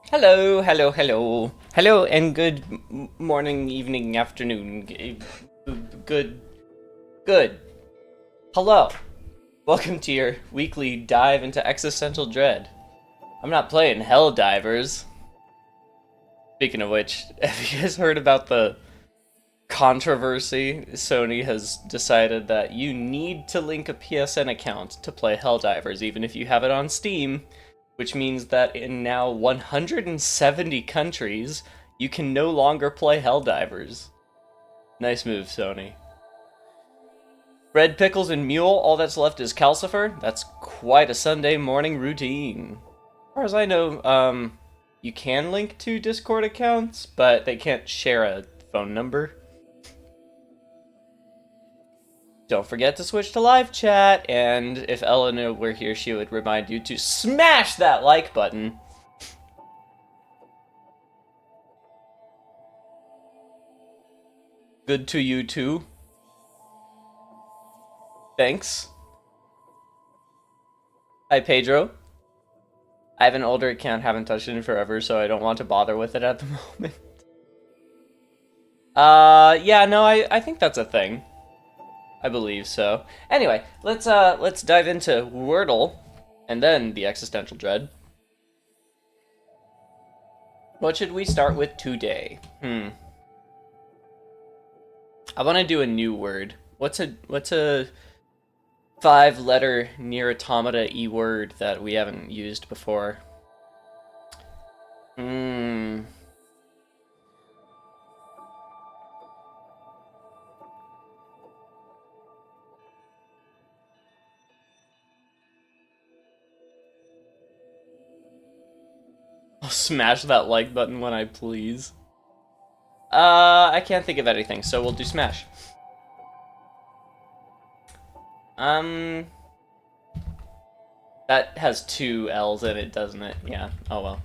Hello, hello, hello. Hello, and good morning, evening, afternoon. Good, good. Hello. Welcome to your weekly dive into existential dread. I'm not playing Helldivers. Speaking of which, have you guys heard about the controversy? Sony has decided that you need to link a PSN account to play Helldivers, even if you have it on Steam, which means that in now 170 countries, you can no longer play Helldivers. Nice move, Sony. Bread, pickles, and mule, all that's left is calcifer. That's quite a Sunday morning routine. As far as I know, you can link to Discord accounts, but they can't share a phone number. Don't forget to switch to live chat, and if Elena were here, she would remind you to smash that like button. Good to you too. Thanks. Hi, Pedro. I have an older account, haven't touched it in forever, so I don't want to bother with it at the moment. Yeah, no, I think that's a thing. I believe so. Anyway, let's dive into Wordle, and then the existential dread. What should we start with today? I want to do a new word. What's a 5-letter near automata word that we haven't used before? I'll smash that like button when I please. I can't think of anything, so we'll do smash. That has 2 L's in it, doesn't it? Yeah, oh well.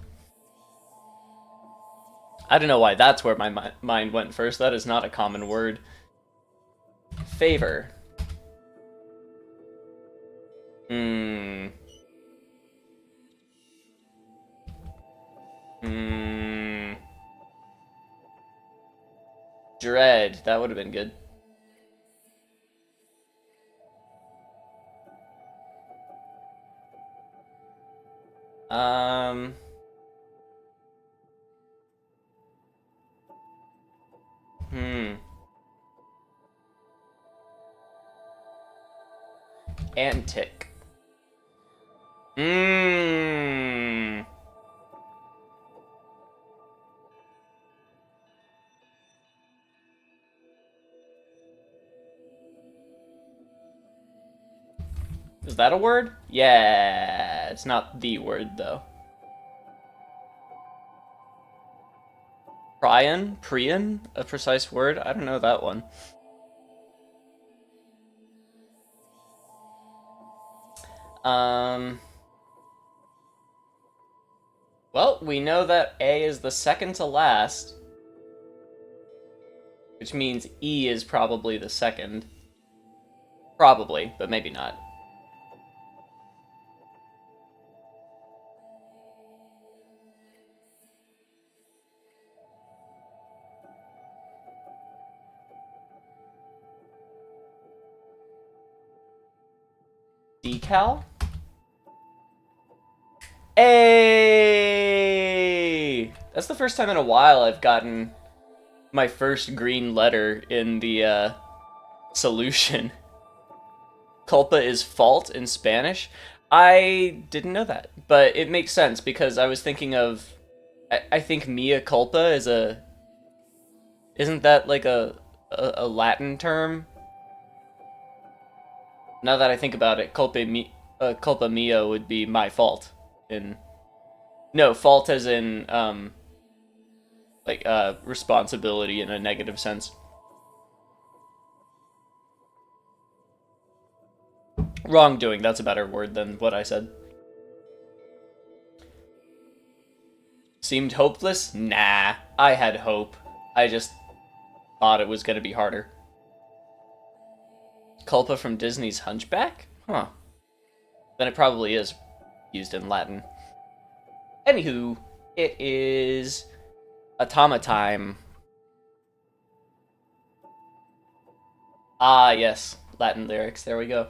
I don't know why that's where my mind went first. That is not a common word. Favor. Dread. That would have been good. Antic. Is that a word? Yeah, it's not the word though. Prion? A precise word? I don't know that one. Well, we know that A is the second to last, which means E is probably the second. Probably, but maybe not. Decal? Hey! That's the first time in a while I've gotten my first green letter in the solution. Culpa is fault in Spanish. I didn't know that, but it makes sense because I was thinking of. I think mea culpa is a. Isn't that like a Latin term? Now that I think about it, culpa mea would be my fault. No, fault as in responsibility in a negative sense. Wrongdoing, that's a better word than what I said. Seemed hopeless? Nah, I had hope. I just thought it was gonna be harder. Culpa from Disney's Hunchback? Huh. Then it probably is used in Latin. Anywho, It is automatime. Ah, yes. Latin lyrics. There we go.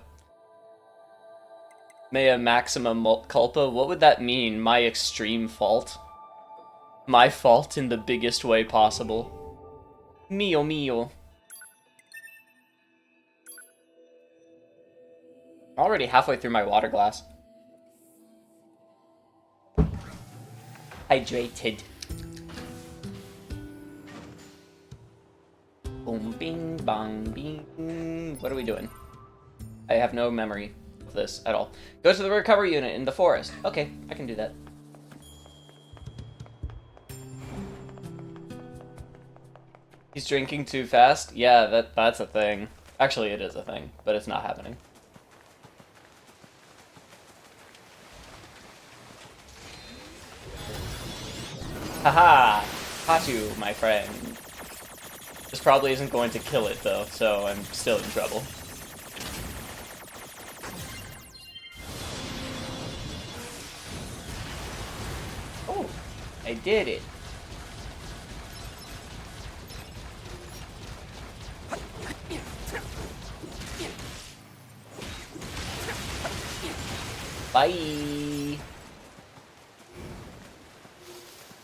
Mea maxima culpa. What would that mean? My extreme fault? My fault in the biggest way possible. Mio mio. I'm already halfway through my water glass. Hydrated. Boom, bing, bong, bing. What are we doing? I have no memory of this at all. Go to the recovery unit in the forest. Okay, I can do that. He's drinking too fast? Yeah, that's a thing. Actually, it is a thing, but it's not happening. Haha! Caught you, my friend. This probably isn't going to kill it, though, so I'm still in trouble. Oh, I did it. Bye.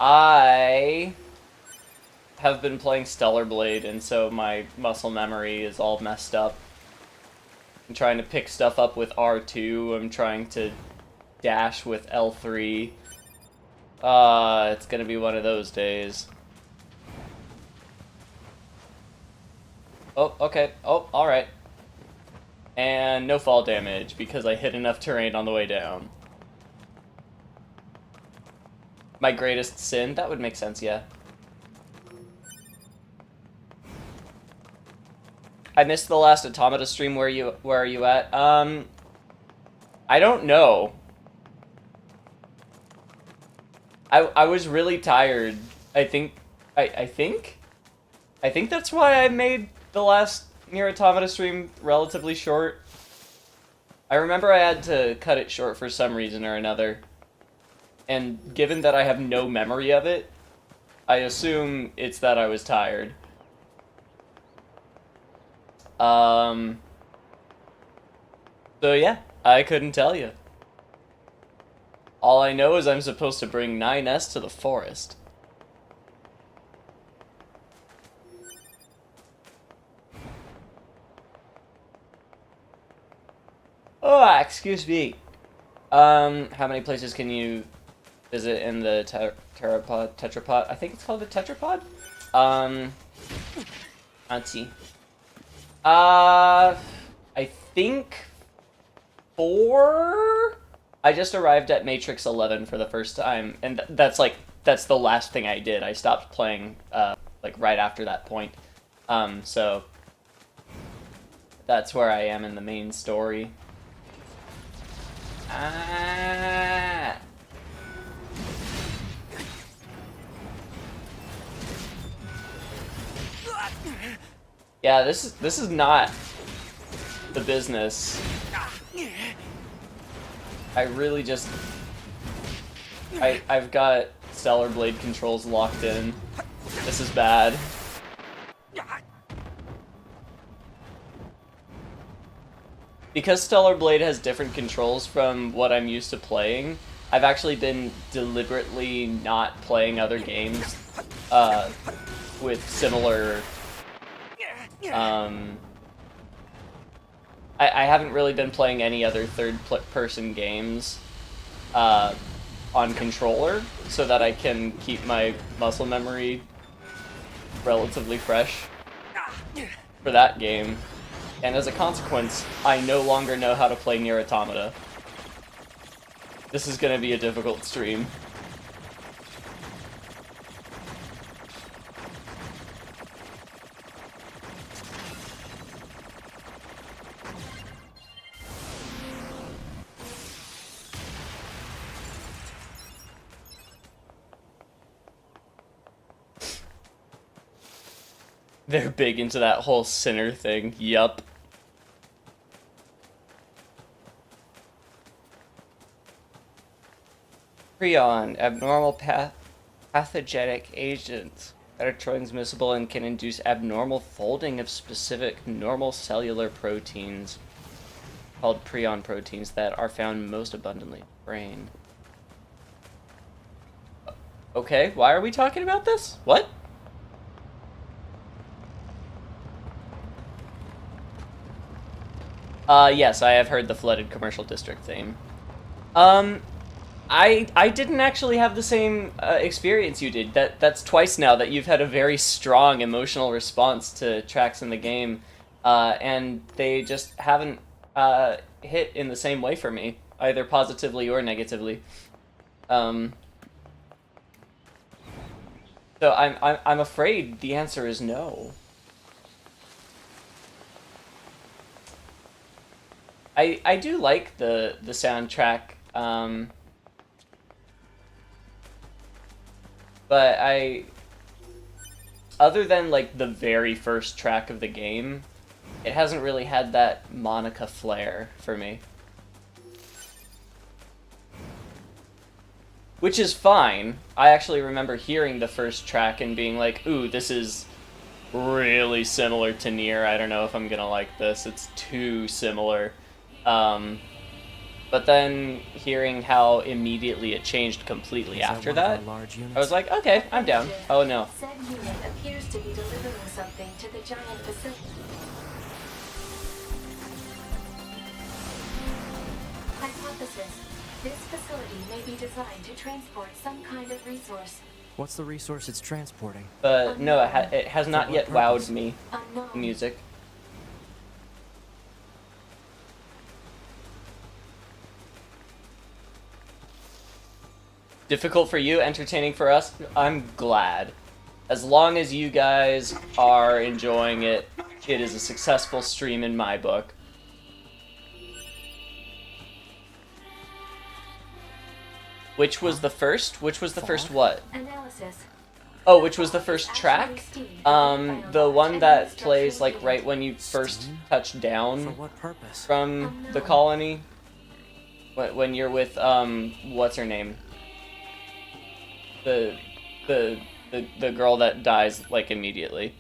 I have been playing Stellar Blade, and so my muscle memory is all messed up. I'm trying to pick stuff up with R2. I'm trying to dash with L3. It's gonna be one of those days. Oh, okay. Oh, alright. And no fall damage, because I hit enough terrain on the way down. My greatest sin? That would make sense, yeah. I missed the last Automata stream. Where are you at? I don't know. I was really tired. I think that's why I made the last NieR Automata stream relatively short. I remember I had to cut it short for some reason or another. And given that I have no memory of it, I assume it's that I was tired. So yeah, I couldn't tell you. All I know is I'm supposed to bring 9S to the forest. Oh, excuse me. How many places can you visit in the tetrapod? I think it's called a tetrapod? Let's see. I think 4? I just arrived at Matrix 11 for the first time, and that's the last thing I did. I stopped playing, like, right after that point. So that's where I am in the main story. Ah! Yeah, this is not the business. I really just I've got Stellar Blade controls locked in. This is bad. Because Stellar Blade has different controls from what I'm used to playing, I've actually been deliberately not playing other games with similar I haven't really been playing any other third-person games on controller, so that I can keep my muscle memory relatively fresh for that game. And as a consequence, I no longer know how to play NieR Automata. This is gonna be a difficult stream. They're big into that whole sinner thing. Yup. Prion, abnormal path pathogenic agents that are transmissible and can induce abnormal folding of specific normal cellular proteins called prion proteins that are found most abundantly in the brain. Okay, why are we talking about this? What? Yes, I have heard the flooded commercial district theme. I didn't actually have the same experience you did. That's twice now that you've had a very strong emotional response to tracks in the game, and they just haven't hit in the same way for me, either positively or negatively. So I'm afraid the answer is no. I do like the soundtrack. But other than like the very first track of the game, it hasn't really had that Monica flair for me. Which is fine. I actually remember hearing the first track and being like, ooh, this is really similar to NieR. I don't know if I'm gonna like this. It's too similar. But then hearing how immediately it changed completely after that, I was like, okay, I'm down. Oh no. Said unit appears to be delivering something to the giant facility. Hypothesis. This facility may be designed to transport some kind of resource. What's the resource it's transporting? But no, it has not yet wowed me. Unknown. The music. Difficult for you, entertaining for us. I'm glad. As long as you guys are enjoying it, it is a successful stream in my book. Which was the first? Which was the first what? Analysis. Oh, which was the first track? The one that plays like right when you first touch For down what purpose? from the colony. When you're with what's her name? The girl that dies like immediately.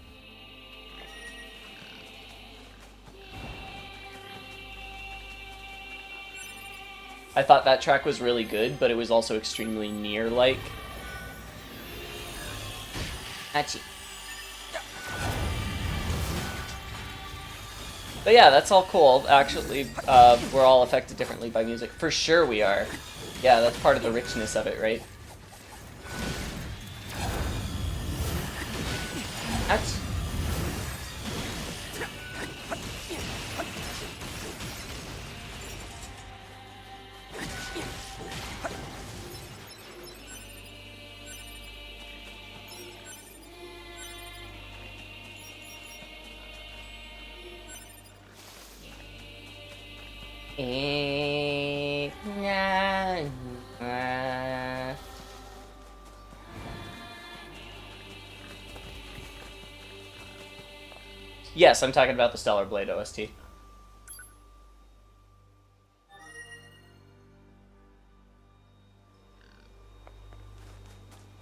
I thought that track was really good, but it was also extremely NieR-like. Achoo. But yeah, that's all cool. Actually, we're all affected differently by music. For sure we are. Yeah, that's part of the richness of it, right? That's... Yes, I'm talking about the Stellar Blade OST.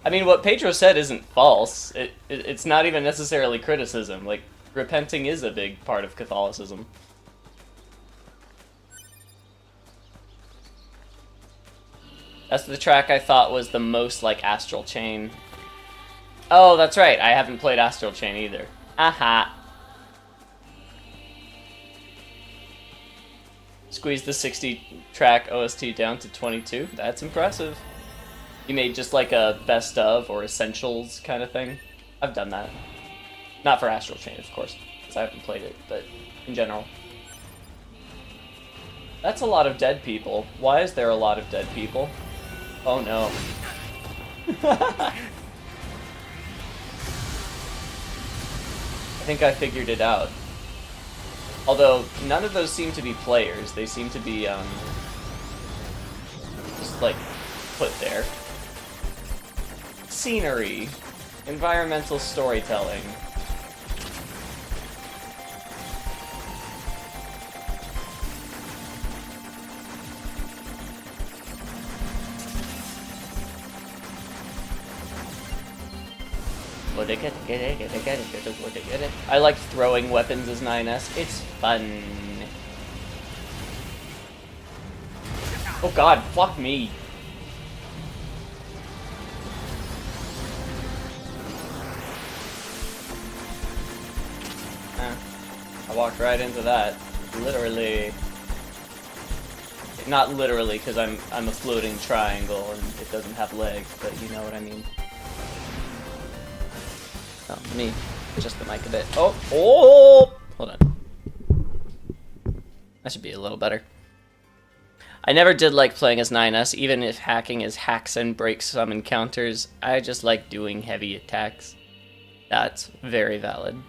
I mean, what Pedro said isn't false. It's not even necessarily criticism. Like, repenting is a big part of Catholicism. That's the track I thought was the most like Astral Chain. Oh, that's right. I haven't played Astral Chain either. Aha. Squeeze the 60-track OST down to 22. That's impressive. You made just like a best of or essentials kind of thing. I've done that. Not for Astral Chain, of course, because I haven't played it, but in general. That's a lot of dead people. Why is there a lot of dead people? Oh no. I think I figured it out. Although, none of those seem to be players. They seem to be, just, like, put there. Scenery. Environmental storytelling. I like throwing weapons as 9S. It's fun. Oh god, fuck me. I walked right into that. Literally. Not literally, because I'm a floating triangle and it doesn't have legs, but you know what I mean. Oh, let me adjust the mic a bit. Oh! Hold on. That should be a little better. I never did like playing as 9S, even if hacking is hacks and breaks some encounters. I just like doing heavy attacks. That's very valid.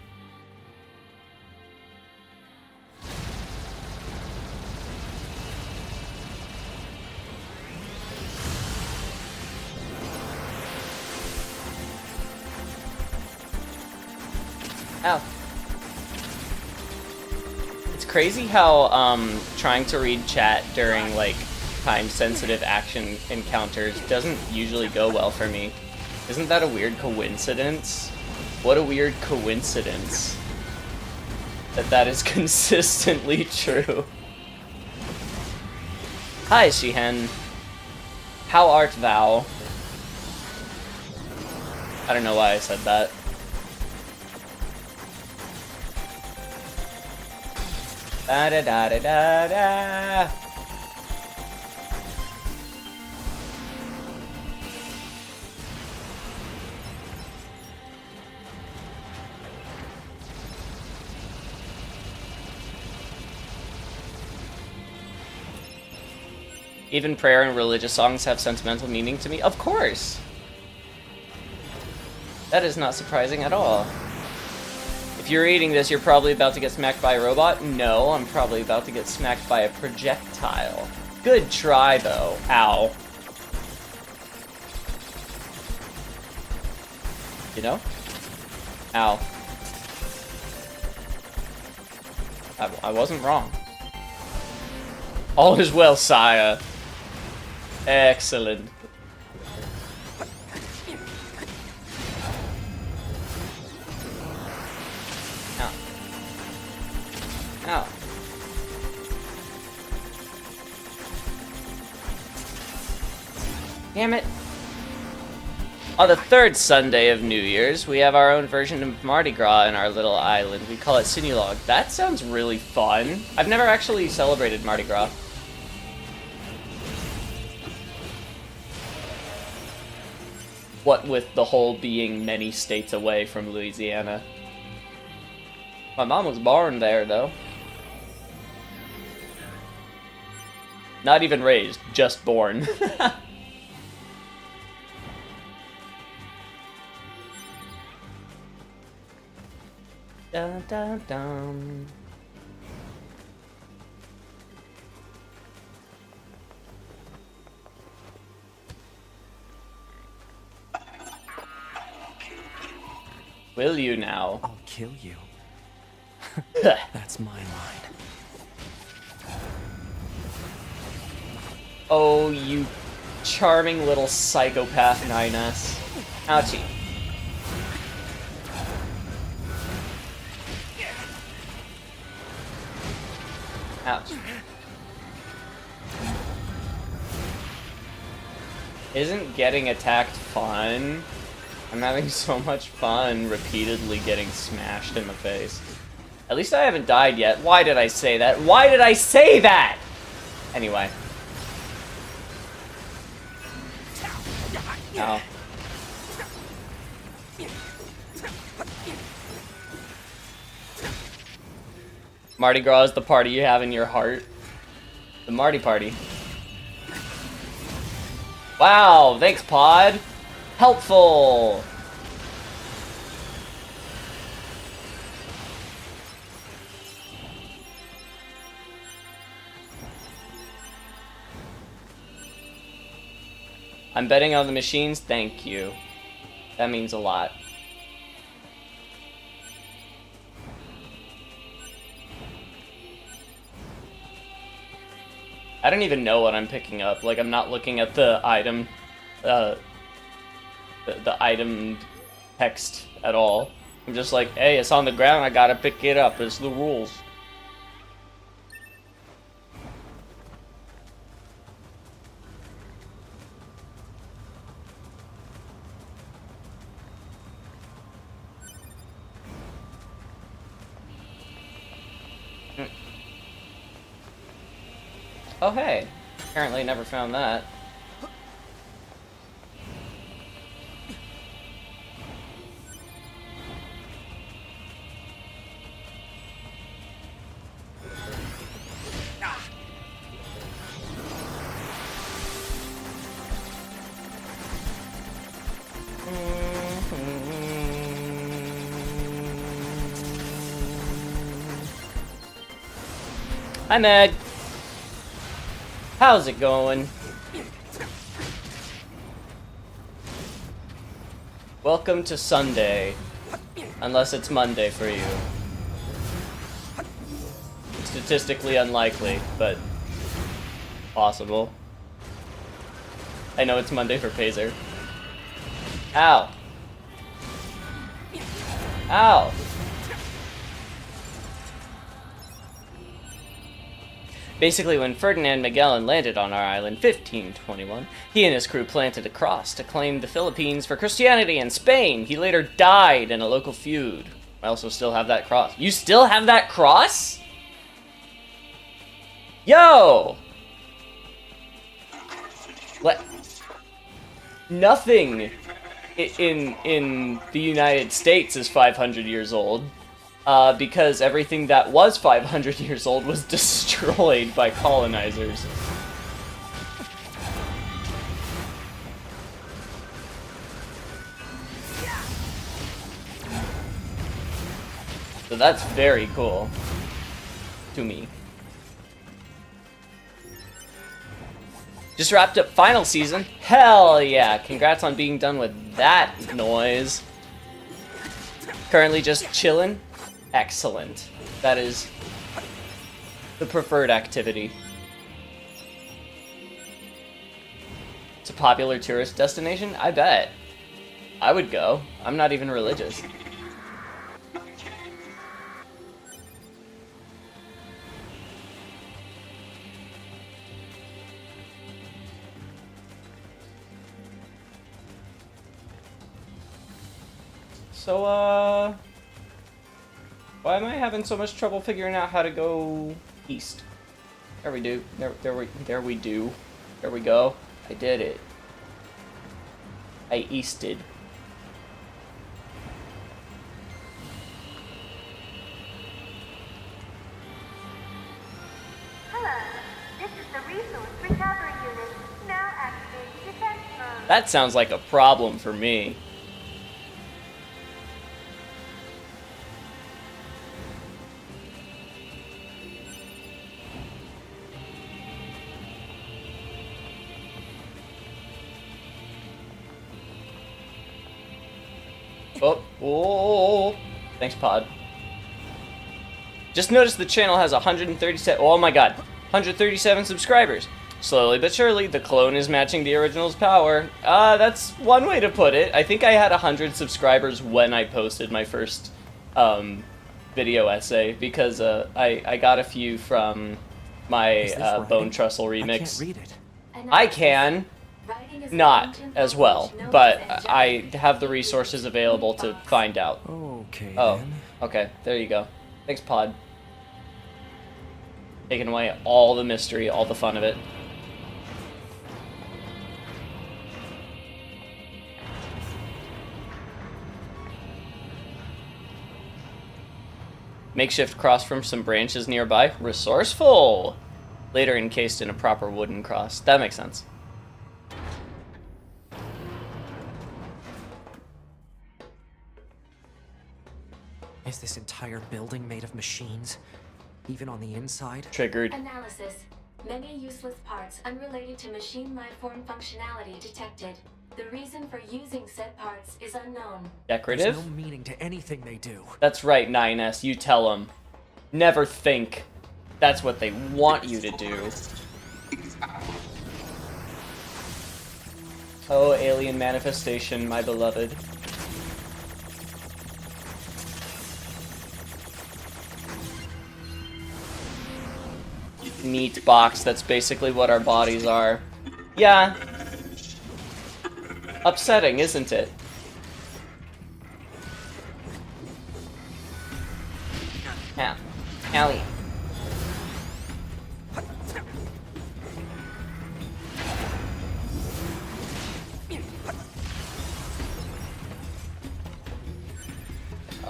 Ow. It's crazy how trying to read chat during like time-sensitive action encounters doesn't usually go well for me. Isn't that a weird coincidence? What a weird coincidence that is consistently true. Hi, Shihen. How art thou? I don't know why I said that. Da da da da da da. Even prayer and religious songs have sentimental meaning to me? Of course! That is not surprising at all. If you're reading this, you're probably about to get smacked by a robot? No, I'm probably about to get smacked by a projectile. Good try, though. Ow. You know? Ow. I wasn't wrong. All is well, sire. Excellent. Ow. Ow. Damn it. On the third Sunday of New Year's, we have our own version of Mardi Gras in our little island. We call it Sinulog. That sounds really fun. I've never actually celebrated Mardi Gras. What with the whole being many states away from Louisiana. My mom was born there, though. Not even raised, just born. Dun, dun, dun. Will you now? I'll kill you. That's my line. Oh, you charming little psychopath 9S. Ouchie. Ouch. Isn't getting attacked fun? I'm having so much fun repeatedly getting smashed in the face. At least I haven't died yet. Why did I say that? Why did I say that? Anyway. Ow. Mardi Gras is the party you have in your heart. The Marty Party. Wow, thanks, Pod. Helpful. I'm betting on the machines. Thank you. That means a lot. I don't even know what I'm picking up. Like, I'm not looking at the item, the item text at all. I'm just like, hey, it's on the ground, I gotta pick it up. It's the rules. Oh, hey. Apparently never found that. Hi, Meg. How's it going? Welcome to Sunday. Unless it's Monday for you. Statistically unlikely, but possible. I know it's Monday for Pazer. Ow. Ow. Basically, when Ferdinand Magellan landed on our island 1521, he and his crew planted a cross to claim the Philippines for Christianity and Spain. He later died in a local feud. I also still have that cross. You still have that cross? Yo! What? Nothing in the United States is 500 years old. Because everything that was 500 years old was destroyed by colonizers. So that's very cool. To me. Just wrapped up final season. Hell yeah! Congrats on being done with that noise. Currently just chillin'. Excellent. That is the preferred activity. It's a popular tourist destination? I bet. I would go. I'm not even religious. So, why am I having so much trouble figuring out how to go east? There we do. There we do. There we go. I did it. I easted. Hello. This is the resource recovery unit. Now activating defense mode. That sounds like a problem for me. Oh, thanks, Pod. Just noticed the channel has 137. Oh my god, 137 subscribers. Slowly but surely, the clone is matching the original's power. That's one way to put it. I think I had 100 subscribers when I posted my first video essay because I got a few from my Bone Trestle remix. I can't read it. I can. Not as well, but I have the resources available to find out. Okay, Oh, then. okay, there you go. Thanks, Pod. Taking away all the mystery, all the fun of it. Makeshift cross from some branches nearby. Resourceful! Later encased in a proper wooden cross. That makes sense. Is this entire building made of machines? Even on the inside? Triggered. Analysis. Many useless parts unrelated to machine lifeform functionality detected. The reason for using said parts is unknown. Decorative? There's no meaning to anything they do. That's right, 9S. You tell them. Never think. That's what they want you to do. Oh, alien manifestation, my beloved. neat box that's basically what our bodies are. Yeah. Upsetting, isn't it? Yeah. Owie.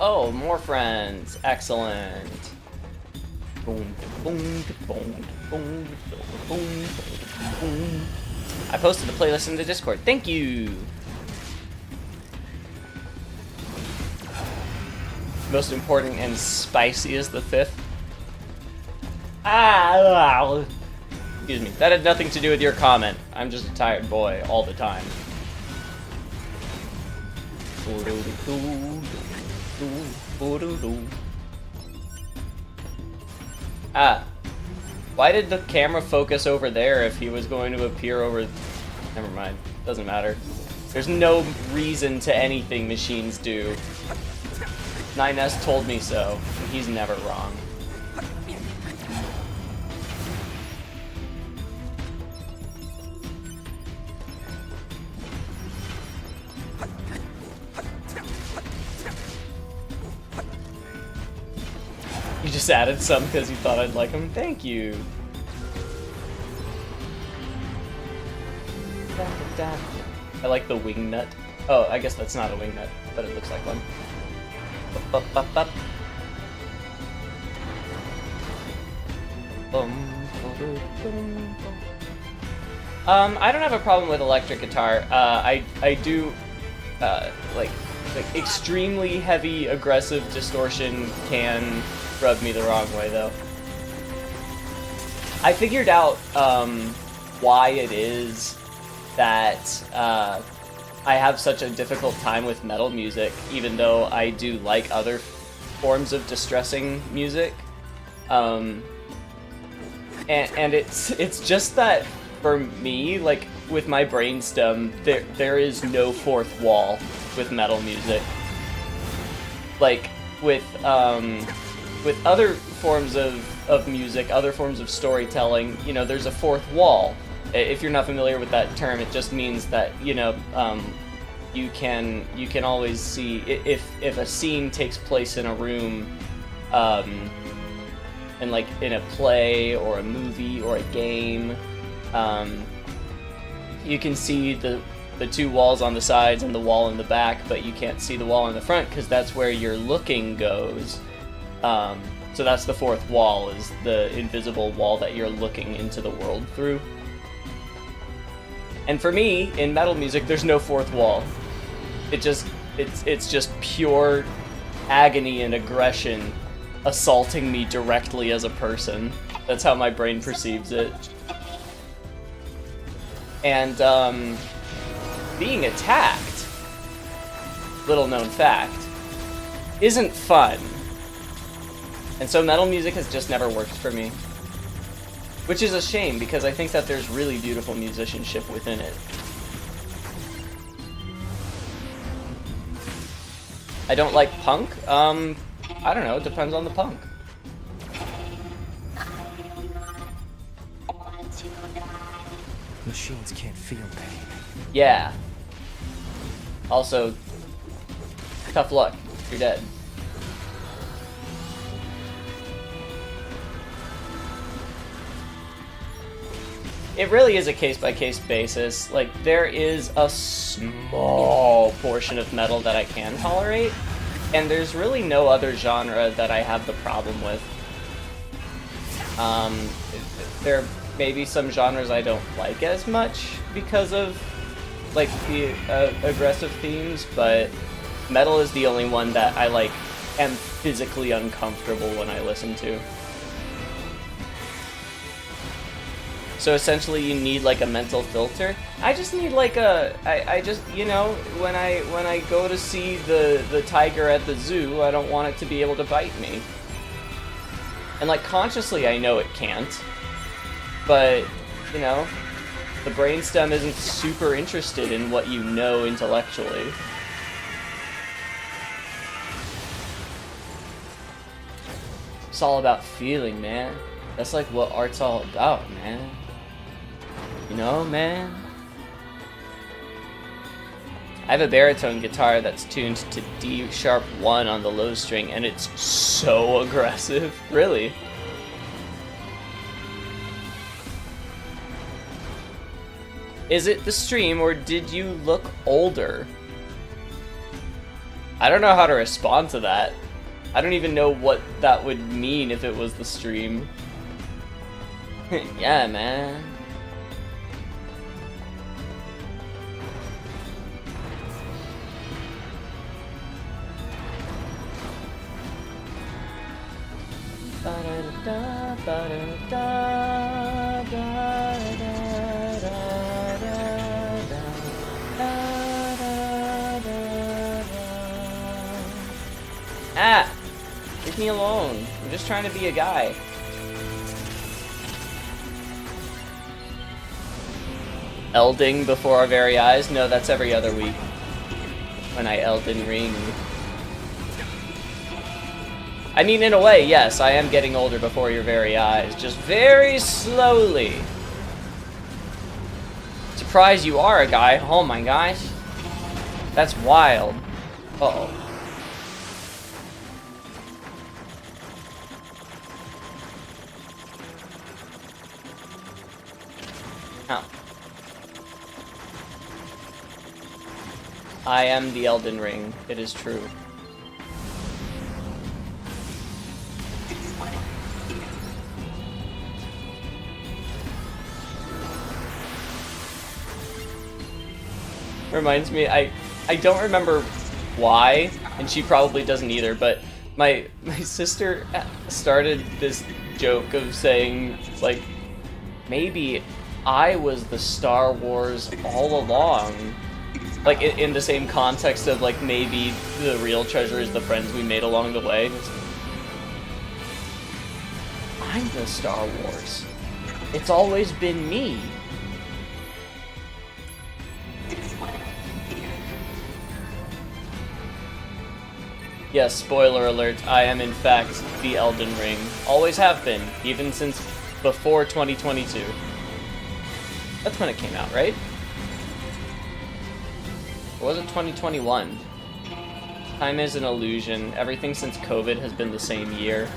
Oh, more friends. Excellent. Boom, boom, boom, boom, boom, boom. I posted the playlist in the Discord. Thank you. Most important and spicy is the fifth. Ah, excuse me. That had nothing to do with your comment. I'm just a tired boy all the time. Ah. Why did the camera focus over there if he was going to appear over... Never mind. Doesn't matter. There's no reason to anything machines do. 9S told me so, and he's never wrong. You just added some because you thought I'd like them? Thank you. I like the wing nut. Oh, I guess that's not a wing nut, but it looks like one. I don't have a problem with electric guitar. I do like extremely heavy aggressive distortion can rub me the wrong way though. I figured out why it is that I have such a difficult time with metal music, even though I do like other forms of distressing music. And it's just that for me, like with my brainstem, there is no fourth wall with metal music. Like with other forms of music, other forms of storytelling, you know, there's a fourth wall. If you're not familiar with that term, it just means that, you know, you can always see if a scene takes place in a room, and like in a play or a movie or a game, you can see the two walls on the sides and the wall in the back, but you can't see the wall in the front because that's where your looking goes. So that's the fourth wall, is the invisible wall that you're looking into the world through. And for me, in metal music, there's no fourth wall. It's just pure agony and aggression assaulting me directly as a person. That's how my brain perceives it. And being attacked, little known fact, isn't fun. And so metal music has just never worked for me. Which is a shame, because I think that there's really beautiful musicianship within it. I don't like punk? I don't know, it depends on the punk. Machines can't feel pain. Yeah. Also, tough luck, you're dead. It really is a case-by-case basis. Like, there is a small portion of metal that I can tolerate, and there's really no other genre that I have the problem with. There may be some genres I don't like as much because of, like, the aggressive themes, but metal is the only one that I, like, am physically uncomfortable when I listen to. So essentially you need like a mental filter. I just need like I just, you know, when I go to see the tiger at the zoo, I don't want it to be able to bite me. And like consciously I know it can't. But, you know, the brainstem isn't super interested in what you know intellectually. It's all about feeling, man. That's like what art's all about, man. You know, man? I have a baritone guitar that's tuned to D sharp 1 on the low string, and it's so aggressive. Really? Is it the stream, or did you look older? I don't know how to respond to that. I don't even know what that would mean if it was the stream. Yeah, man. Ah! Leave me alone. I'm just trying to be a guy. Elding before our very eyes? No, that's every other week. When I Elden Ring. I mean, in a way, yes, I am getting older before your very eyes. Just very slowly. Surprised you are a guy. Oh my gosh. That's wild. Uh-oh. Oh. I am the Elden Ring. It is true. Reminds me, I don't remember why, and she probably doesn't either, but my sister started this joke of saying, like, maybe I was the Star Wars all along. Like, in the same context of, like, maybe the real treasure is the friends we made along the way. I'm the Star Wars. It's always been me. Yes, spoiler alert, I am in fact the Elden Ring. Always have been, even since before 2022. That's when it came out, right? Or was it 2021? Time is an illusion. Everything since COVID has been the same year.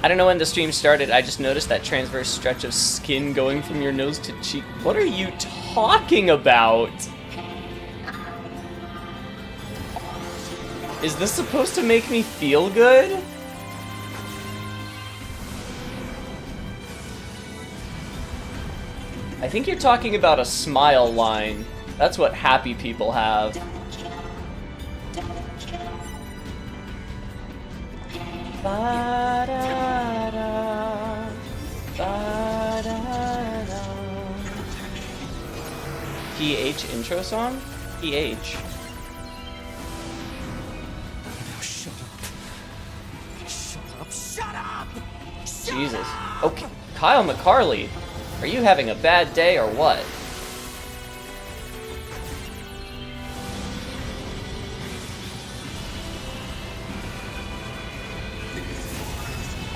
I don't know when the stream started, I just noticed that transverse stretch of skin going from your nose to cheek. What are you talking about? Is this supposed to make me feel good? I think you're talking about a smile line. That's what happy people have. Ba-da-da, ba-da-da. PH intro song? PH. Shut up. Shut up. Shut up! Jesus. Okay, Kyle McCarley. Are you having a bad day or what?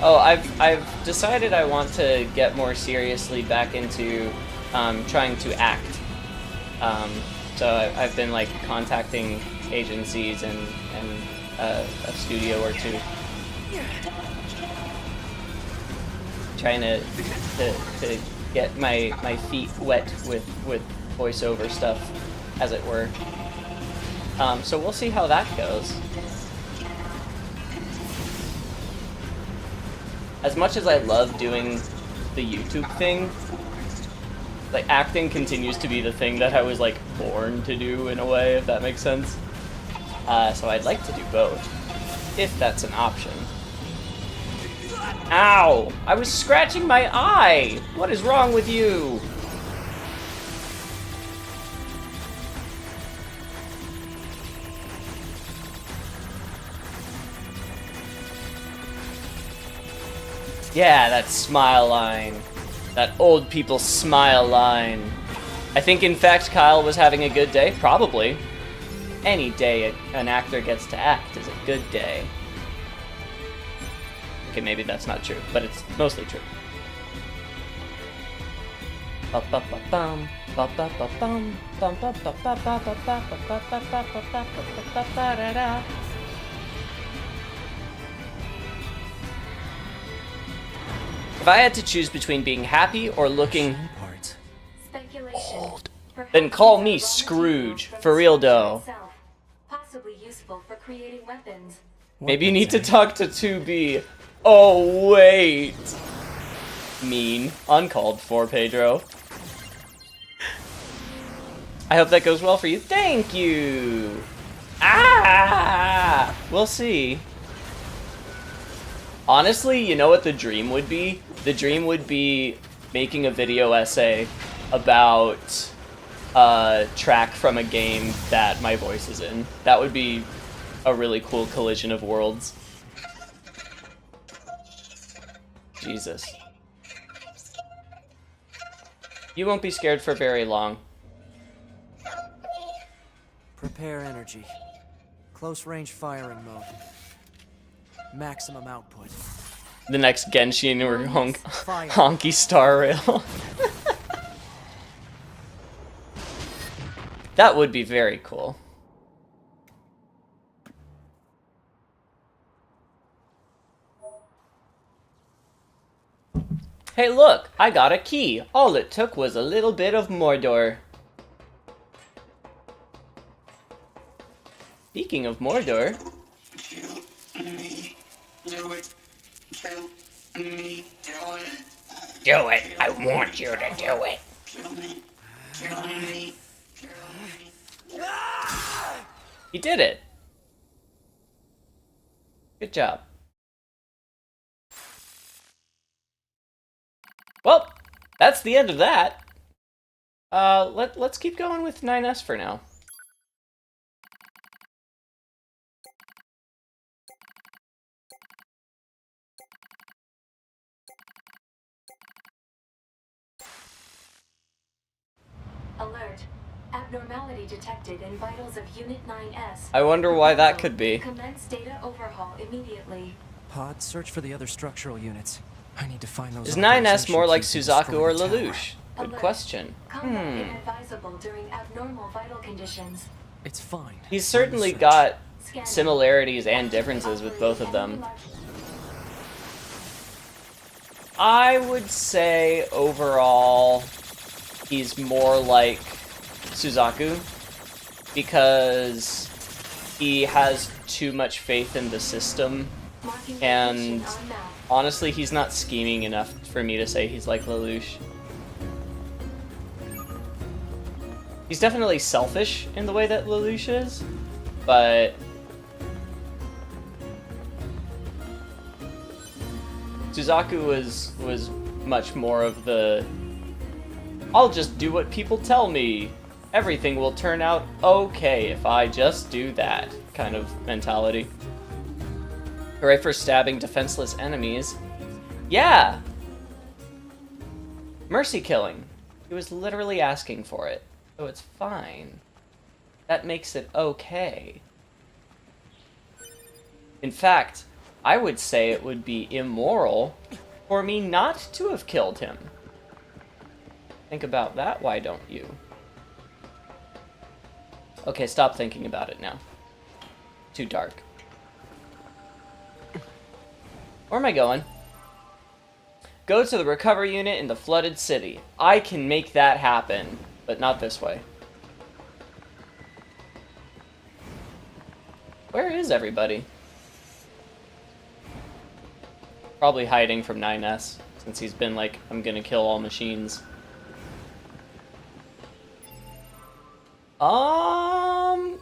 Oh, I've decided I want to get more seriously back into trying to act. So I've been like contacting agencies and a studio or two, trying to get my feet wet with voiceover stuff, as it were. So we'll see how that goes. As much as I love doing the YouTube thing, like, acting continues to be the thing that I was, like, born to do, in a way, if that makes sense. So I'd like to do both, if that's an option. Ow! I was scratching my eye! What is wrong with you? Yeah, that smile line. That old people smile line. I think, in fact, Kyle was having a good day. Probably. Any day an actor gets to act is a good day. Okay, maybe that's not true, but it's mostly true. Ba-ba-ba-bum, ba-ba-ba-bum, bum-ba-ba-ba-ba-ba-ba-ba-ba-ba-ba-ba-ba-ba-ba-da-da. If I had to choose between being happy or looking old, then call me Scrooge, for real though. Possibly useful for creating weapons. Maybe you need to talk to 2B. Oh, wait. Mean. Uncalled for, Pedro. I hope that goes well for you. Thank you. Ah! We'll see. Honestly, you know what the dream would be? The dream would be making a video essay about a track from a game that my voice is in. That would be a really cool collision of worlds. Jesus. You won't be scared for very long. Prepare energy. Close range firing mode. Maximum output. The next Genshin or Honky Star Rail. That would be very cool. Hey look, I got a key. All it took was a little bit of Mordor. Speaking of Mordor... Do it. I want you to do it. He did it. Good job. Well, that's the end of that. Let's keep going with 9S for now. Alert. Abnormality detected in vitals of Unit 9S. I wonder why that could be. Commence data overhaul immediately. Pod, search for the other structural units. I need to find those. Is 9S more like keys and Suzaku destroy or the tower. Lelouch? Good Alert. question. Combat inadvisable during abnormal vital conditions. It's fine. He's certainly Search. got Scanning. similarities and differences with both of them. I would say overall he's more like Suzaku because he has too much faith in the system, Marking and location on map. honestly he's not scheming enough for me to say he's like Lelouch. He's definitely selfish in the way that Lelouch is, but Suzaku was much more of the I'll just do what people tell me. Everything will turn out okay if I just do that kind of mentality. Hooray for stabbing defenseless enemies. Yeah! Mercy killing. He was literally asking for it, so it's fine. That makes it okay. In fact, I would say it would be immoral for me not to have killed him. Think about that, why don't you? Okay, stop thinking about it now. Too dark. Where am I going? Go to the recovery unit in the flooded city. I can make that happen, but not this way. Where is everybody? Probably hiding from 9S, since he's been like, I'm gonna kill all machines. I'm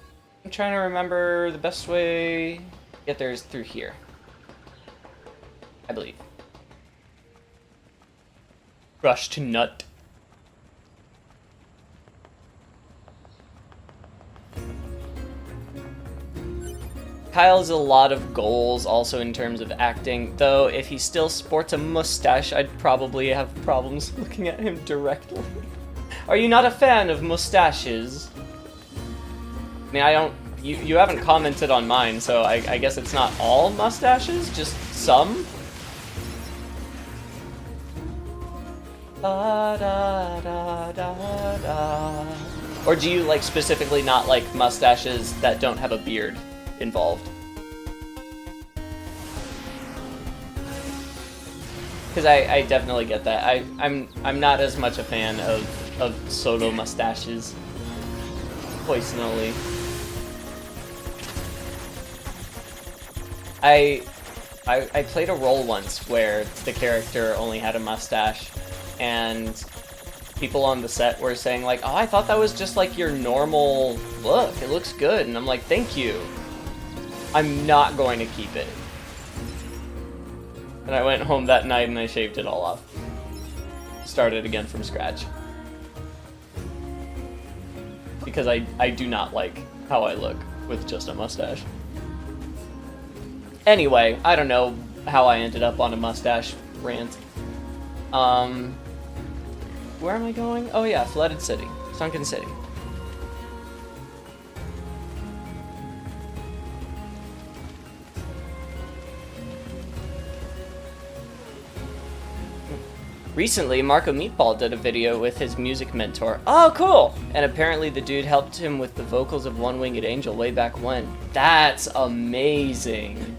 trying to remember the best way to get there is through here. I believe. Rush to nut. Kyle has a lot of goals also in terms of acting, though if he still sports a mustache, I'd probably have problems looking at him directly. Are you not a fan of mustaches? I mean, I don't you haven't commented on mine, so I guess it's not all mustaches, just some. Da, da, da, da, da. Or do you like specifically not like mustaches that don't have a beard involved? Because I definitely get that. I'm not as much a fan of solo mustaches, personally. I played a role once where the character only had a mustache, and people on the set were saying like, "Oh, I thought that was just like your normal look. It looks good." And I'm like, "Thank you. I'm not going to keep it." And I went home that night and I shaved it all off. Started again from scratch. Because I do not like how I look with just a mustache. Anyway, I don't know how I ended up on a mustache rant. Where am I going? Oh yeah, Flooded City. Sunken City. Recently, Marco Meatball did a video with his music mentor. Oh, cool! And apparently the dude helped him with the vocals of One Winged Angel way back when. That's amazing.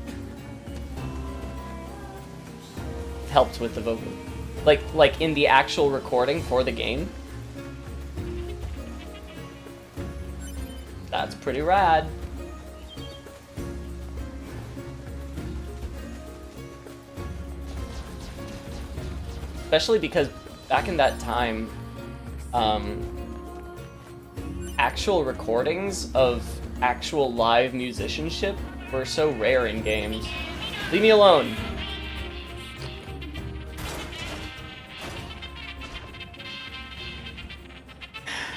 Helped with the vocal. Like in the actual recording for the game? That's pretty rad. Especially because back in that time, actual recordings of actual live musicianship were so rare in games. Leave me alone.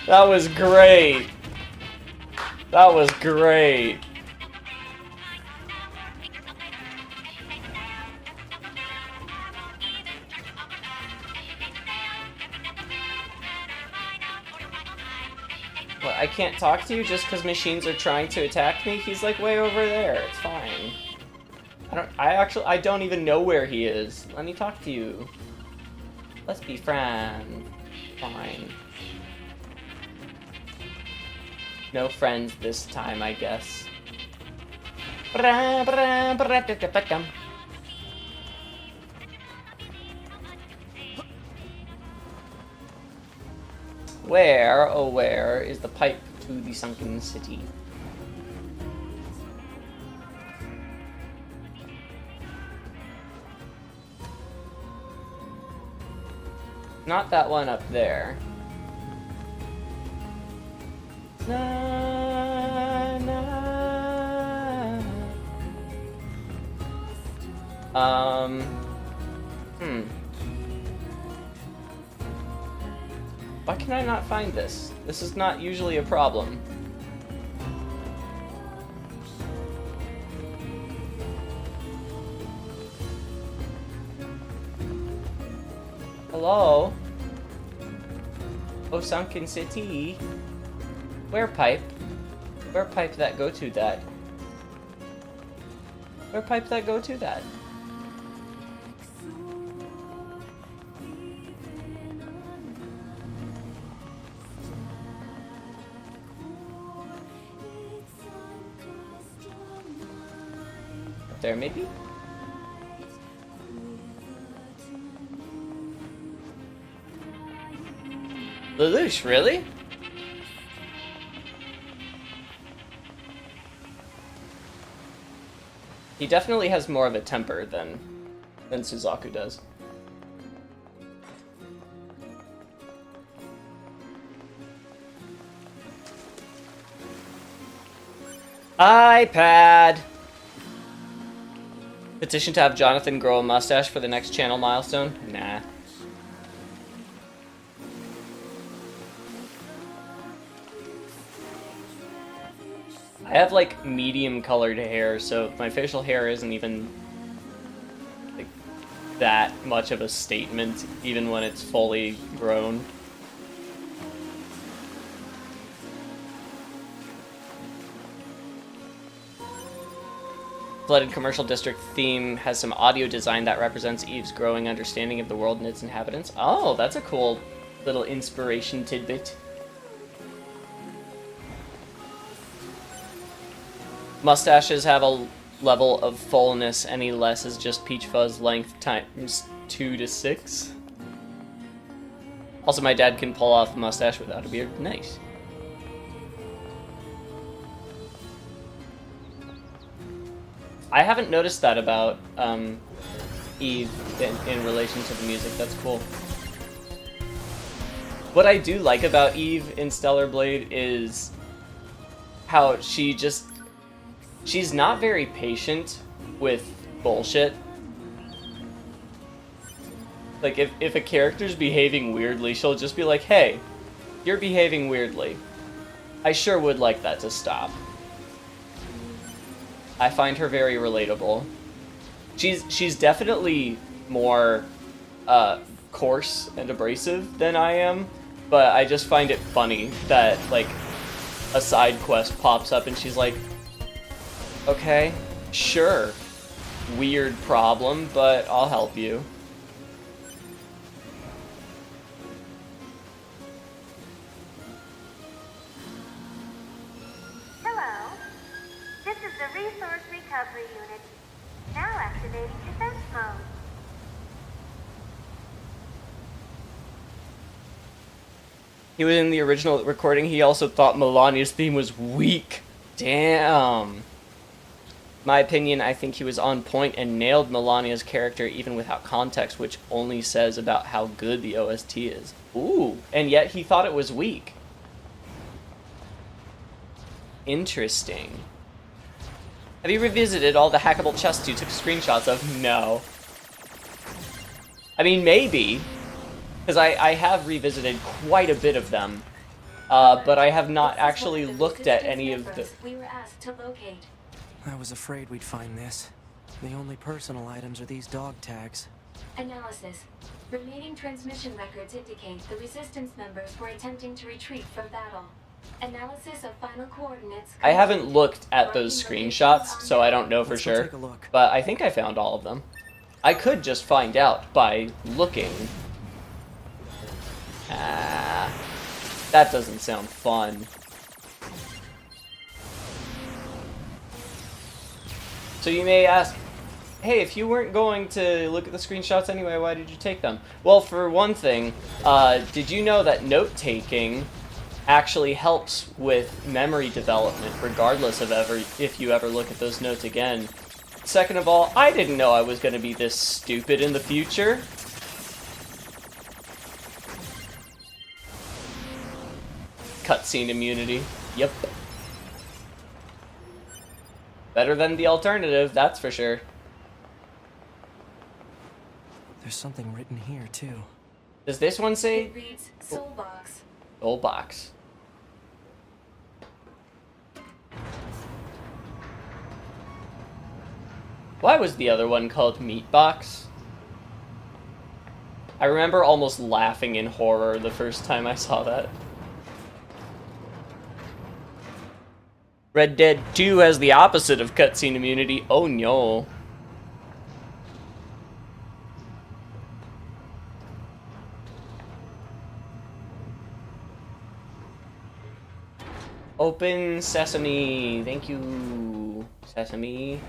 That was great. That was great. What, I can't talk to you just because machines are trying to attack me? He's like way over there. It's fine. I don't even know where he is. Let me talk to you. Let's be friends. Fine. No friends this time, I guess. Where, oh where, is the pipe to the sunken city? Not that one up there. Na, na. Why can I not find this? This is not usually a problem. Hello? Oh, sunken city. Where pipe? Where pipe that go to that? Where pipe that go to that? Up there, maybe? Lelouch, really? He definitely has more of a temper than Suzaku does. iPad! Petition to have Jonathan grow a mustache for the next channel milestone? Nah. I have like medium colored hair, so my facial hair isn't even like that much of a statement, even when it's fully grown. Flooded commercial district theme has some audio design that represents Eve's growing understanding of the world and its inhabitants. Oh, that's a cool little inspiration tidbit. Mustaches have a level of fullness, any less is just peach fuzz length times 2 to 6. Also, my dad can pull off the mustache without a beard. Nice. I haven't noticed that about Eve in relation to the music. That's cool. What I do like about Eve in Stellar Blade is how she's not very patient with bullshit. Like, if a character's behaving weirdly, she'll just be like, hey, you're behaving weirdly. I sure would like that to stop. I find her very relatable. She's definitely more coarse and abrasive than I am, but I just find it funny that, like, a side quest pops up and she's like, okay, sure, weird problem, but I'll help you. Hello. This is the Resource Recovery Unit. Now activating defense mode. He was in the original recording. He also thought Melania's theme was weak. Damn. My opinion, I think he was on point and nailed Melania's character even without context, which only says about how good the OST is. Ooh, and yet he thought it was weak. Interesting. Have you revisited all the hackable chests you took screenshots of? No. I mean, maybe. Because I have revisited quite a bit of them. But I have not actually looked at any of the... We were asked to locate. I was afraid we'd find this. The only personal items are these dog tags. Analysis. Remaining transmission records indicate the Resistance members were attempting to retreat from battle. Analysis of final coordinates... I haven't looked at those screenshots, so I don't know for Let's go sure. take a look. But I think I found all of them. I could just find out by looking. Ah, that doesn't sound fun. So you may ask, hey, if you weren't going to look at the screenshots anyway, why did you take them? Well, for one thing, did you know that note-taking actually helps with memory development, regardless of if you ever look at those notes again? Second of all, I didn't know I was going to be this stupid in the future. Cutscene immunity. Yep. Better than the alternative, that's for sure. There's something written here, too. Does this one say It reads Soulbox. Soul Box? Why was the other one called Meat Box? I remember almost laughing in horror the first time I saw that. Red Dead 2 has the opposite of cutscene immunity. Oh no. Open sesame. Thank you, sesame.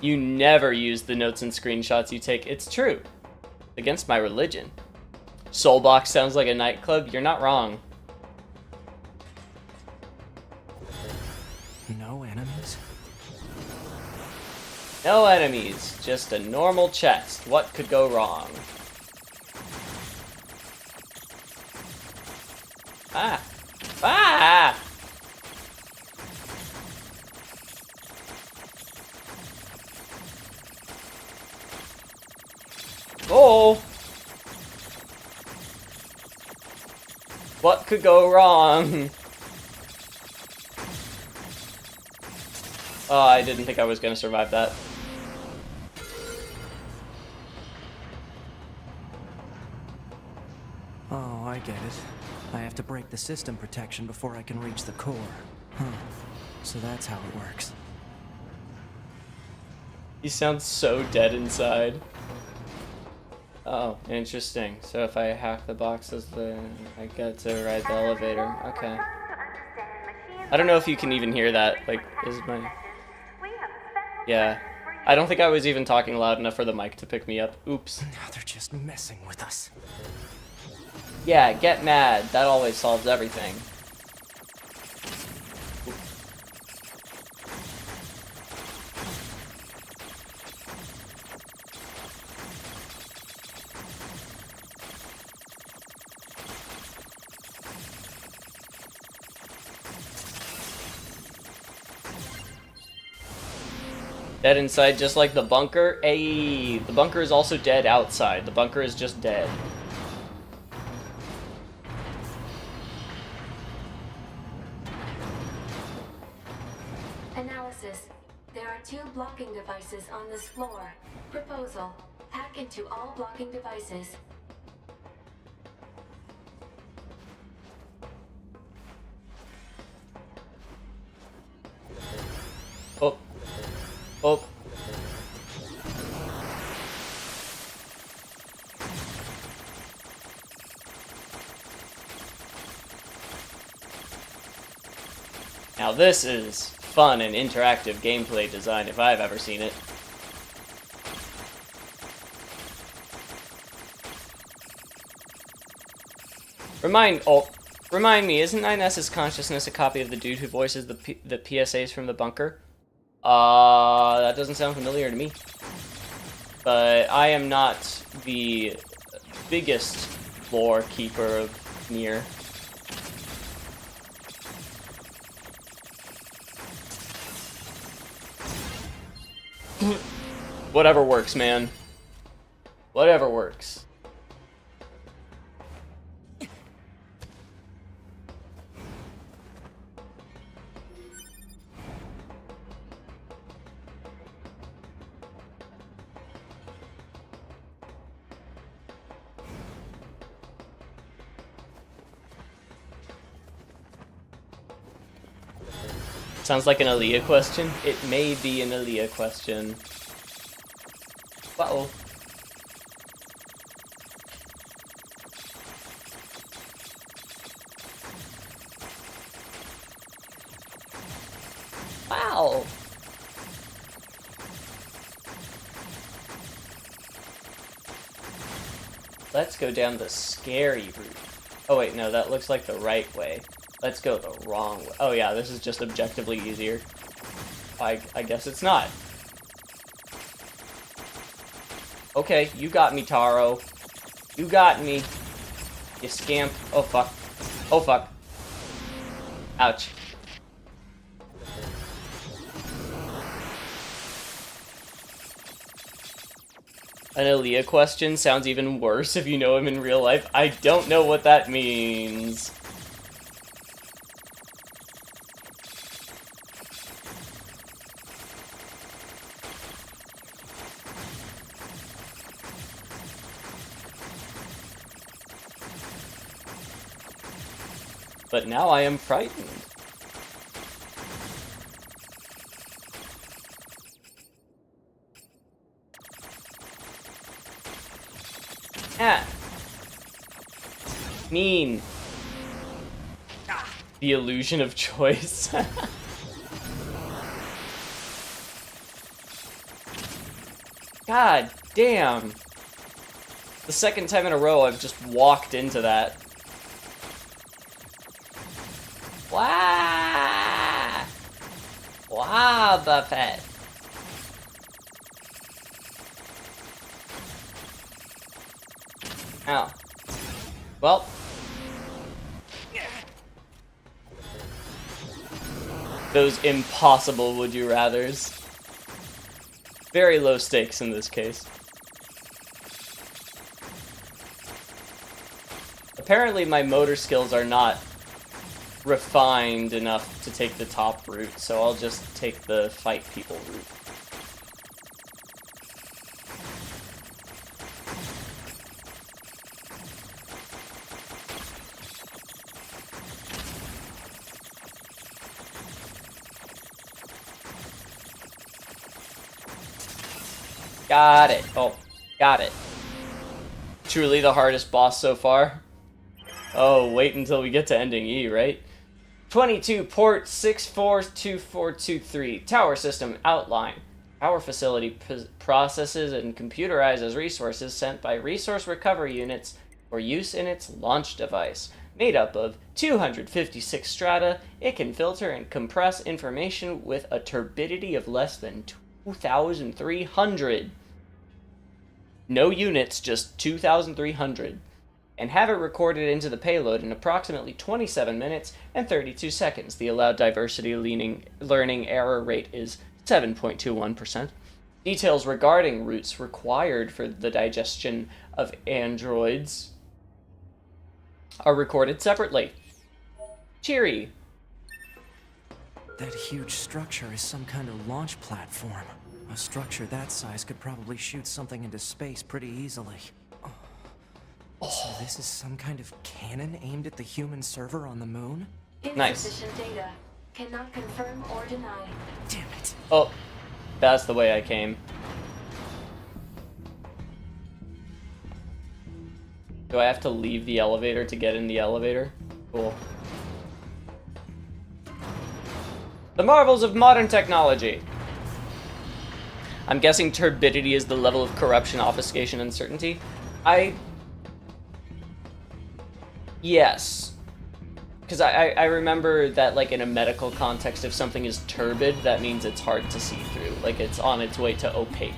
You never use the notes and screenshots you take. It's true. Against my religion. Soulbox sounds like a nightclub. You're not wrong. No enemies? No enemies. Just a normal chest. What could go wrong? Ah. Ah! Oh! What could go wrong? Oh, I didn't think I was gonna survive that. Oh, I get it. I have to break the system protection before I can reach the core. Huh. So that's how it works. He sounds so dead inside. Oh, interesting. So if I hack the boxes, then I get to ride the elevator. Okay. I don't know if you can even hear that. Like, is my... Yeah. I don't think I was even talking loud enough for the mic to pick me up. Oops. Now they're just messing with us. Yeah, get mad. That always solves everything. Dead inside, just like the bunker. Hey, the bunker is also dead outside. The bunker is just dead. Analysis. There are 2 blocking devices on this floor. Proposal. Hack into all blocking devices. Oh. Oh. Now this is fun and interactive gameplay design if I've ever seen it. Remind me, isn't 9S's consciousness a copy of the dude who voices the PSAs from the bunker? That doesn't sound familiar to me. But I am not the biggest lore keeper of NieR. Whatever works, man. Whatever works. Sounds like an Aaliyah question. It may be an Aaliyah question. Uh-oh. Wow. Let's go down the scary route. Oh wait, no, that looks like the right way. Let's go the wrong way. Oh yeah, this is just objectively easier. I guess it's not. Okay, you got me, Taro. You got me. You scamp. Oh fuck. Oh fuck. Ouch. An Aaliyah question sounds even worse if you know him in real life. I don't know what that means. But now I am frightened. Ah. Mean. The illusion of choice. God damn. The second time in a row I've just walked into that. Wow! Wow, Buffett. Ow. Well. Those impossible would-you-rathers. Very low stakes in this case. Apparently my motor skills are not refined enough to take the top route, so I'll just take the fight people route. Got it. Oh, got it. Truly the hardest boss so far. Oh, wait until we get to ending E, right? 22 port 642423. Tower system outline. Power facility processes and computerizes resources sent by resource recovery units for use in its launch device. Made up of 256 strata, it can filter and compress information with a turbidity of less than 2,300. No units, just 2,300. And have it recorded into the payload in approximately 27 minutes and 32 seconds. The allowed diversity learning error rate is 7.21%. Details regarding routes required for the digestion of androids are recorded separately. Cheery. That huge structure is some kind of launch platform. A structure that size could probably shoot something into space pretty easily. So this is some kind of cannon aimed at the human server on the moon? Nice. Insufficient data. Cannot confirm or deny. Damn it. Oh, that's the way I came. Do I have to leave the elevator to get in the elevator? Cool. The marvels of modern technology. I'm guessing turbidity is the level of corruption, obfuscation, uncertainty. Yes. Because I remember that, like, in a medical context, if something is turbid, that means it's hard to see through. Like, it's on its way to opaque.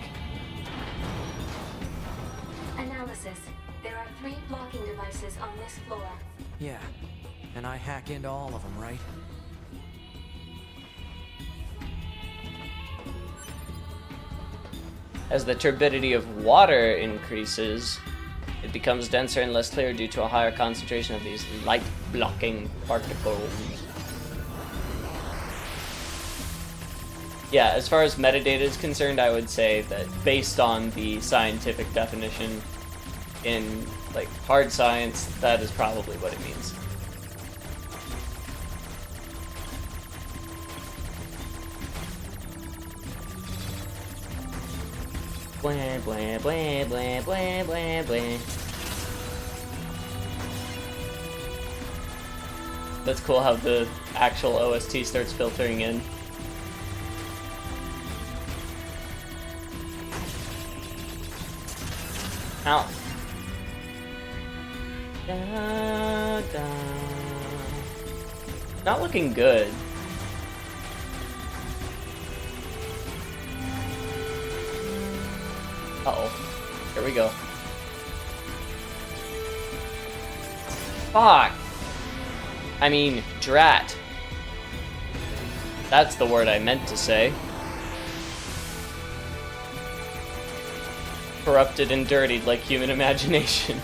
Analysis. There are 3 blocking devices on this floor. Yeah, and I hack into all of them, right? As the turbidity of water increases, it becomes denser and less clear due to a higher concentration of these light-blocking particles. Yeah, as far as metadata is concerned, I would say that based on the scientific definition in, like, hard science, that is probably what it means. Blah, blah, blah, blah, blah, blah, blah. That's cool how the actual OST starts filtering in. Ow. Da, da. Not looking good. Uh-oh. Here we go. Fuck! I mean, drat. That's the word I meant to say. Corrupted and dirtied like human imagination.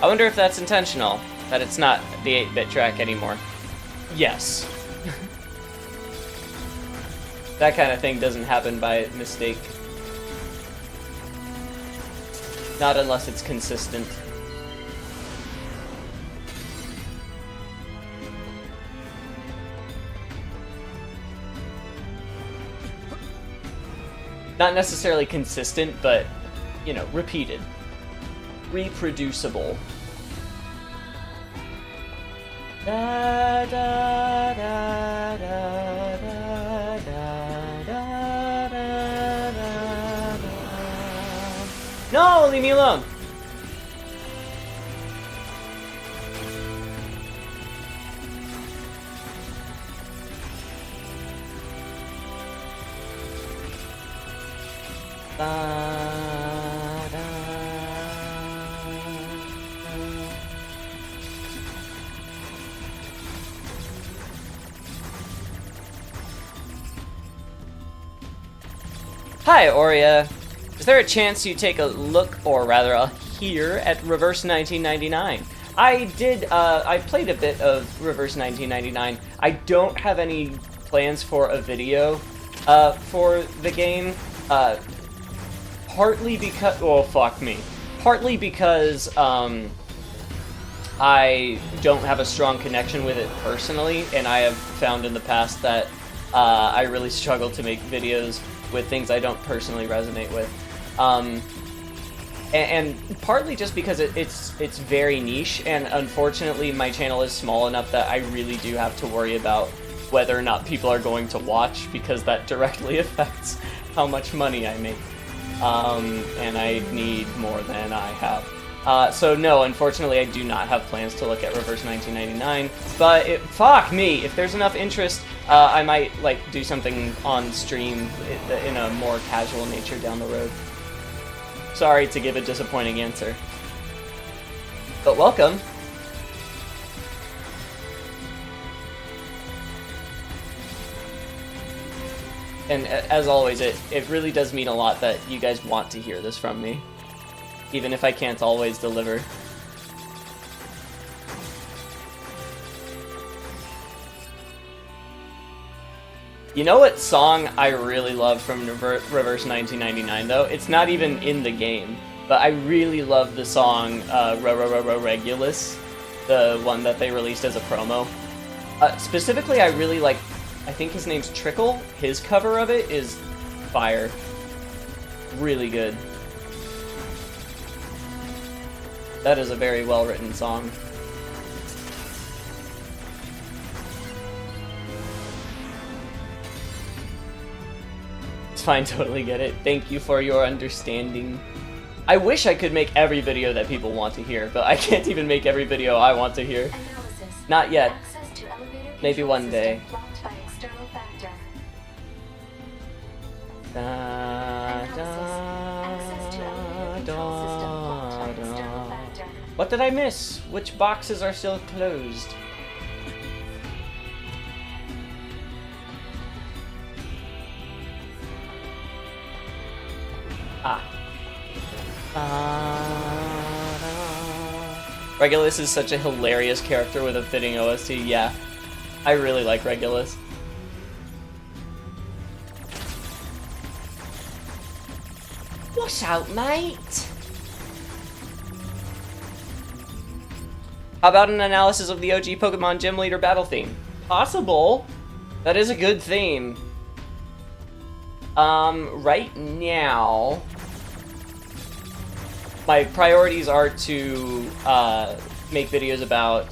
I wonder if that's intentional, that it's not the 8-bit track anymore. Yes. That kind of thing doesn't happen by mistake. Not unless it's consistent. Not necessarily consistent, but, you know, repeated. Reproducible. Da, da, da, da, da, da, da, da, da, da. No, leave me alone. Da, da. Hi, Aurea. Is there a chance you take a look, or rather a hear, at Reverse 1999? I did, I played a bit of Reverse 1999. I don't have any plans for a video for the game, partly because, well, fuck me. Partly because, I don't have a strong connection with it personally, and I have found in the past that I really struggle to make videos with things I don't personally resonate with. And partly just because it's very niche, and unfortunately my channel is small enough that I really do have to worry about whether or not people are going to watch, because that directly affects how much money I make. And I need more than I have. So no, unfortunately I do not have plans to look at Reverse 1999, but fuck me, if there's enough interest, I might, like, do something on stream in a more casual nature down the road. Sorry to give a disappointing answer. But welcome. And as always, it really does mean a lot that you guys want to hear this from me, even if I can't always deliver. You know what song I really love from Reverse 1999, though? It's not even in the game, but I really love the song Regulus, the one that they released as a promo. Specifically, I really like, I think his name's Trickle. His cover of it is fire. Really good. That is a very well-written song. It's fine, totally get it. Thank you for your understanding. I wish I could make every video that people want to hear, but I can't even make every video I want to hear. Analysis. Not yet. Access to elevator Maybe control one day. system blocked by external factor. Access to elevator control system blocked by external factor. What did I miss? Which boxes are still closed? Regulus is such a hilarious character with a fitting OST. Yeah, I really like Regulus. What's out, mate? How about an analysis of the OG Pokemon Gym Leader battle theme? Possible. That is a good theme. Right now, my priorities are to make videos about,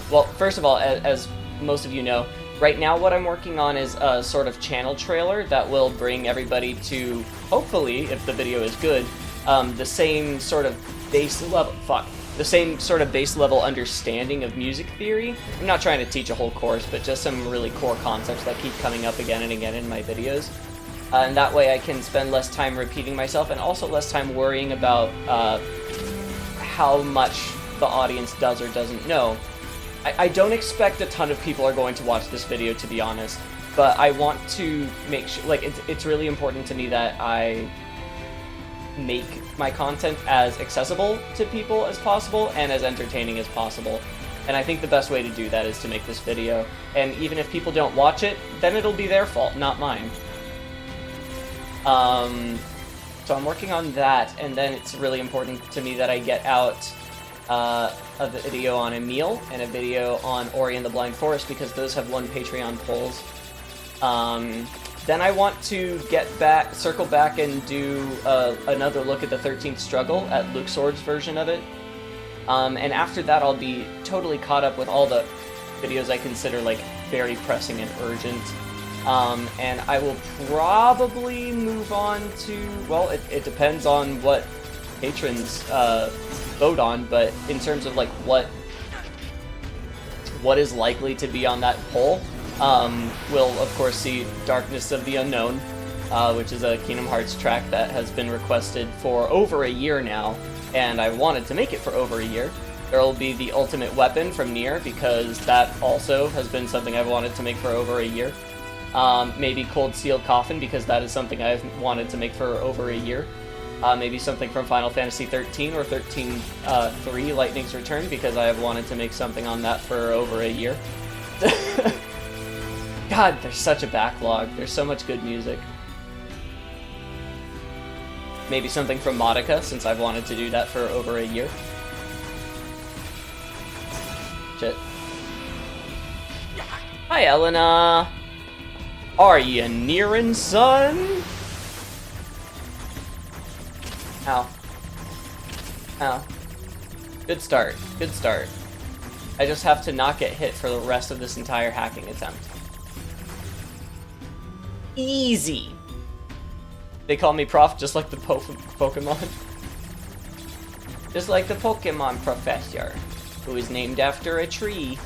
well, first of all, as most of you know, right now what I'm working on is a sort of channel trailer that will bring everybody to, hopefully, if the video is good, the same sort of base level understanding of music theory. I'm not trying to teach a whole course, but just some really core concepts that keep coming up again and again in my videos. And that way I can spend less time repeating myself, and also less time worrying about how much the audience does or doesn't know. I don't expect a ton of people are going to watch this video, to be honest, but I want to make sure, like, it's really important to me that I make my content as accessible to people as possible and as entertaining as possible. And I think the best way to do that is to make this video. And even if people don't watch it, then it'll be their fault, not mine. So I'm working on that, and then it's really important to me that I get out a video on Emil and a video on Ori and the Blind Forest, because those have won Patreon polls. Then I want to circle back and do another look at the 13th Struggle, at Luxord's version of it. And after that, I'll be totally caught up with all the videos I consider, like, very pressing and urgent. And I will probably move on to, well, it depends on what patrons vote on, but in terms of, like, what is likely to be on that poll, we'll of course see Darkness of the Unknown, which is a Kingdom Hearts track that has been requested for over a year now, and I wanted to make it for over a year. There will be the Ultimate Weapon from NieR, because that also has been something I've wanted to make for over a year. Maybe Cold Steel Coffin, because that is something I've wanted to make for over a year. Maybe something from Final Fantasy 13 or 13-3 Lightning's Return, because I have wanted to make something on that for over a year. God, there's such a backlog. There's so much good music. Maybe something from Modica, since I've wanted to do that for over a year. Shit. Hi, Elena! Are you NieRing, son? Ow. Ow. Good start. Good start. I just have to not get hit for the rest of this entire hacking attempt. Easy! They call me Prof just like the Pokemon. Just like the Pokemon Professor, who is named after a tree.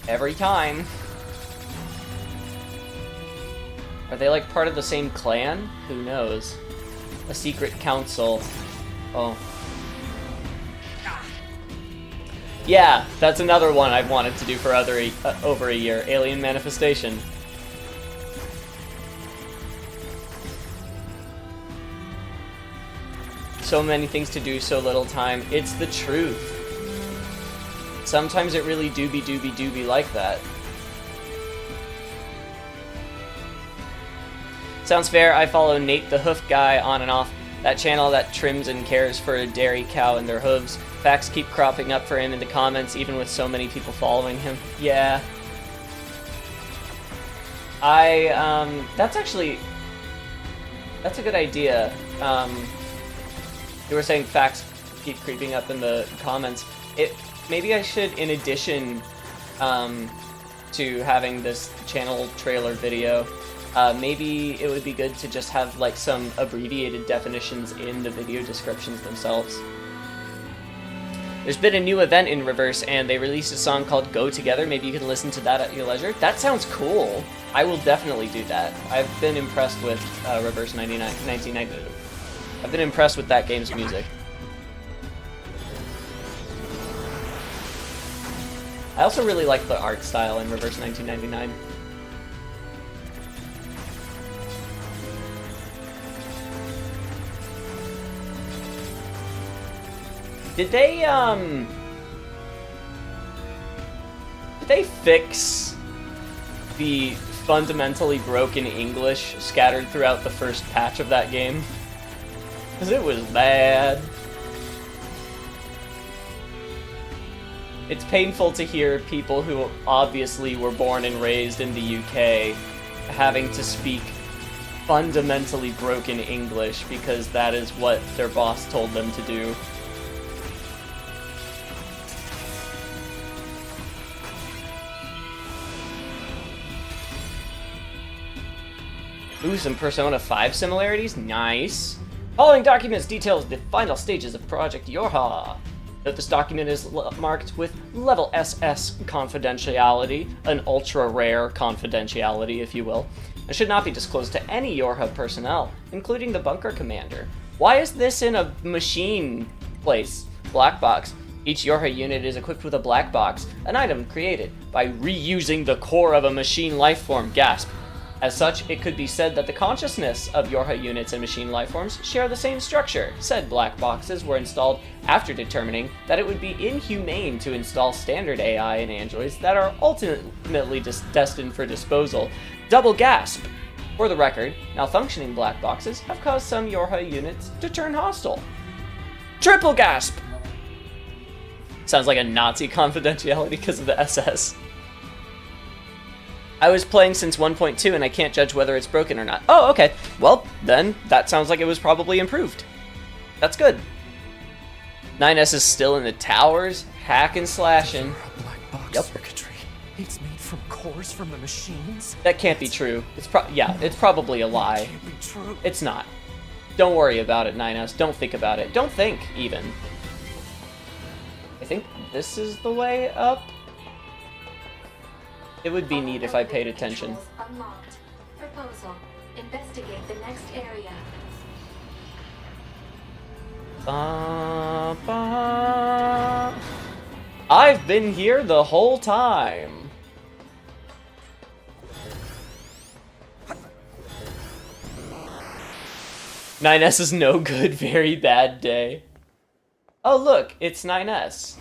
Every time. Are they like part of the same clan? Who knows? A secret council. Oh. Yeah, that's another one I've wanted to do for over a year. Alien Manifestation. So many things to do, so little time. It's the truth. Sometimes it really do be like that. Sounds fair. I follow Nate the Hoof Guy on and off. That channel that trims and cares for a dairy cow and their hooves. Facts keep cropping up for him in the comments, even with so many people following him. Yeah. That's a good idea. You were saying facts keep creeping up in the comments. Maybe I should, in addition to having this channel trailer video, maybe it would be good to just have like some abbreviated definitions in the video descriptions themselves. There's been a new event in Reverse, and they released a song called Go Together. Maybe you can listen to that at your leisure. That sounds cool. I will definitely do that. I've been impressed with Reverse 1990. I've been impressed with that game's music. I also really like the art style in Reverse 1999. Did they fix the fundamentally broken English scattered throughout the first patch of that game? Because it was bad. It's painful to hear people who obviously were born and raised in the UK having to speak fundamentally broken English because that is what their boss told them to do. Ooh, some Persona 5 similarities? Nice. Following documents details the final stages of Project Yorha. Note this document is marked with level SS confidentiality, an ultra-rare confidentiality, if you will, and should not be disclosed to any Yorha personnel, including the bunker commander. Why is this in a machine place? Black box. Each Yorha unit is equipped with a black box, an item created by reusing the core of a machine lifeform. Gasp. As such, it could be said that the consciousness of Yorha units and machine lifeforms share the same structure. Said black boxes were installed after determining that it would be inhumane to install standard AI and androids that are ultimately destined for disposal. Double gasp! For the record, malfunctioning black boxes have caused some Yorha units to turn hostile. Triple gasp! Sounds like a Nazi confidentiality because of the SS. I was playing since 1.2 and I can't judge whether it's broken or not. Oh, okay. Well, then, that sounds like it was probably improved. That's good. 9S is still in the towers, hacking, slashing. Black box Yep. circuitry. It's made from cores from the machines? That can't be true. It's probably a lie. It can't be true. It's not. Don't worry about it, 9S. Don't think about it. Don't think, even. I think this is the way up. It would be neat if I paid attention. Unlocked. Proposal. Investigate the next area. I've been here the whole time. 9S is no good, very bad day. Oh look, it's 9S.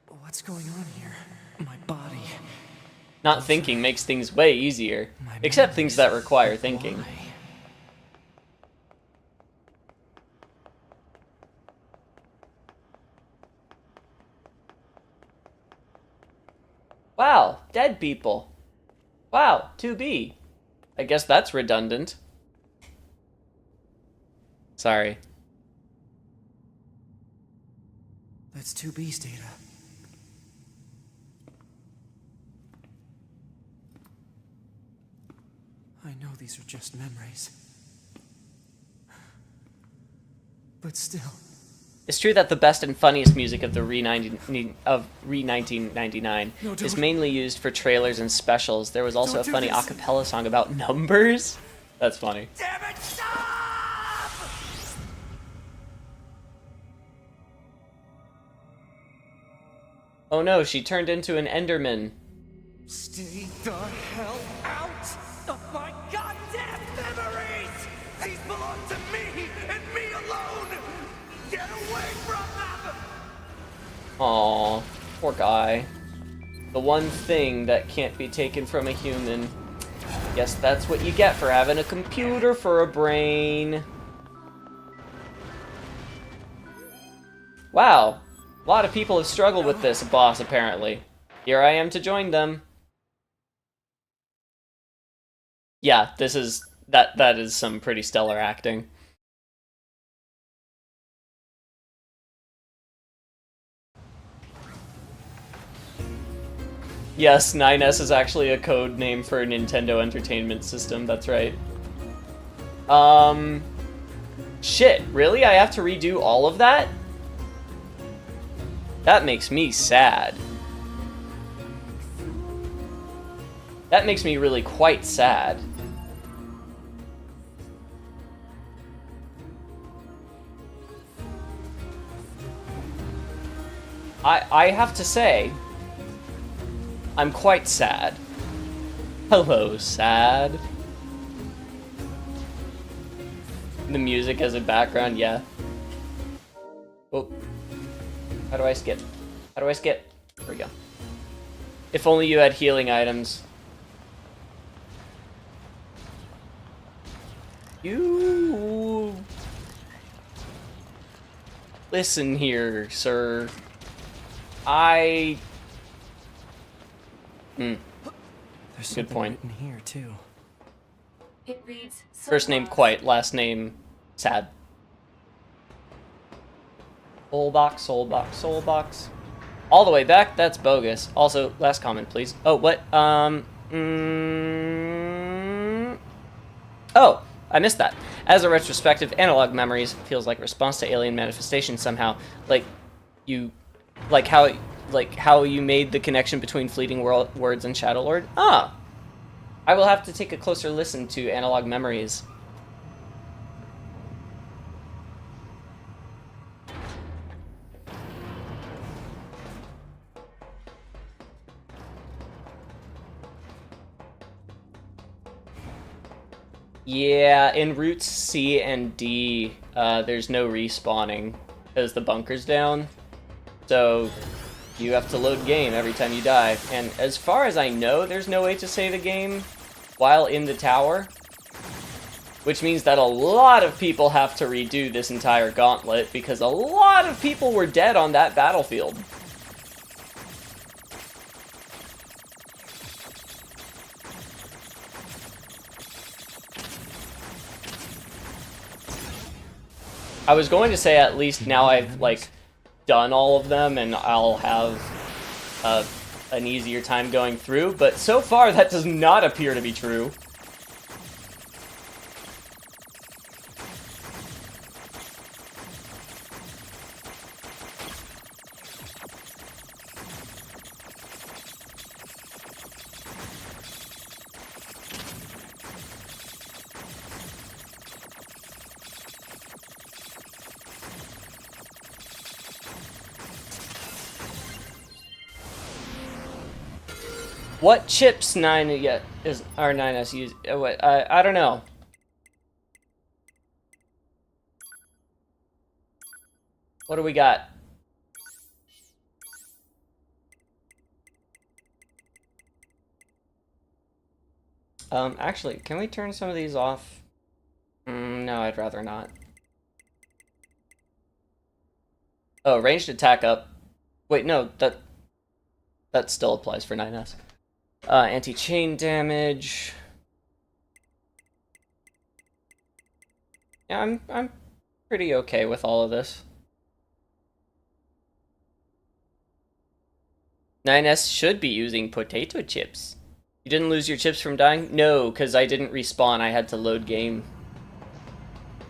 What's going on here? My body. Not thinking makes things way easier. Except things that require thinking. Why? Wow, dead people. Wow, 2B. I guess that's redundant. Sorry. That's 2B's data. I know these are just memories. But still. It's true that the best and funniest music of the Re-1999 is mainly used for trailers and specials. There was also a funny a cappella song about numbers. That's funny. Damn it, stop! Oh no, she turned into an Enderman. Stay the hell out of my goddamn memories! These belong to me and me alone! Get away from them! Aw, poor guy. The one thing that can't be taken from a human. Guess that's what you get for having a computer for a brain. Wow, a lot of people have struggled with this boss apparently. Here I am to join them. Yeah, that is some pretty stellar acting. Yes, 9S is actually a code name for a Nintendo Entertainment System, that's right. Shit, really? I have to redo all of that? That makes me sad. That makes me really quite sad. I have to say, I'm quite sad. Hello, sad. The music as a background, yeah. Oh. How do I skip? How do I skip? There we go. If only you had healing items. You... Listen here, sir. There's Good something point. written here too. It reads First name quite, last name sad. Soul box, soul box, soul box. All the way back, that's bogus. Also, last comment, please. Oh, what? Oh, I missed that. As a retrospective, analog memories feels like response to alien manifestation somehow. Like how you made the connection between fleeting words and Shadow Lord. Ah, I will have to take a closer listen to analog memories. Yeah, in routes C and D, there's no respawning because the bunker's down. So you have to load game every time you die. And as far as I know, there's no way to save a game while in the tower. Which means that a lot of people have to redo this entire gauntlet because a lot of people were dead on that battlefield. I was going to say at least now I've, like, done all of them and I'll have an easier time going through, but so far that does not appear to be true. What chips 9 yet is our 9S use? Wait, I don't know. What do we got? Actually, can we turn some of these off? No, I'd rather not. Oh, ranged attack up. Wait, no, that still applies for 9S. Anti-chain damage. Yeah, I'm pretty okay with all of this. 9S should be using potato chips. You didn't lose your chips from dying? No, because I didn't respawn. I had to load game.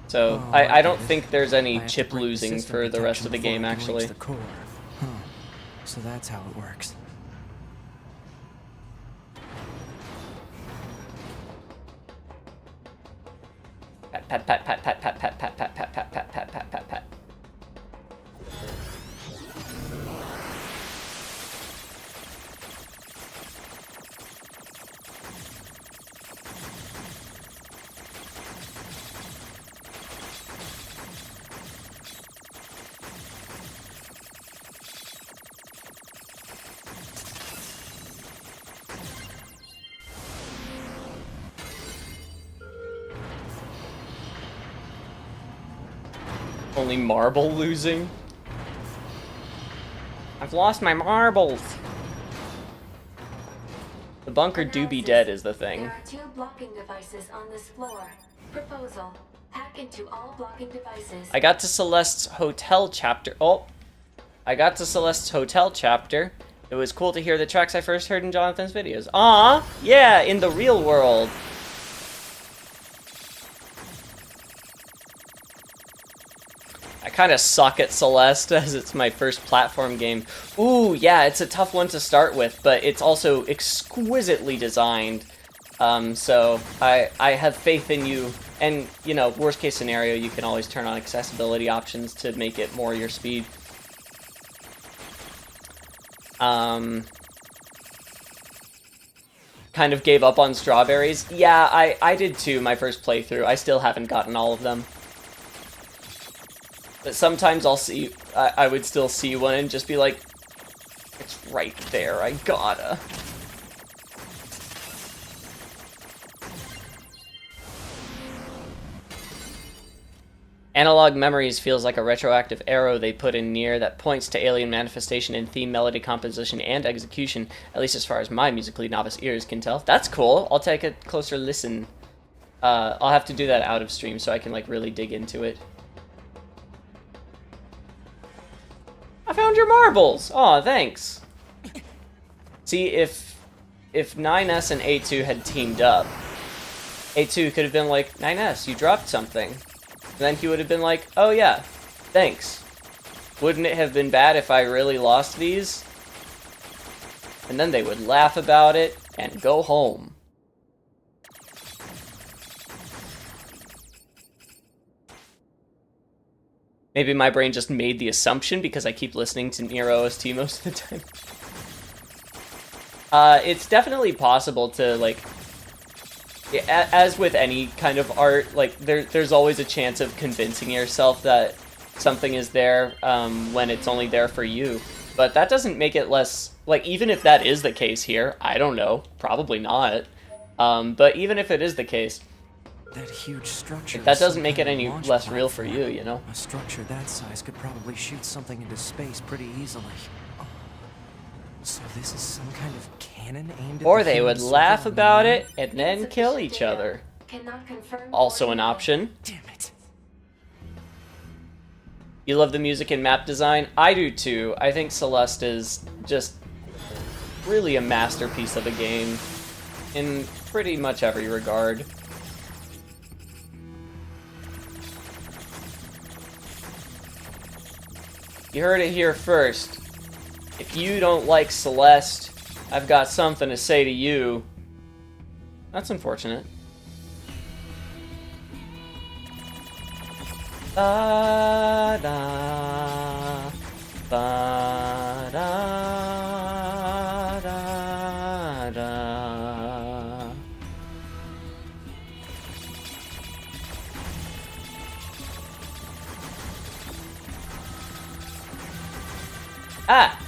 So, I don't think there's any chip losing for the rest of the game, actually. Huh. So that's how it works. Pat, pat, pat, pat, pat, pat, pat, pat, pat, pat, pat, pat, pat, pat, pat, pat. Only marble losing? I've lost my marbles! The bunker do be dead is the thing. There are 2 blocking devices on this floor. Proposal. Hack into all blocking devices. I got to Celeste's hotel chapter. Oh! I got to Celeste's hotel chapter. It was cool to hear the tracks I first heard in Jonathan's videos. Aw! Yeah, in the real world. I kind of suck at Celeste as it's my first platform game. Ooh, yeah, it's a tough one to start with, but it's also exquisitely designed. So I have faith in you. And, you know, worst case scenario, you can always turn on accessibility options to make it more your speed. Kind of gave up on strawberries. Yeah, I did too, my first playthrough. I still haven't gotten all of them. But sometimes I'll see, I would still see one and just be like, it's right there, I gotta. Analog Memories feels like a retroactive arrow they put in NieR that points to alien manifestation in theme, melody, composition, and execution, at least as far as my musically novice ears can tell. That's cool, I'll take a closer listen. I'll have to do that out of stream so I can like really dig into it. I found your marbles! Aw, thanks. See, if 9S and A2 had teamed up, A2 could have been like, 9S, you dropped something. And then he would have been like, oh yeah, thanks. Wouldn't it have been bad if I really lost these? And then they would laugh about it and go home. Maybe my brain just made the assumption because I keep listening to NieR OST most of the time. It's definitely possible to, like, as with any kind of art, like, there's always a chance of convincing yourself that something is there when it's only there for you. But that doesn't make it less, like, even if that is the case here, I don't know, probably not. But even if it is the case, that huge structure, that doesn't make it any less real for you, you know? A structure that size could probably shoot something into space pretty easily. Oh. So this is some kind of cannon aimed at or the they would humans laugh on the about moon? it and then kill each other. Cannot confirm Also or an deny. option. Damn it. You love the music and map design? I do too. I think Celeste is just really a masterpiece of a game in pretty much every regard. You heard it here first. If you don't like Celeste, I've got something to say to you. That's unfortunate. Ba da ba da da da Ah!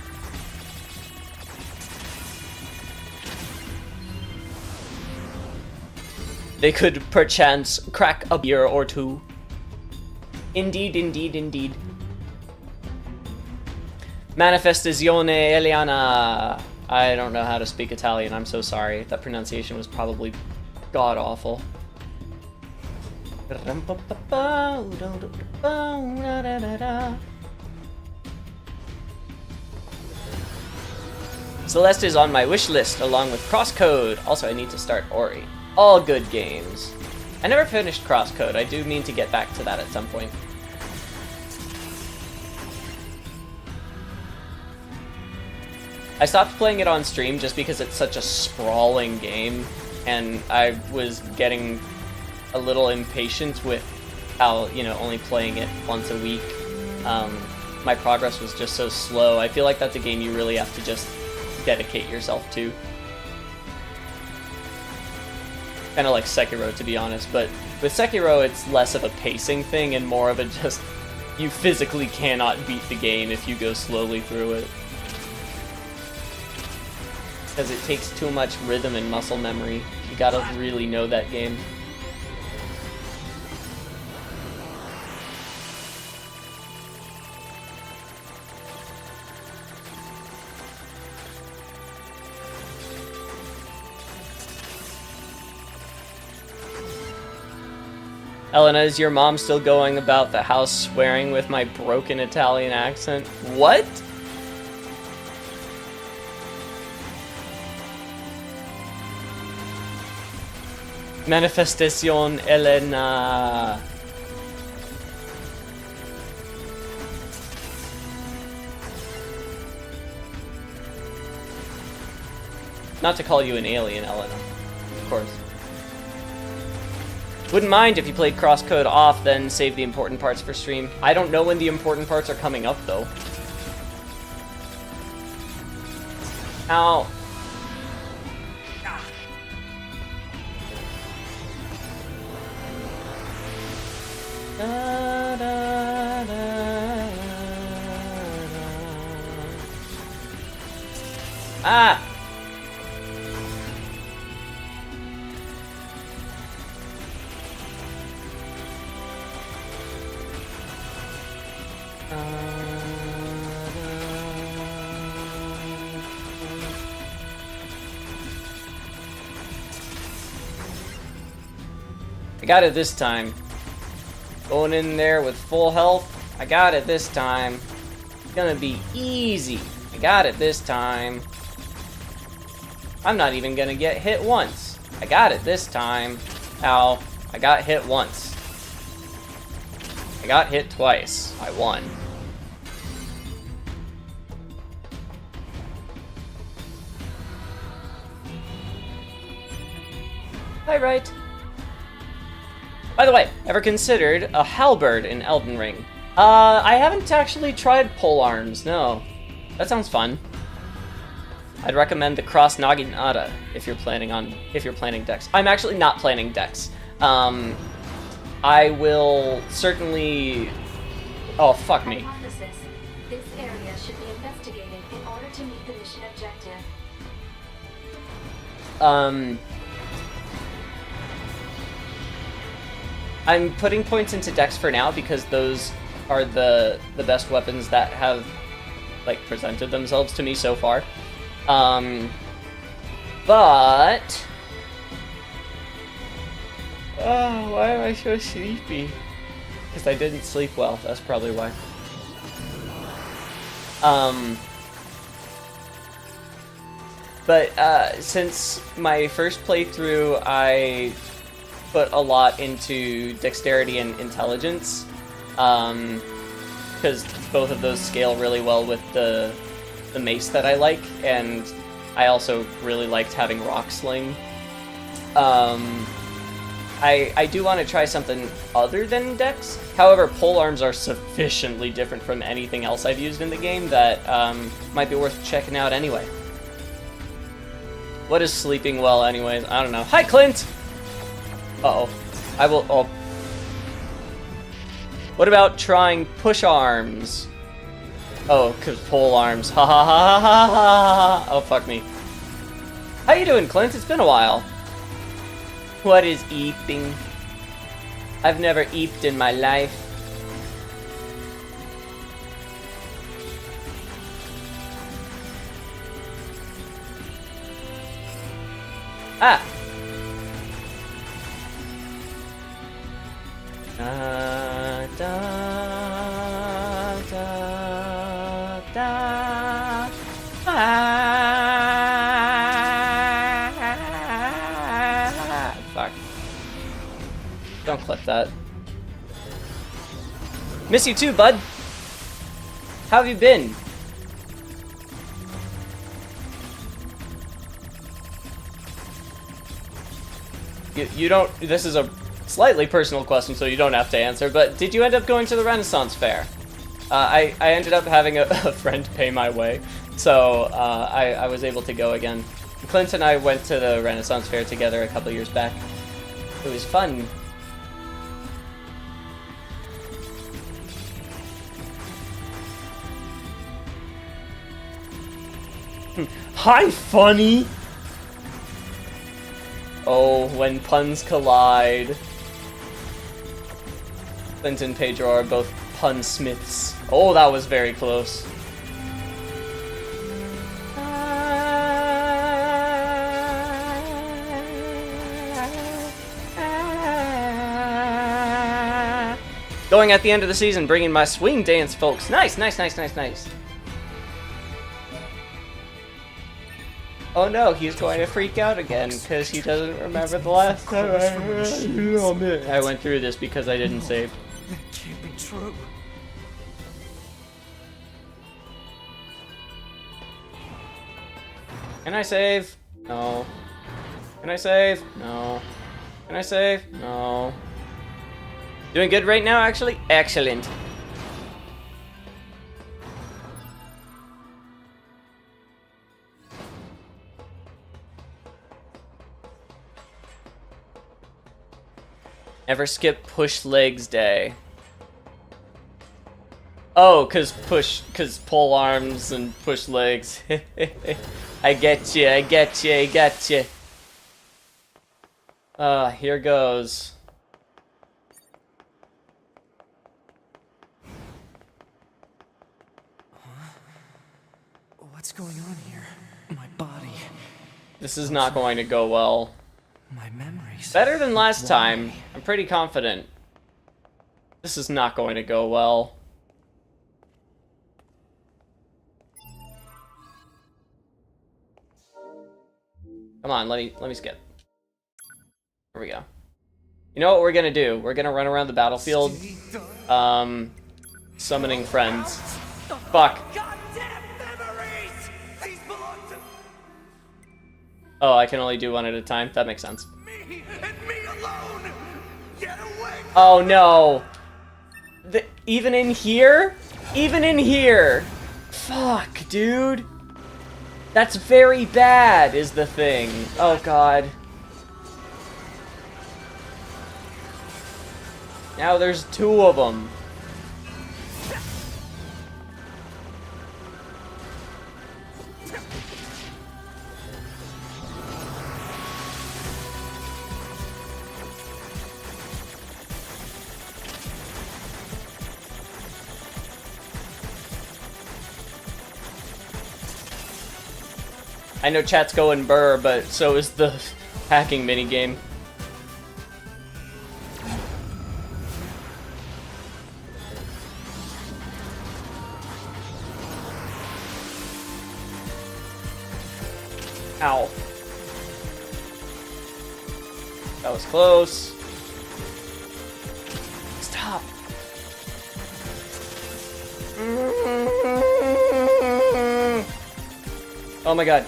They could perchance crack a beer or two. Indeed, indeed, indeed. Manifestazione Eliana. I don't know how to speak Italian, I'm so sorry. That pronunciation was probably god-awful. Celeste is on my wish list along with Crosscode. Also, I need to start Ori. All good games. I never finished Crosscode. I do mean to get back to that at some point. I stopped playing it on stream just because it's such a sprawling game, and I was getting a little impatient with how, you know, only playing it once a week. My progress was just so slow. I feel like that's a game you really have to just dedicate yourself to. Kind of like Sekiro, to be honest, but with Sekiro it's less of a pacing thing and more of a just, you physically cannot beat the game if you go slowly through it. Because it takes too much rhythm and muscle memory. You gotta really know that game. Elena, is your mom still going about the house swearing with my broken Italian accent? What? Manifestazione Elena. Not to call you an alien, Elena, of course. Wouldn't mind if you played Crosscode off, then save the important parts for stream. I don't know when the important parts are coming up, though. Ow. Da, da, da, ah! I got it this time. Going in there with full health. I got it this time. It's gonna be easy. I got it this time. I'm not even gonna get hit once. I got it this time. Ow. I got hit once. I got hit twice. I won. Hi, right. By the way, ever considered a halberd in Elden Ring? I haven't actually tried polearms, no. That sounds fun. I'd recommend the cross naginata if you're planning Dex. I'm actually not planning Dex. I will certainly... Oh, fuck me. Hypothesis. This area should be investigated in order to meet the mission objective. I'm putting points into Dex for now because those are the best weapons that have, like, presented themselves to me so far. But... Oh, why am I so sleepy? Because I didn't sleep well, that's probably why. But since my first playthrough, I put a lot into dexterity and intelligence, because both of those scale really well with the mace that I like, and I also really liked having Rock Sling. I do want to try something other than Dex. However, polearms are sufficiently different from anything else I've used in the game that might be worth checking out anyway. What is sleeping well anyways? I don't know. Hi, Clint! Uh-oh. I will... Oh. What about trying push arms? Oh, cause pole arms. Ha ha ha ha ha ha ha. Oh, fuck me. How you doing, Clint? It's been a while. What is eeping? I've never eeped in my life. Ah! Da, da, da, da. Ah. Fuck. Don't clip that. Miss you too, bud. How have you been? You don't. This is a slightly personal question, so you don't have to answer. But did you end up going to the Renaissance Fair? I ended up having a friend pay my way, so I was able to go again. Clint and I went to the Renaissance Fair together a couple years back. It was fun. Hi, funny! Oh, when puns collide. Clint and Pedro are both punsmiths. Oh, that was very close. Going at the end of the season, bringing my swing dance, folks. Nice, nice, nice, nice, nice. Oh no, he's going to freak out again because he doesn't remember the last time I went through this because I didn't save. That can't be true. Can I save? No. Can I save? No. Can I save? No. Doing good right now, actually? Excellent. Never skip push legs day. Oh, cause pull arms and push legs. I get you, I get you, I get you. Here goes. What's going on here? My body. This is not going to go well. My memories. Better than last time. I'm pretty confident. This is not going to go well. Come on, let me skip. Here we go. You know what we're gonna do? We're gonna run around the battlefield, summoning friends. Fuck. Oh, I can only do one at a time? That makes sense. Me and me alone. Get away. Oh no! Even in here? Even in here! Fuck, dude! That's very bad, is the thing. Oh god. Now there's two of them. I know chat's going burr, but so is the hacking minigame. Ow. That was close. Stop. Oh my god.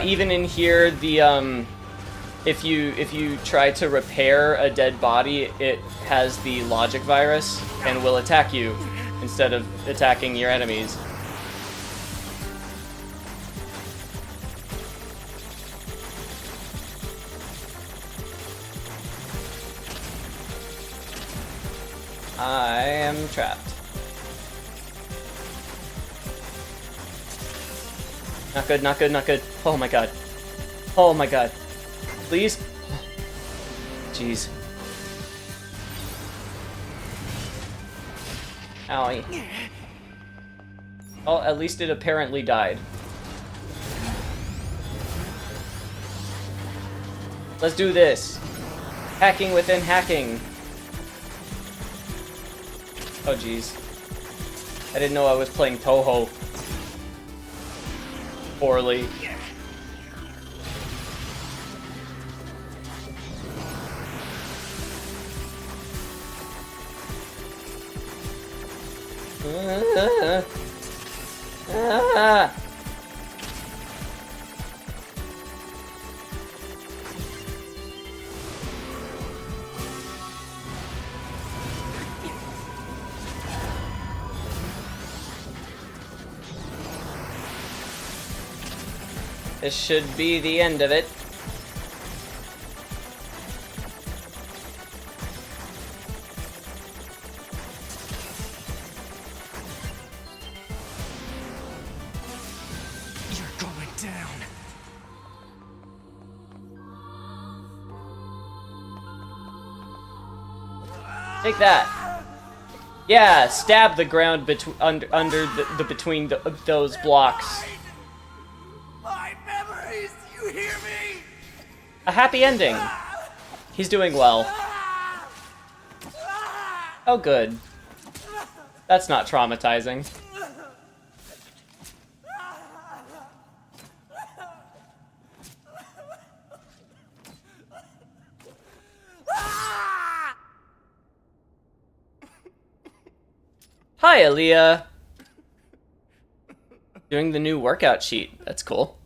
Even in here, the if you try to repair a dead body, it has the logic virus and will attack you instead of attacking your enemies. I am trapped. Not good, not good, not good. Oh my god. Oh my god. Please? Jeez. Owie. Oh, at least it apparently died. Let's do this. Hacking within hacking. Oh jeez. I didn't know I was playing Toho. Poorly. This should be the end of it. You're going down. Take that. Yeah, stab the ground under between those blocks. My memories, you hear me? A happy ending. He's doing well. Oh, good. That's not traumatizing. Hi, Aaliyah. Doing the new workout sheet. That's cool.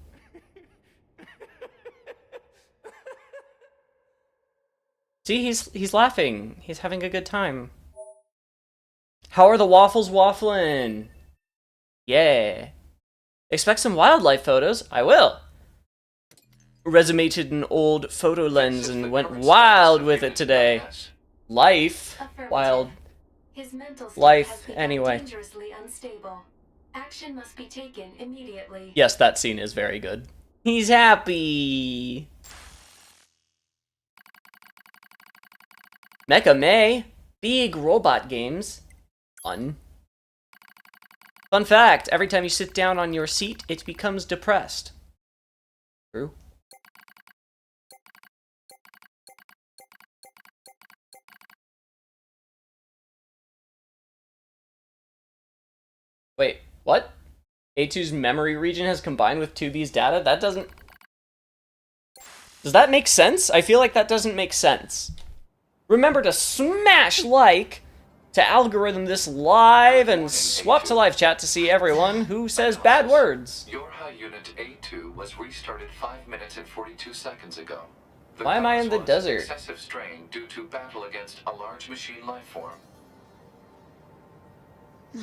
See, he's laughing. He's having a good time. How are the waffles waffling? Yeah. Expect some wildlife photos? I will. Resumated an old photo lens and went wild with it today. Life? Wild. His mental state Life, has become anyway. dangerously unstable. Action must be taken immediately. Yes, that scene is very good. He's happy. Mecha May. Big robot games. Fun. Fun fact, every time you sit down on your seat, it becomes depressed. True. Wait, what? A2's memory region has combined with 2B's data? That doesn't... Does that make sense? I feel like that doesn't make sense. Remember to smash like to algorithm this live and swap to live chat to see everyone who says bad words. Your high unit A2 was restarted 5 minutes and 42 seconds ago. Why am I in the cause was desert? Excessive strain due to battle against a large machine life form.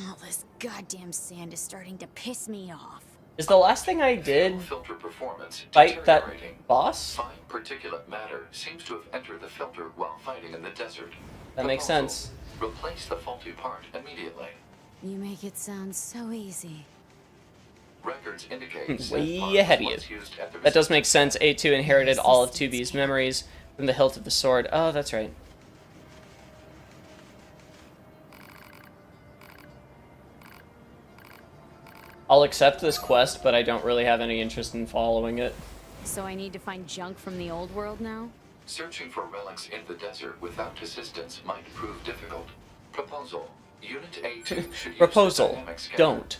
All this goddamn sand is starting to piss me off. Is the last thing I did Filter performance fight that deteriorating. boss? Fine particulate matter seems to have entered the filter while fighting in the desert. That makes Proposal, sense. Replace the faulty part immediately. You make it sound so easy. Records indicate Way ahead of you. That does make sense. A2 inherited all of 2B's memories from the hilt of the sword. Oh, that's right. I'll accept this quest, but I don't really have any interest in following it. So I need to find junk from the old world now? Searching for relics in the desert without assistance might prove difficult. Proposal. Unit A2 should use the Proposal. dynamic scanner. Don't.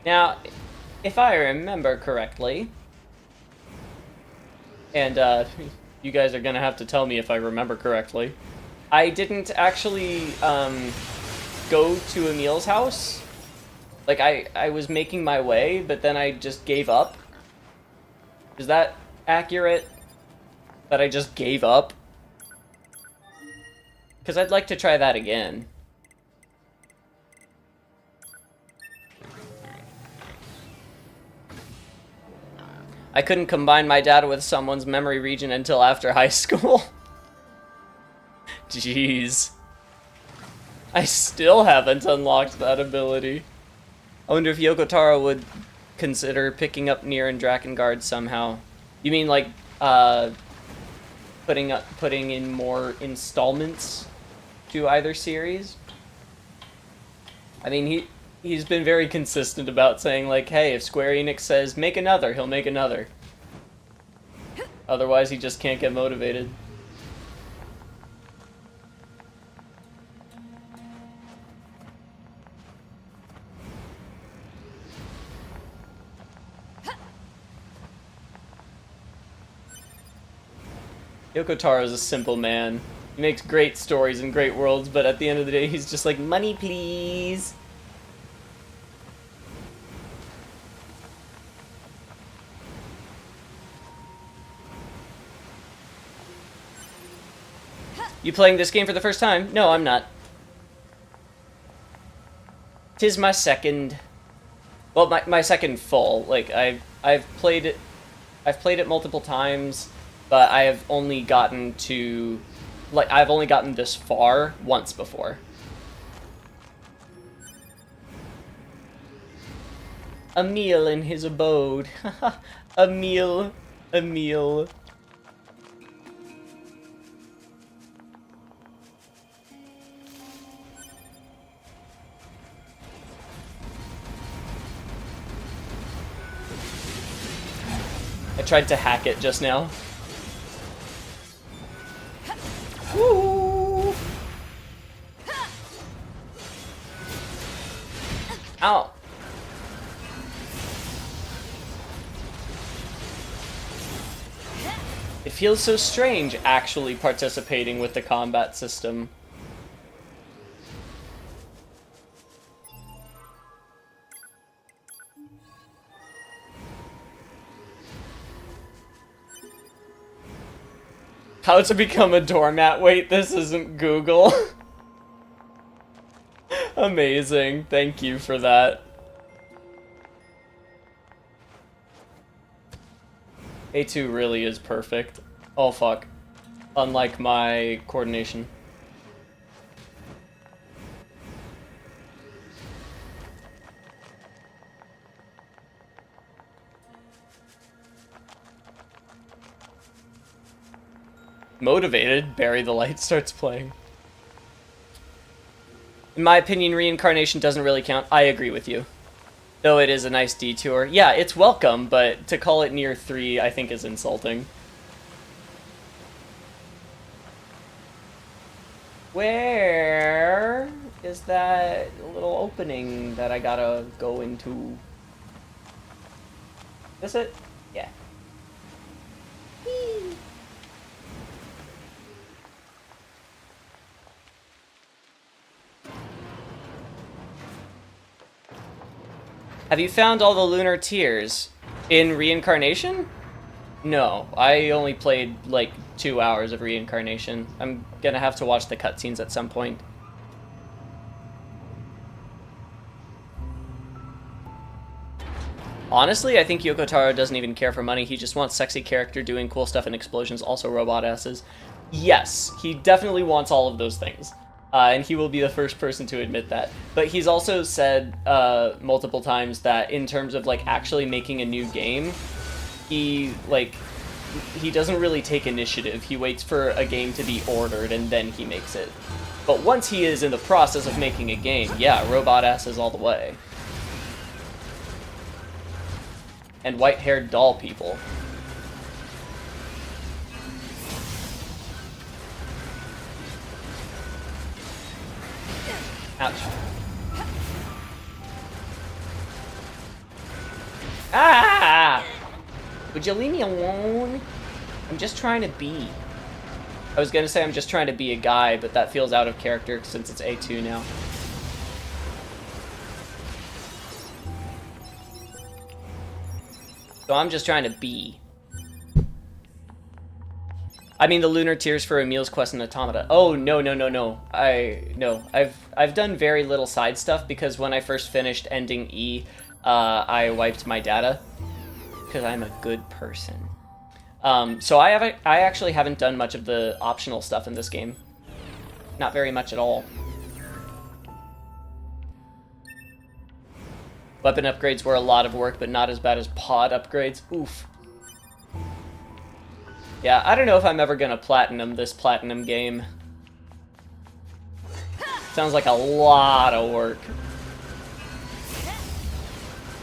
Now, if I remember correctly, and you guys are gonna have to tell me if I remember correctly, I didn't actually go to Emil's house. Like, I was making my way, but then I just gave up. Is that accurate? That I just gave up? Because I'd like to try that again. I couldn't combine my data with someone's memory region until after high school. Jeez. I still haven't unlocked that ability. I wonder if Yoko Taro would consider picking up NieR and Drakengard somehow. You mean like putting in more installments to either series? I mean, he's been very consistent about saying like, hey, if Square Enix says make another, he'll make another. Otherwise, he just can't get motivated. Yoko Taro is a simple man. He makes great stories and great worlds, but at the end of the day, he's just like, money please. You playing this game for the first time? No, I'm not. 'Tis my second. Well, my second full. Like I've played it multiple times, but I have only gotten to, like, I've only gotten this far once before. A meal in his abode. A meal. A meal. I tried to hack it just now. Woo! Ow! It feels so strange actually participating with the combat system. How to become a doormat? Wait, this isn't Google. Amazing. Thank you for that. A2 really is perfect. Oh fuck. Unlike my coordination. Motivated, Bury the Light starts playing. In my opinion, reincarnation doesn't really count. I agree with you. Though it is a nice detour. Yeah, it's welcome, but to call it NieR 3, I think is insulting. Where is that little opening that I gotta go into? Is it? Yeah. Whee! Have you found all the lunar tears in Reincarnation? No, I only played like 2 hours of Reincarnation. I'm gonna have to watch the cutscenes at some point. Honestly, I think Yoko Taro doesn't even care for money. He just wants sexy character doing cool stuff and explosions, also robot asses. Yes, he definitely wants all of those things. And he will be the first person to admit that. But he's also said multiple times that in terms of like actually making a new game, he doesn't really take initiative. He waits for a game to be ordered and then he makes it. But once he is in the process of making a game, yeah, robot asses all the way. And white-haired doll people. Ouch. Ah! Would you leave me alone? I'm just trying to be. I was gonna say I'm just trying to be a guy, but that feels out of character since it's A2 now. So I'm just trying to be. I mean the lunar tears for Emil's quest in Automata. Oh no. I've done very little side stuff because when I first finished ending E, I wiped my data. Because I'm a good person. So I actually haven't done much of the optional stuff in this game. Not very much at all. Weapon upgrades were a lot of work, but not as bad as pod upgrades. Oof. Yeah, I don't know if I'm ever gonna platinum this platinum game. Sounds like a lot of work.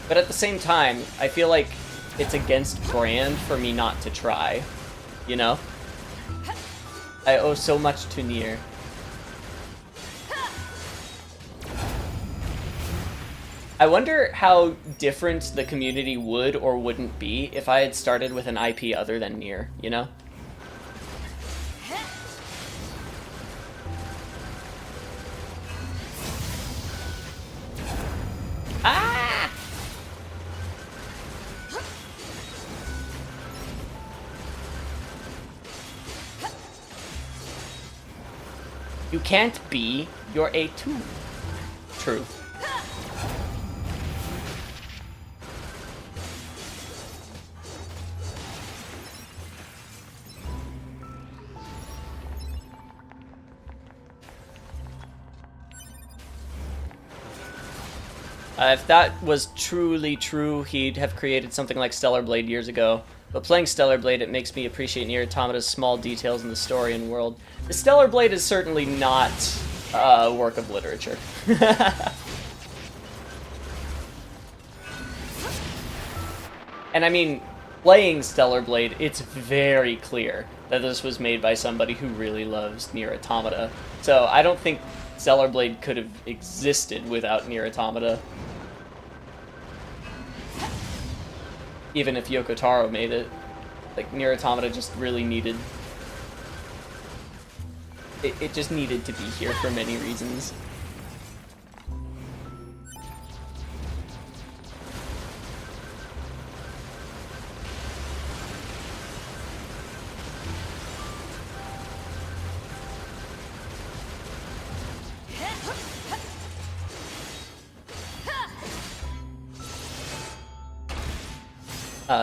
But at the same time, I feel like it's against brand for me not to try. You know? I owe so much to NieR. I wonder how different the community would or wouldn't be if I had started with an IP other than NieR, you know? Ah! You can't be your A2. True. If that was truly true, he'd have created something like Stellar Blade years ago. But playing Stellar Blade, it makes me appreciate NieR Automata's small details in the story and world. The Stellar Blade is certainly not a work of literature. And I mean, playing Stellar Blade, it's very clear that this was made by somebody who really loves NieR Automata. So I don't think Stellar Blade could have existed without NieR Automata. Even if Yoko Taro made it. Like, NieR Automata just really needed... It just needed to be here for many reasons.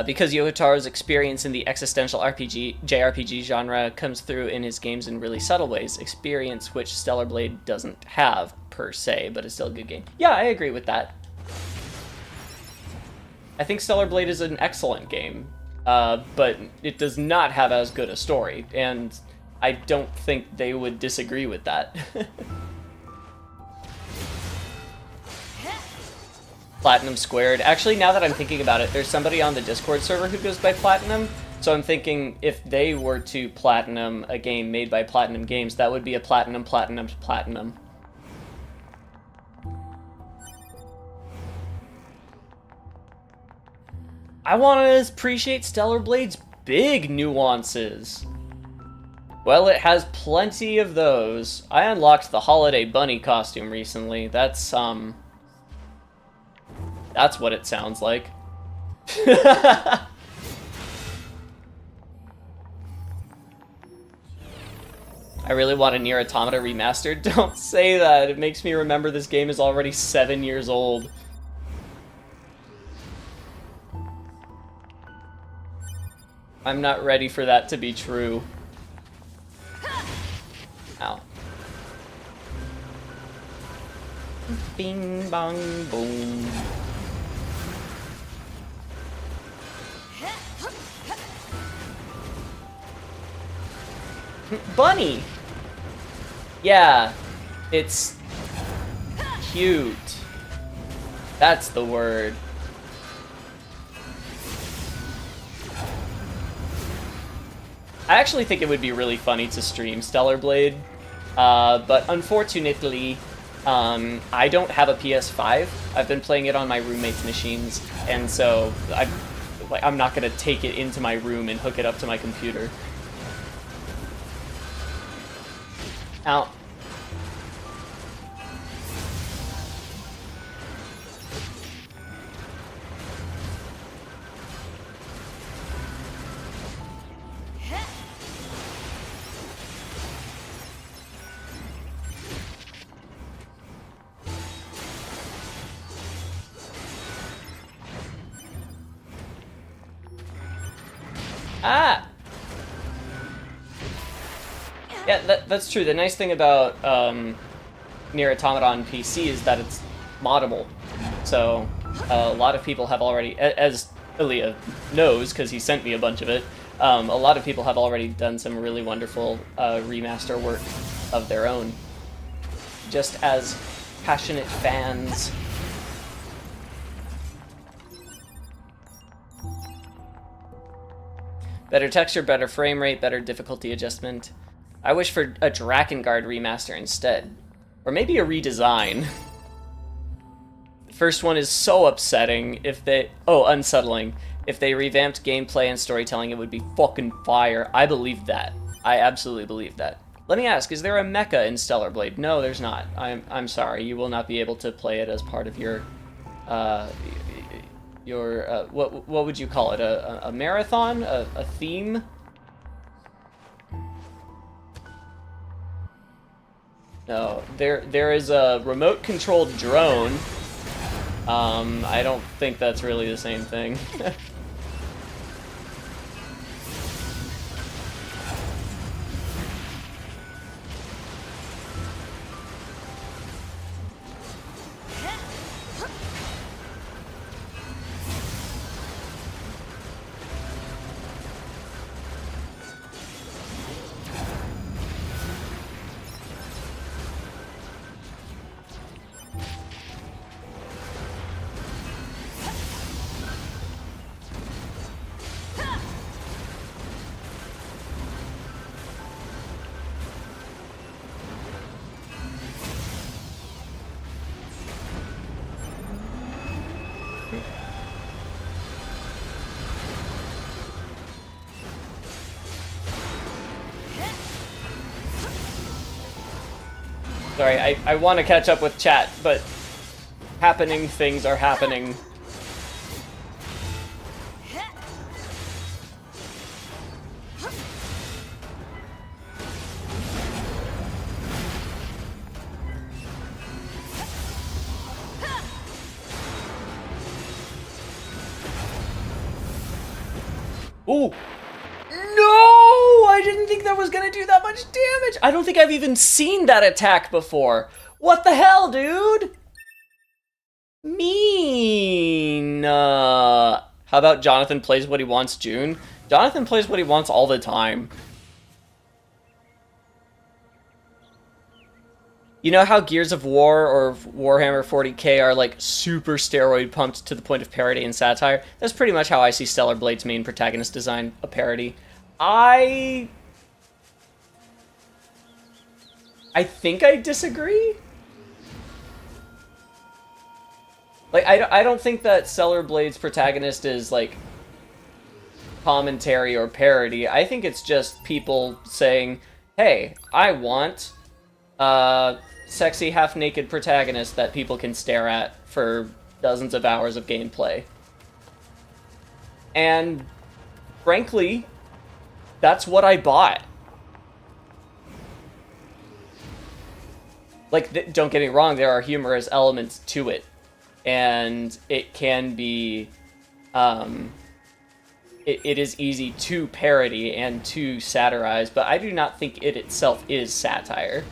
Because Yoko Taro's experience in the existential JRPG genre comes through in his games in really subtle ways, experience which Stellar Blade doesn't have, per se, but it's still a good game. Yeah, I agree with that. I think Stellar Blade is an excellent game, but it does not have as good a story, and I don't think they would disagree with that. Platinum Squared. Actually, now that I'm thinking about it, there's somebody on the Discord server who goes by Platinum, so I'm thinking if they were to platinum a game made by Platinum Games, that would be a Platinum. I want to appreciate Stellar Blade's big nuances. Well, it has plenty of those. I unlocked the Holiday Bunny costume recently. That's what it sounds like. I really want a NieR Automata remastered. Don't say that. It makes me remember this game is already 7 years old. I'm not ready for that to be true. Ow. Bing bong boom. Bunny! Yeah, it's cute. That's the word. I actually think it would be really funny to stream Stellar Blade, but unfortunately, I don't have a PS5. I've been playing it on my roommate's machines, and so I'm not gonna take it into my room and hook it up to my computer. Ow. Ah! Yeah, that's true. The nice thing about NieR Automata on PC is that it's moddable. So a lot of people have already, as Ilya knows because he sent me a bunch of it, a lot of people have already done some really wonderful remaster work of their own. Just as passionate fans. Better texture, better frame rate, better difficulty adjustment. I wish for a Drakengard remaster instead. Or maybe a redesign. The first one is so upsetting if they... Oh, unsettling. If they revamped gameplay and storytelling, it would be fucking fire. I believe that. I absolutely believe that. Let me ask, is there a mecha in Stellar Blade? No, there's not. I'm sorry. You will not be able to play it as part of your what would you call it? A marathon? A theme? No, there is a remote-controlled drone. I don't think that's really the same thing. Sorry, I want to catch up with chat, but happening things are happening. Ooh! No! I didn't think that was gonna do that much damage! I don't think I've even seen that attack before! What the hell, dude? Mean! How about Jonathan plays what he wants, June? Jonathan plays what he wants all the time. You know how Gears of War or Warhammer 40k are like super steroid pumped to the point of parody and satire? That's pretty much how I see Stellar Blade's main protagonist design, a parody. I think I disagree. Like, I don't think that Stellar Blade's protagonist is like commentary or parody. I think it's just people saying, hey, I want sexy half-naked protagonist that people can stare at for dozens of hours of gameplay. And frankly, that's what I bought. Like, don't get me wrong, there are humorous elements to it. And it can be, it is easy to parody and to satirize, but I do not think it itself is satire.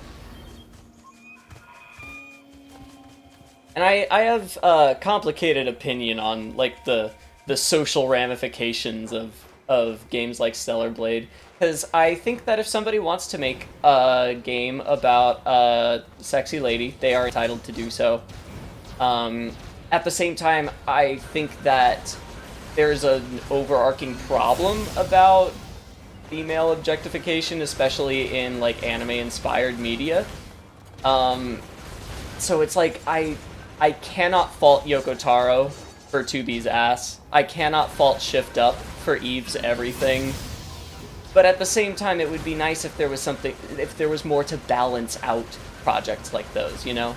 And I have a complicated opinion on, like, the social ramifications of games like Stellar Blade, because I think that if somebody wants to make a game about a sexy lady, they are entitled to do so. At the same time, I think that there's an overarching problem about female objectification, especially in, like, anime-inspired media. So it's like, I cannot fault Yoko Taro for 2B's ass. I cannot fault Shift Up for Eve's everything. But at the same time, it would be nice if there was something, if there was more to balance out projects like those, you know?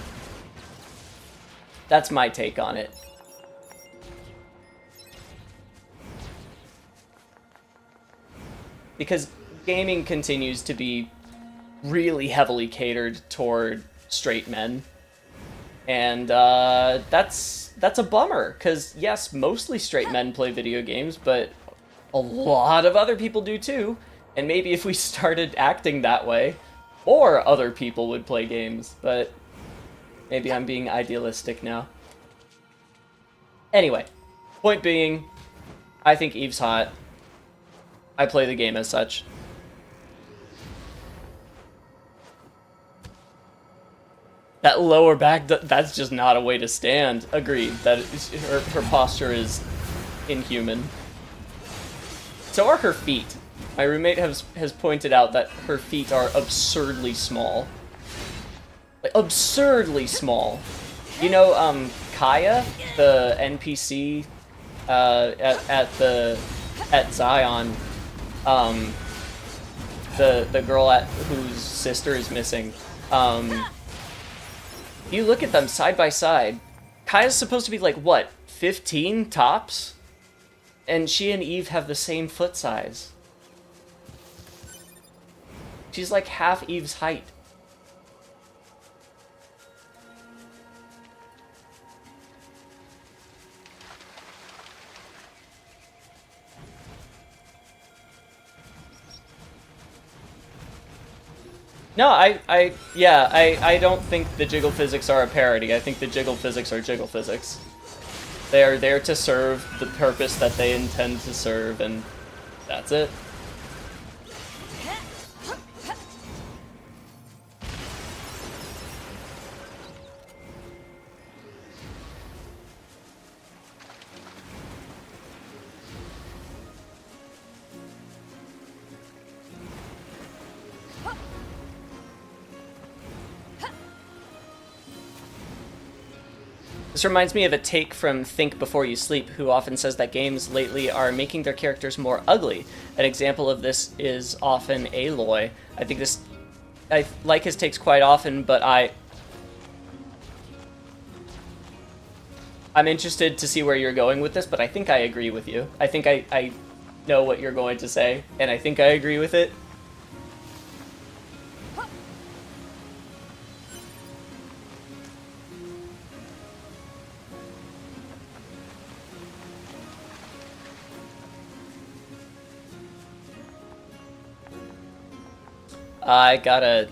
That's my take on it. Because gaming continues to be really heavily catered toward straight men. And that's a bummer, because yes, mostly straight men play video games, but a lot of other people do too. And maybe if we started acting that way, more other people would play games. But maybe I'm being idealistic now. Anyway, point being, I think Eve's hot. I play the game as such. That lower back, that's just not a way to stand. Agreed. That is, her posture is inhuman. So are her feet. My roommate has pointed out that her feet are absurdly small. Like, absurdly small. You know, Kaya, the NPC at Zion, the girl whose sister is missing. You look at them side by side. Kaya's supposed to be like, what, 15 tops? And she and Eve have the same foot size. She's like half Eve's height. No, I don't think the jiggle physics are a parody. I think the jiggle physics are jiggle physics. They are there to serve the purpose that they intend to serve, and that's it. This reminds me of a take from Think Before You Sleep, who often says that games lately are making their characters more ugly. An example of this is often Aloy. I like his takes quite often, but I'm interested to see where you're going with this, but I think I agree with you. I think I know what you're going to say, and I think I agree with it. I gotta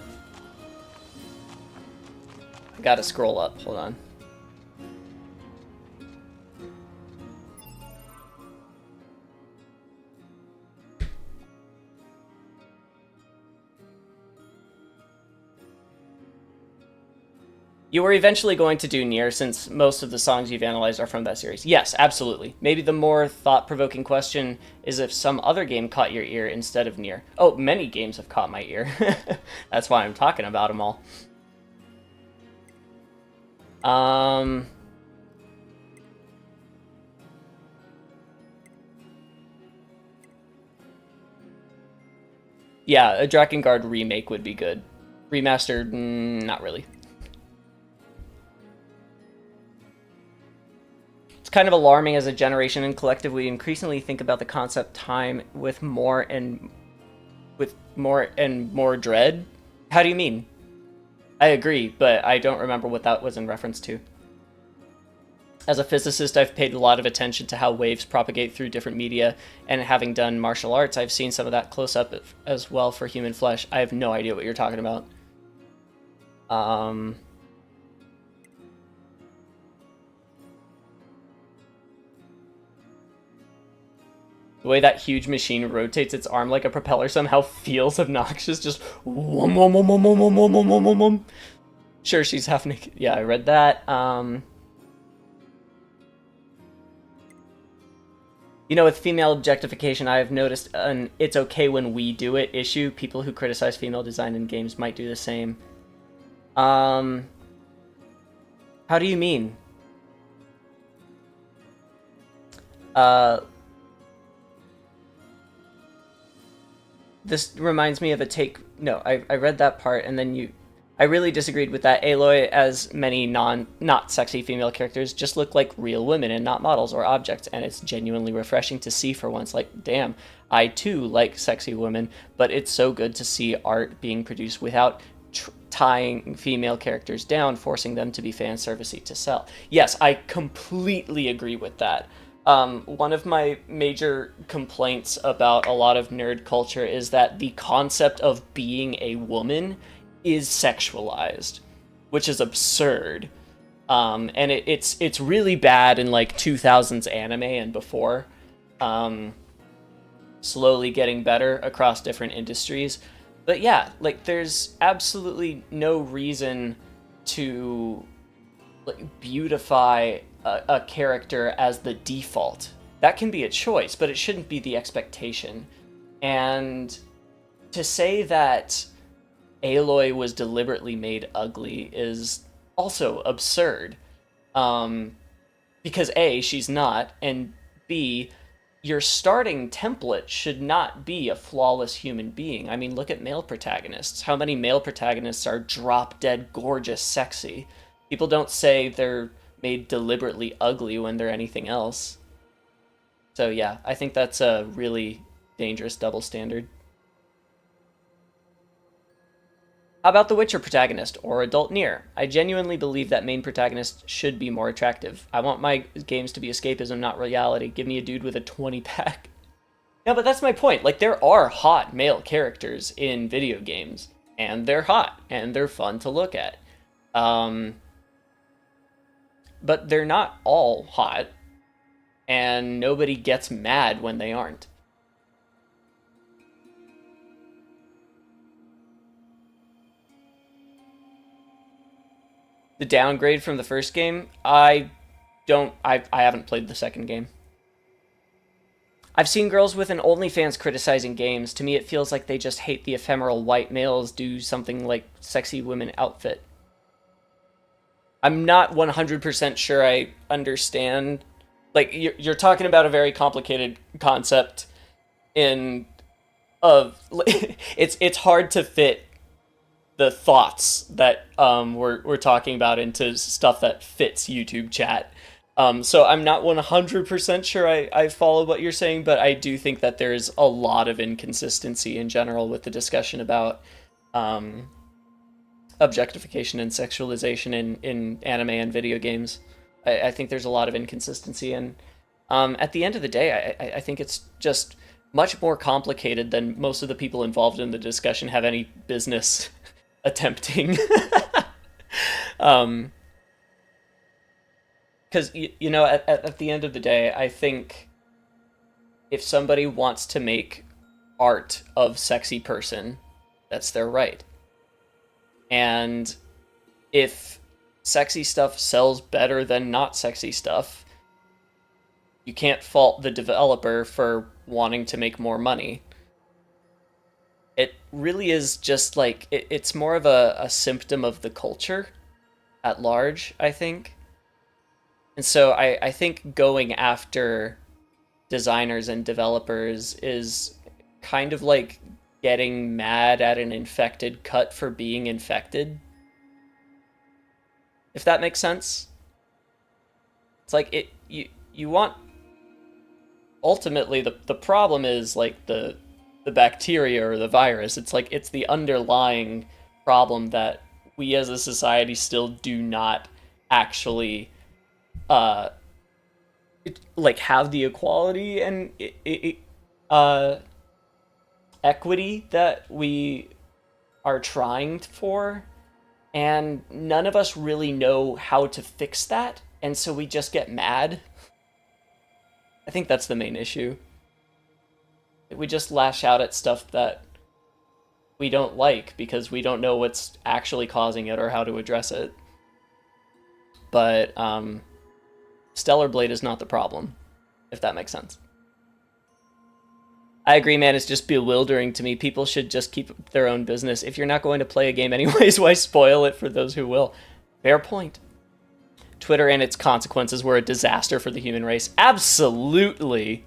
scroll up, hold on. You were eventually going to do NieR since most of the songs you've analyzed are from that series. Yes, absolutely. Maybe the more thought-provoking question is if some other game caught your ear instead of NieR. Oh, many games have caught my ear. That's why I'm talking about them all. Yeah, a Drakengard remake would be good. Remastered, not really. Kind of alarming as a generation and collective we increasingly think about the concept time with more and more dread. How do you mean? I agree, but I don't remember what that was in reference to. As a physicist, I've paid a lot of attention to how waves propagate through different media, and having done martial arts, I've seen some of that close up as well for human flesh. I have no idea what you're talking about. The way that huge machine rotates its arm like a propeller somehow feels obnoxious, just wom wom wom wom wom wom wom wom wom wom. Sure, she's half naked. Yeah, I read that. You know, with female objectification, I have noticed an "it's okay when we do it" issue. People who criticize female design in games might do the same. How do you mean? This reminds me of a take... No, I read that part, and then I really disagreed with that. Aloy, as many not sexy female characters, just look like real women and not models or objects, and it's genuinely refreshing to see for once. Like, damn, I too like sexy women, but it's so good to see art being produced without tying female characters down, forcing them to be fan servicey to sell. Yes, I completely agree with that. One of my major complaints about a lot of nerd culture is that the concept of being a woman is sexualized, which is absurd. And it's really bad in like 2000s anime and before. Slowly getting better across different industries. But yeah, like there's absolutely no reason to like beautify a character as the default. That can be a choice, but it shouldn't be the expectation. And to say that Aloy was deliberately made ugly is also absurd. Because A, she's not, and B, your starting template should not be a flawless human being. I mean, look at male protagonists. How many male protagonists are drop-dead gorgeous sexy? People don't say they're made deliberately ugly when they're anything else. So yeah, I think that's a really dangerous double standard. How about the Witcher protagonist, or adult NieR? I genuinely believe that main protagonist should be more attractive. I want my games to be escapism, not reality. Give me a dude with a 20-pack. No, but that's my point. Like, there are hot male characters in video games, and they're hot, and they're fun to look at. But they're not all hot, and nobody gets mad when they aren't. The downgrade from the first game, I haven't played the second game. I've seen girls with an OnlyFans criticizing games. To me, it feels like they just hate the ephemeral white males do something like sexy women outfit. I'm not 100% sure I understand. Like, you're talking about a very complicated concept it's hard to fit the thoughts that we're talking about into stuff that fits YouTube chat. So I'm not 100% sure I follow what you're saying, but I do think that there's a lot of inconsistency in general with the discussion about objectification and sexualization in anime and video games. I think there's a lot of inconsistency, and at the end of the day, I think it's just much more complicated than most of the people involved in the discussion have any business attempting. Because, you know, at the end of the day, I think if somebody wants to make art of sexy person, that's their right. And if sexy stuff sells better than not sexy stuff, you can't fault the developer for wanting to make more money. It really is just like, it's more of a symptom of the culture at large, I think. And so I think going after designers and developers is kind of like getting mad at an infected cut for being infected. If that makes sense. It's like you want, ultimately the problem is like the bacteria or the virus. It's like it's the underlying problem that we as a society still do not actually like have the equality and equity that we are trying for, and none of us really know how to fix that, and so we just get mad. I think that's the main issue. We just lash out at stuff that we don't like because we don't know what's actually causing it or how to address it. But Stellar Blade is not the problem, if that makes sense. I agree, man. It's just bewildering to me. People should just keep their own business. If you're not going to play a game anyways, why spoil it for those who will? Fair point. Twitter and its consequences were a disaster for the human race. Absolutely.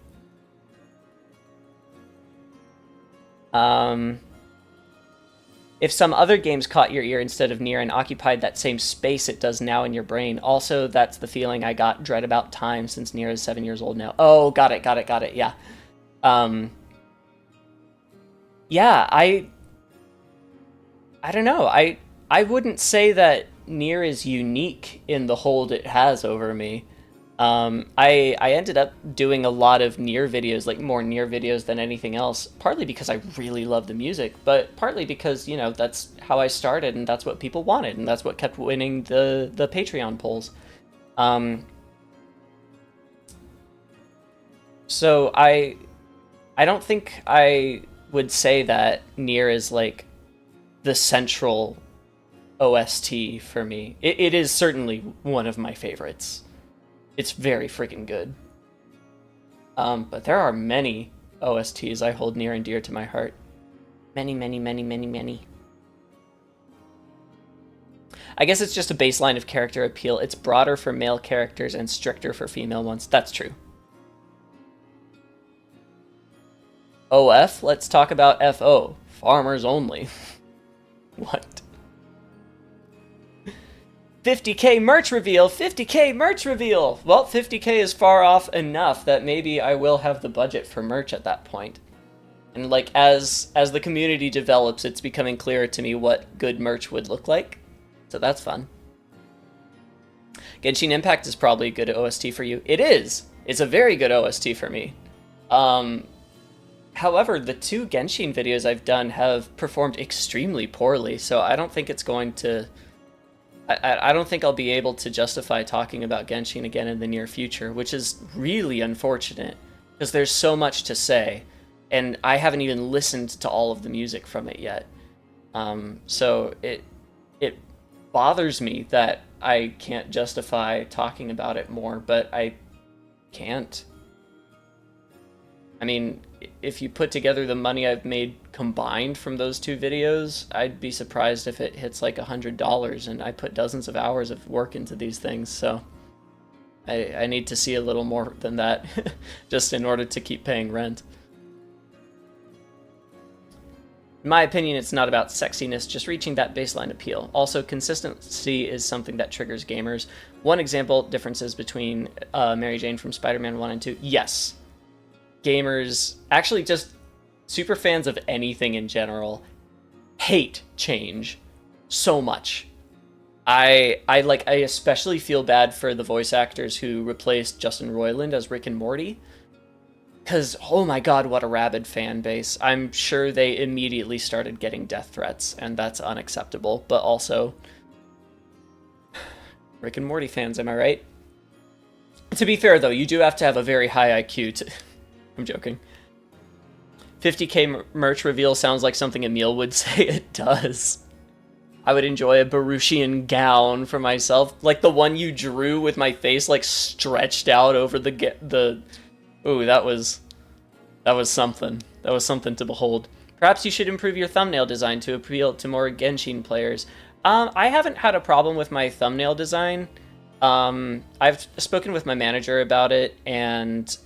If some other games caught your ear instead of NieR and occupied that same space it does now in your brain, also that's the feeling I got dread about time since NieR is 7 years old now. Oh, got it, yeah. Yeah, I don't know. I wouldn't say that NieR is unique in the hold it has over me. I ended up doing a lot of NieR videos, like more NieR videos than anything else, partly because I really love the music, but partly because, you know, that's how I started and that's what people wanted and that's what kept winning the Patreon polls. So I don't think I would say that NieR is like the central OST for me. It is certainly one of my favorites. It's very freaking good. But there are many OSTs I hold near and dear to my heart. Many, many, many, many, many. I guess it's just a baseline of character appeal. It's broader for male characters and stricter for female ones. That's true. OF, let's talk about FO. Farmers only. What? 50k merch reveal! 50k merch reveal! Well, 50k is far off enough that maybe I will have the budget for merch at that point. And like, as the community develops, it's becoming clearer to me what good merch would look like. So that's fun. Genshin Impact is probably a good OST for you. It is! It's a very good OST for me. However, the 2 Genshin videos I've done have performed extremely poorly, so I don't think it's going to... I don't think I'll be able to justify talking about Genshin again in the near future, which is really unfortunate, because there's so much to say, and I haven't even listened to all of the music from it yet. So it bothers me that I can't justify talking about it more, but I can't. I mean, if you put together the money I've made combined from those 2 videos, I'd be surprised if it hits like $100, and I put dozens of hours of work into these things, so I need to see a little more than that just in order to keep paying rent. In my opinion, it's not about sexiness, just reaching that baseline appeal. Also, consistency is something that triggers gamers. One example, differences between Mary Jane from Spider-Man 1 and 2. Yes. Gamers, actually just super fans of anything in general, hate change so much. I especially feel bad for the voice actors who replaced Justin Roiland as Rick and Morty, because oh my god, what a rabid fan base. I'm sure they immediately started getting death threats, and that's unacceptable, but also Rick and Morty fans, am I right? To be fair though, you do have to have a very high IQ to... I'm joking. 50k merch reveal sounds like something Emil would say. It does. I would enjoy a Baruchian gown for myself, like the one you drew with my face like stretched out over the. Ooh, that was something. That was something to behold. Perhaps you should improve your thumbnail design to appeal to more Genshin players. I haven't had a problem with my thumbnail design. I've spoken with my manager about it, and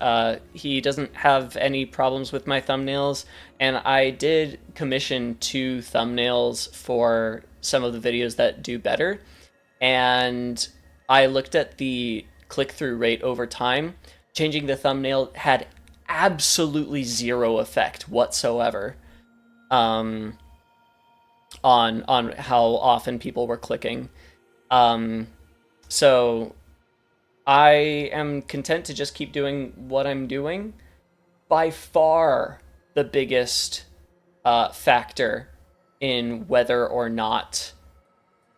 he doesn't have any problems with my thumbnails, and I did commission 2 thumbnails for some of the videos that do better, and I looked at the click-through rate over time. Changing the thumbnail had absolutely 0 effect whatsoever on how often people were clicking. So I am content to just keep doing what I'm doing. By far the biggest factor in whether or not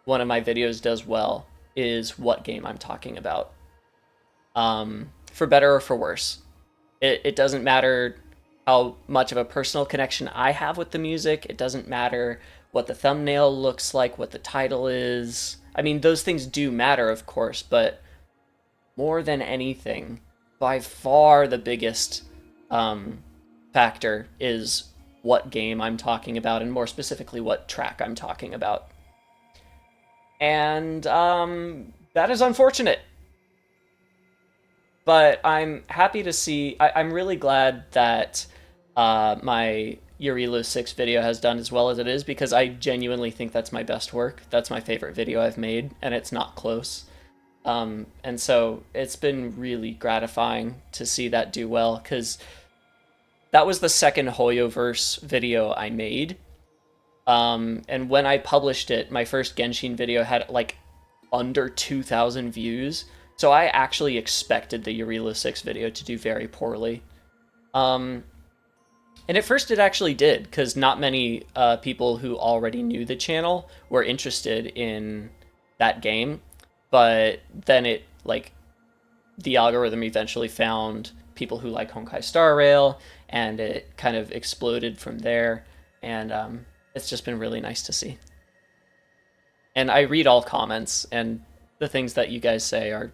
one of my videos does well is what game I'm talking about. For better or for worse. It doesn't matter how much of a personal connection I have with the music. It doesn't matter what the thumbnail looks like, what the title is. I mean, those things do matter, of course, but more than anything, by far the biggest factor is what game I'm talking about, and more specifically, what track I'm talking about. And that is unfortunate. But I'm happy to see... I'm really glad that my Eurilo 6 video has done as well as it is, because I genuinely think that's my best work. That's my favorite video I've made, and it's not close. And so it's been really gratifying to see that do well, because that was the second Hoyoverse video I made. And when I published it, my first Genshin video had like under 2,000 views. So I actually expected the Eureka 6 video to do very poorly. And at first it actually did, because not many people who already knew the channel were interested in that game. But then it, like, the algorithm eventually found people who like Honkai Star Rail, and it kind of exploded from there. And it's just been really nice to see. And I read all comments, and the things that you guys say are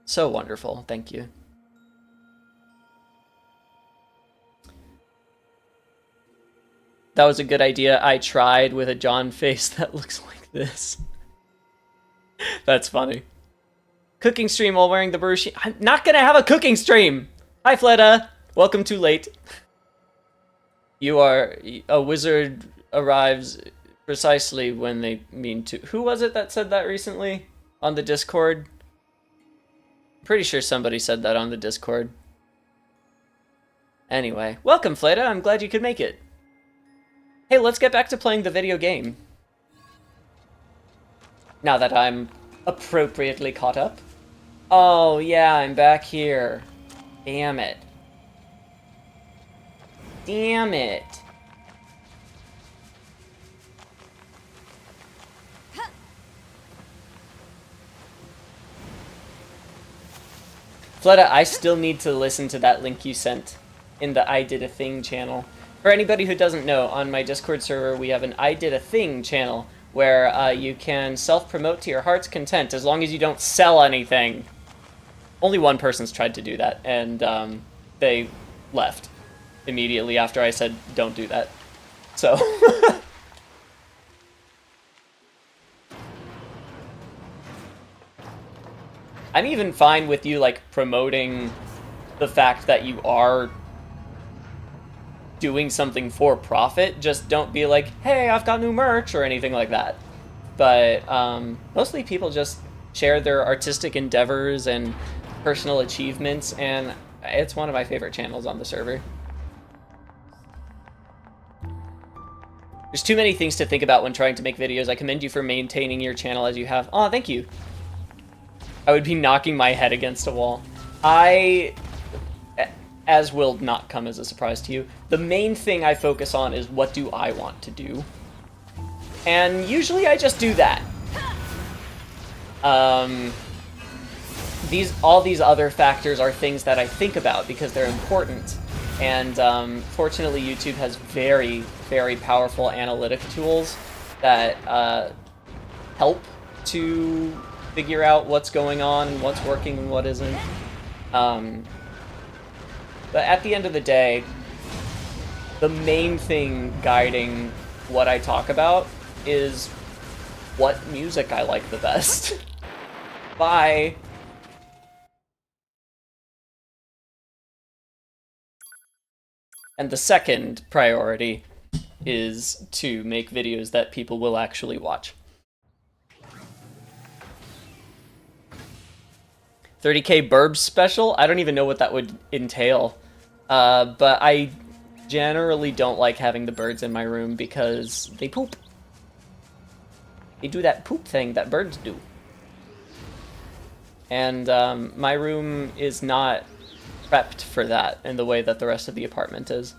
so wonderful. Thank you. That was a good idea. I tried with a John face that looks like this. That's funny. Cooking stream while wearing the Barushi. I'm not gonna have a cooking stream! Hi, Fleda! Welcome too late. You are... A wizard arrives precisely when they mean to... Who was it that said that recently? On the Discord? Pretty sure somebody said that on the Discord. Anyway, welcome, Fleda. I'm glad you could make it. Hey, let's get back to playing the video game. Now that I'm appropriately caught up. Oh, yeah, I'm back here. Damn it. Damn it. Fleda, I still need to listen to that link you sent in the I Did a Thing channel. For anybody who doesn't know, on my Discord server, we have an I Did a Thing channel where you can self-promote to your heart's content as long as you don't sell anything. Only one person's tried to do that, and they left immediately after I said, don't do that. So... I'm even fine with you, like, promoting the fact that you are doing something for profit. Just don't be like, hey, I've got new merch, or anything like that. But mostly people just share their artistic endeavors and personal achievements, and it's one of my favorite channels on the server. There's too many things to think about when trying to make videos. I commend you for maintaining your channel as you have. Oh, thank you. I would be knocking my head against a wall. As will not come as a surprise to you, the main thing I focus on is what do I want to do. And usually I just do that. All these other factors are things that I think about because they're important. And fortunately, YouTube has very, very powerful analytic tools that help to figure out what's going on and what's working and what isn't. But at the end of the day, the main thing guiding what I talk about is what music I like the best. Bye! And the second priority is to make videos that people will actually watch. 30k Burbs special? I don't even know what that would entail. But I generally don't like having the birds in my room because they poop. They do that poop thing that birds do. And my room is not prepped for that in the way that the rest of the apartment is.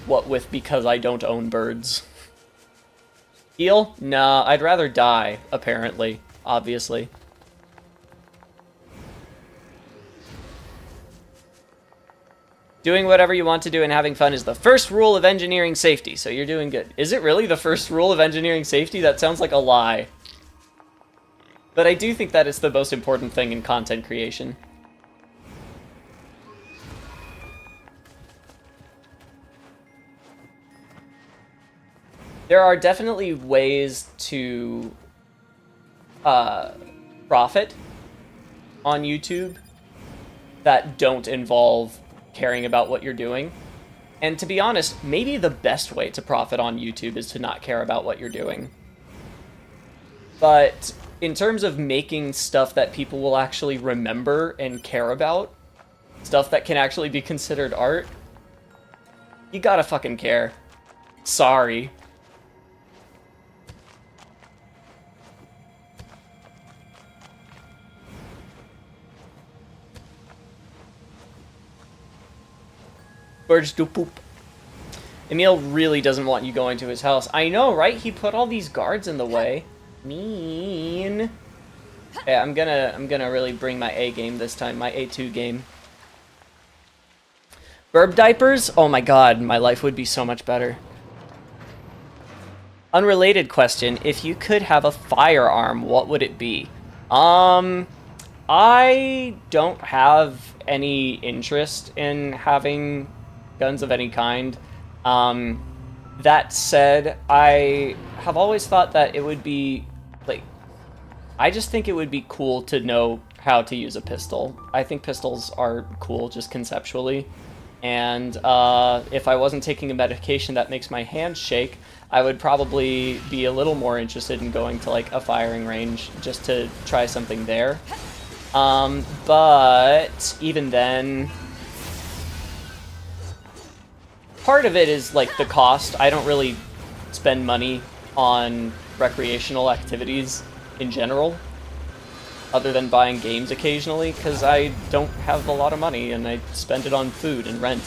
What with because I don't own birds. Heal? Nah, I'd rather die, apparently. Obviously. Doing whatever you want to do and having fun is the first rule of engineering safety, so you're doing good. Is it really the first rule of engineering safety? That sounds like a lie. But I do think that it's the most important thing in content creation. There are definitely ways to profit on YouTube that don't involve caring about what you're doing. And to be honest, maybe the best way to profit on YouTube is to not care about what you're doing. But in terms of making stuff that people will actually remember and care about, stuff that can actually be considered art, you gotta fucking care. Sorry. Birds do poop. Emil really doesn't want you going to his house. I know, right? He put all these guards in the way. Mean. Yeah, I'm gonna really bring my A game this time, my A2 game. Burb diapers? Oh my god, my life would be so much better. Unrelated question, if you could have a firearm, what would it be? I don't have any interest in having guns of any kind. That said, I have always thought that it would be, like, I just think it would be cool to know how to use a pistol. I think pistols are cool just conceptually. And if I wasn't taking a medication that makes my hands shake, I would probably be a little more interested in going to like a firing range just to try something there. But even then, part of it is like the cost. I don't really spend money on recreational activities in general, other than buying games occasionally, because I don't have a lot of money and I spend it on food and rent.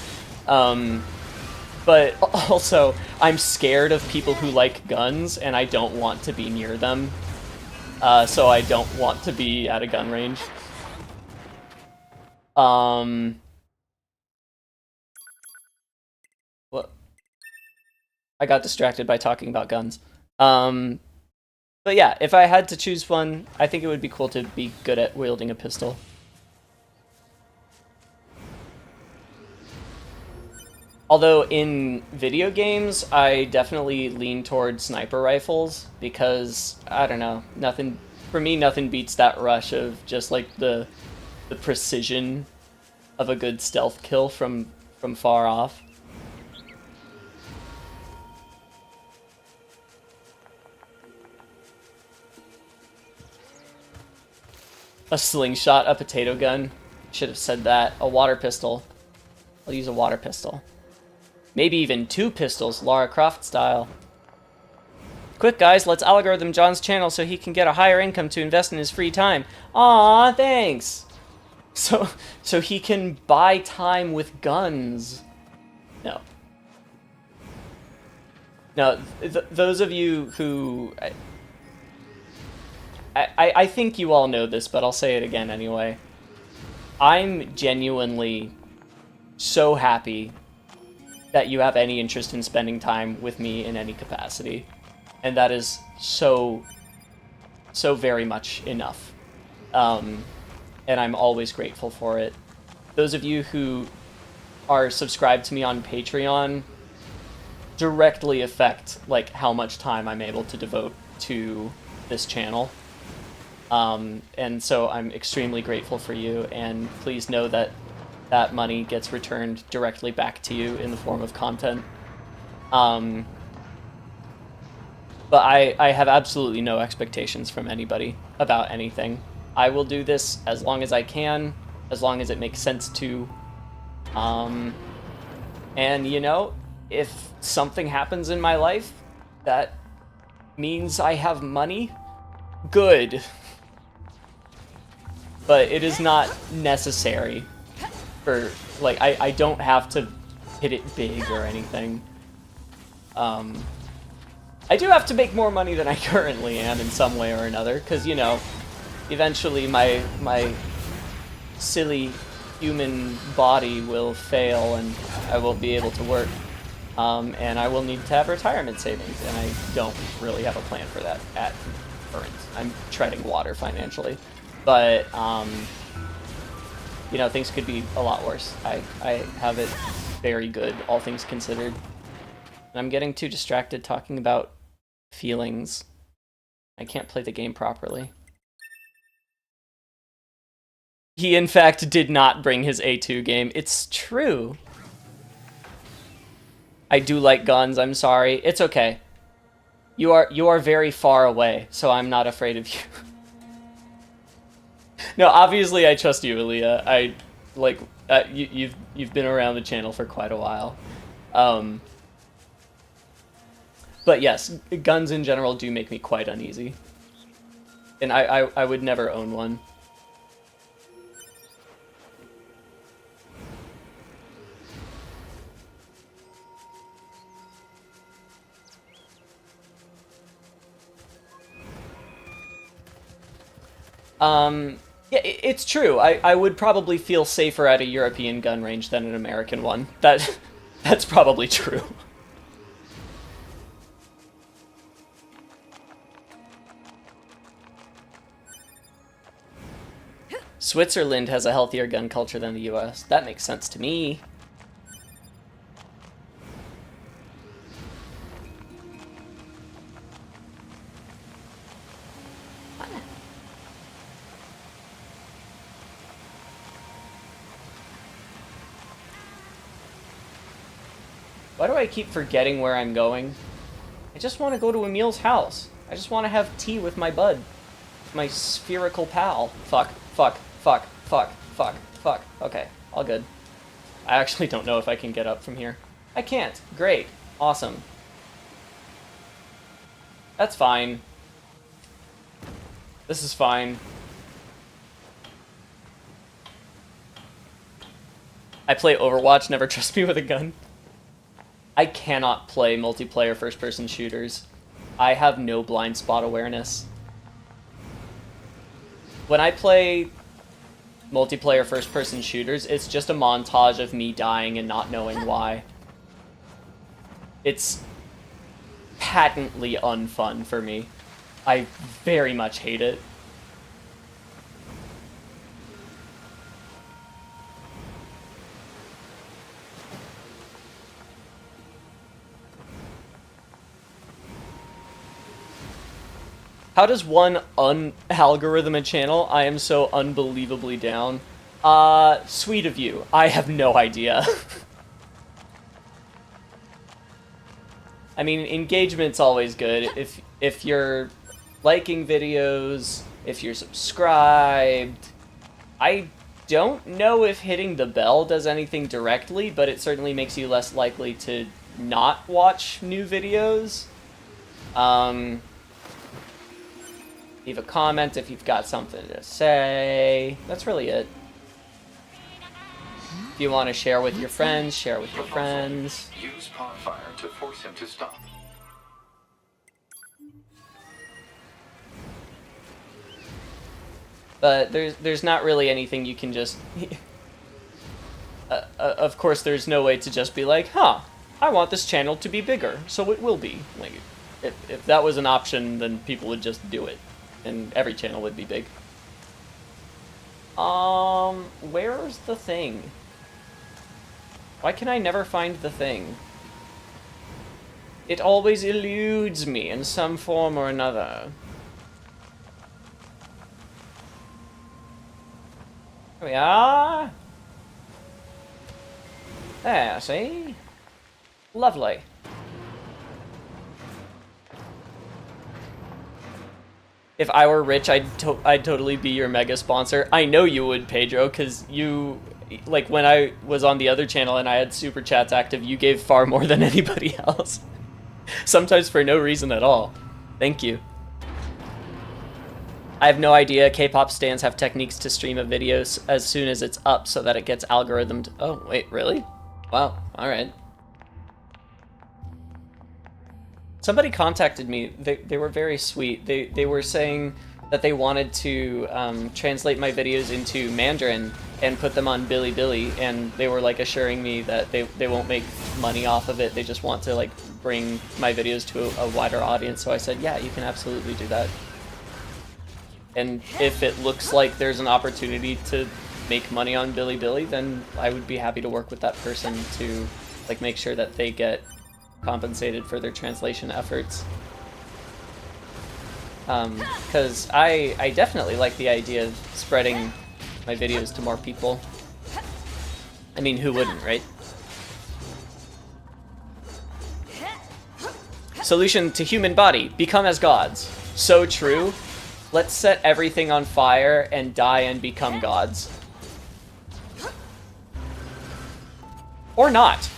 But also, I'm scared of people who like guns, and I don't want to be near them. So I don't want to be at a gun range. What? I got distracted by talking about guns. But yeah, if I had to choose one, I think it would be cool to be good at wielding a pistol. Although in video games, I definitely lean toward sniper rifles because, I don't know, nothing beats that rush of just like the precision of a good stealth kill from far off. A slingshot, a potato gun. Should have said that. A water pistol. I'll use a water pistol. Maybe even 2 pistols, Lara Croft style. Quick, guys, let's algorithm John's channel so he can get a higher income to invest in his free time. Aw, thanks! So he can buy time with guns. No. No, those of you who... I think you all know this, but I'll say it again anyway. I'm genuinely so happy that you have any interest in spending time with me in any capacity. And that is so very much enough. And I'm always grateful for it. Those of you who are subscribed to me on Patreon directly affect like how much time I'm able to devote to this channel. And so I'm extremely grateful for you, and please know that that money gets returned directly back to you in the form of content. But I have absolutely no expectations from anybody about anything. I will do this as long as I can, as long as it makes sense to. And you know, if something happens in my life that means I have money, good. But it is not necessary for, like, I don't have to hit it big or anything. I do have to make more money than I currently am in some way or another, because, you know, eventually my silly human body will fail and I won't be able to work. And I will need to have retirement savings, and I don't really have a plan for that at current. I'm treading water financially. But, you know, things could be a lot worse. I have it very good, all things considered. And I'm getting too distracted talking about feelings. I can't play the game properly. He, in fact, did not bring his A2 game. It's true. I do like guns, I'm sorry. It's okay. You are very far away, so I'm not afraid of you. No, obviously I trust you, Aaliyah. I like you've been around the channel for quite a while. But yes, guns in general do make me quite uneasy. And I would never own one. Yeah, it's true. I would probably feel safer at a European gun range than an American one. That's probably true. Switzerland has a healthier gun culture than the US. That makes sense to me. Why do I keep forgetting where I'm going? I just want to go to Emil's house. I just want to have tea with my bud. My spherical pal. Fuck, fuck, fuck, fuck, fuck, fuck. Okay, all good. I actually don't know if I can get up from here. I can't. Great. Awesome. That's fine. This is fine. I play Overwatch, never trust me with a gun. I cannot play multiplayer first-person shooters. I have no blind spot awareness. When I play multiplayer first-person shooters, it's just a montage of me dying and not knowing why. It's patently unfun for me. I very much hate it. How does one un-algorithm a channel? I am so unbelievably down. Sweet of you. I have no idea. I mean, engagement's always good. If you're liking videos, if you're subscribed. I don't know if hitting the bell does anything directly, but it certainly makes you less likely to not watch new videos. Leave a comment if you've got something to say. That's really it. If you want to share with your friends, share with your friends. Use pod fire to force him to stop. But there's not really anything you can just... of course, there's no way to just be like, huh, I want this channel to be bigger, so it will be. Like, if that was an option, then people would just do it. And every channel would be big. Where's the thing? Why can I never find the thing? It always eludes me in some form or another. Here we are. There, see? Lovely. If I were rich, I'd totally be your mega sponsor. I know you would, Pedro, because you, like, when I was on the other channel and I had super chats active, you gave far more than anybody else. Sometimes for no reason at all. Thank you. I have no idea. K-pop stans have techniques to stream a video as soon as it's up so that it gets algorithmed. Oh, wait, really? Wow, alright. Somebody contacted me. They were very sweet. They were saying that they wanted to translate my videos into Mandarin and put them on Bilibili, and they were like assuring me that they won't make money off of it. They just want to like bring my videos to a wider audience. So I said, yeah, you can absolutely do that. And if it looks like there's an opportunity to make money on Bilibili, then I would be happy to work with that person to like make sure that they get compensated for their translation efforts. Because I definitely like the idea of spreading my videos to more people. I mean, who wouldn't, right? Solution to human body, become as gods. So true. Let's set everything on fire and die and become gods. Or not.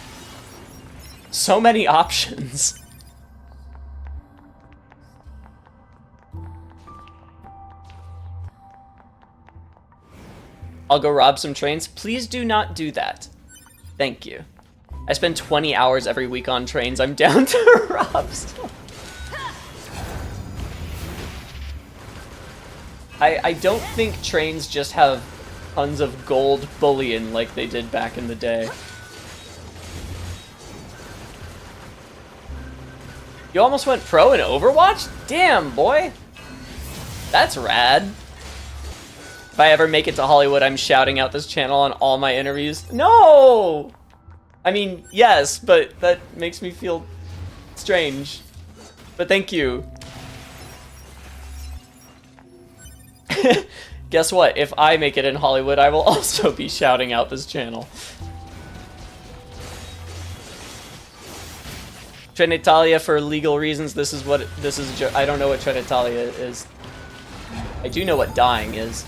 So many options. I'll go rob some trains. Please do not do that. Thank you. I spend 20 hours every week on trains. I'm down to rob some. I don't think trains just have tons of gold bullion like they did back in the day. You almost went pro in Overwatch? Damn, boy! That's rad. If I ever make it to Hollywood, I'm shouting out this channel on all my interviews. No! I mean, yes, but that makes me feel strange. But thank you. Guess what? If I make it in Hollywood, I will also be shouting out this channel. Trenitalia, for legal reasons, this is I don't know what Trenitalia is. I do know what dying is.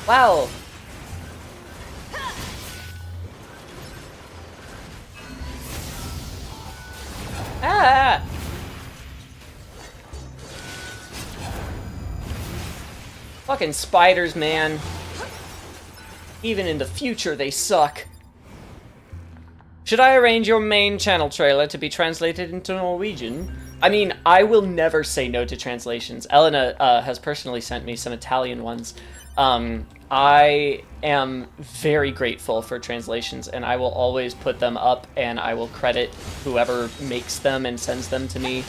Wow. Ah! Fucking spiders, man. Even in the future, they suck. Should I arrange your main channel trailer to be translated into Norwegian? I mean, I will never say no to translations. Elena has personally sent me some Italian ones. I am very grateful for translations, and I will always put them up, and I will credit whoever makes them and sends them to me.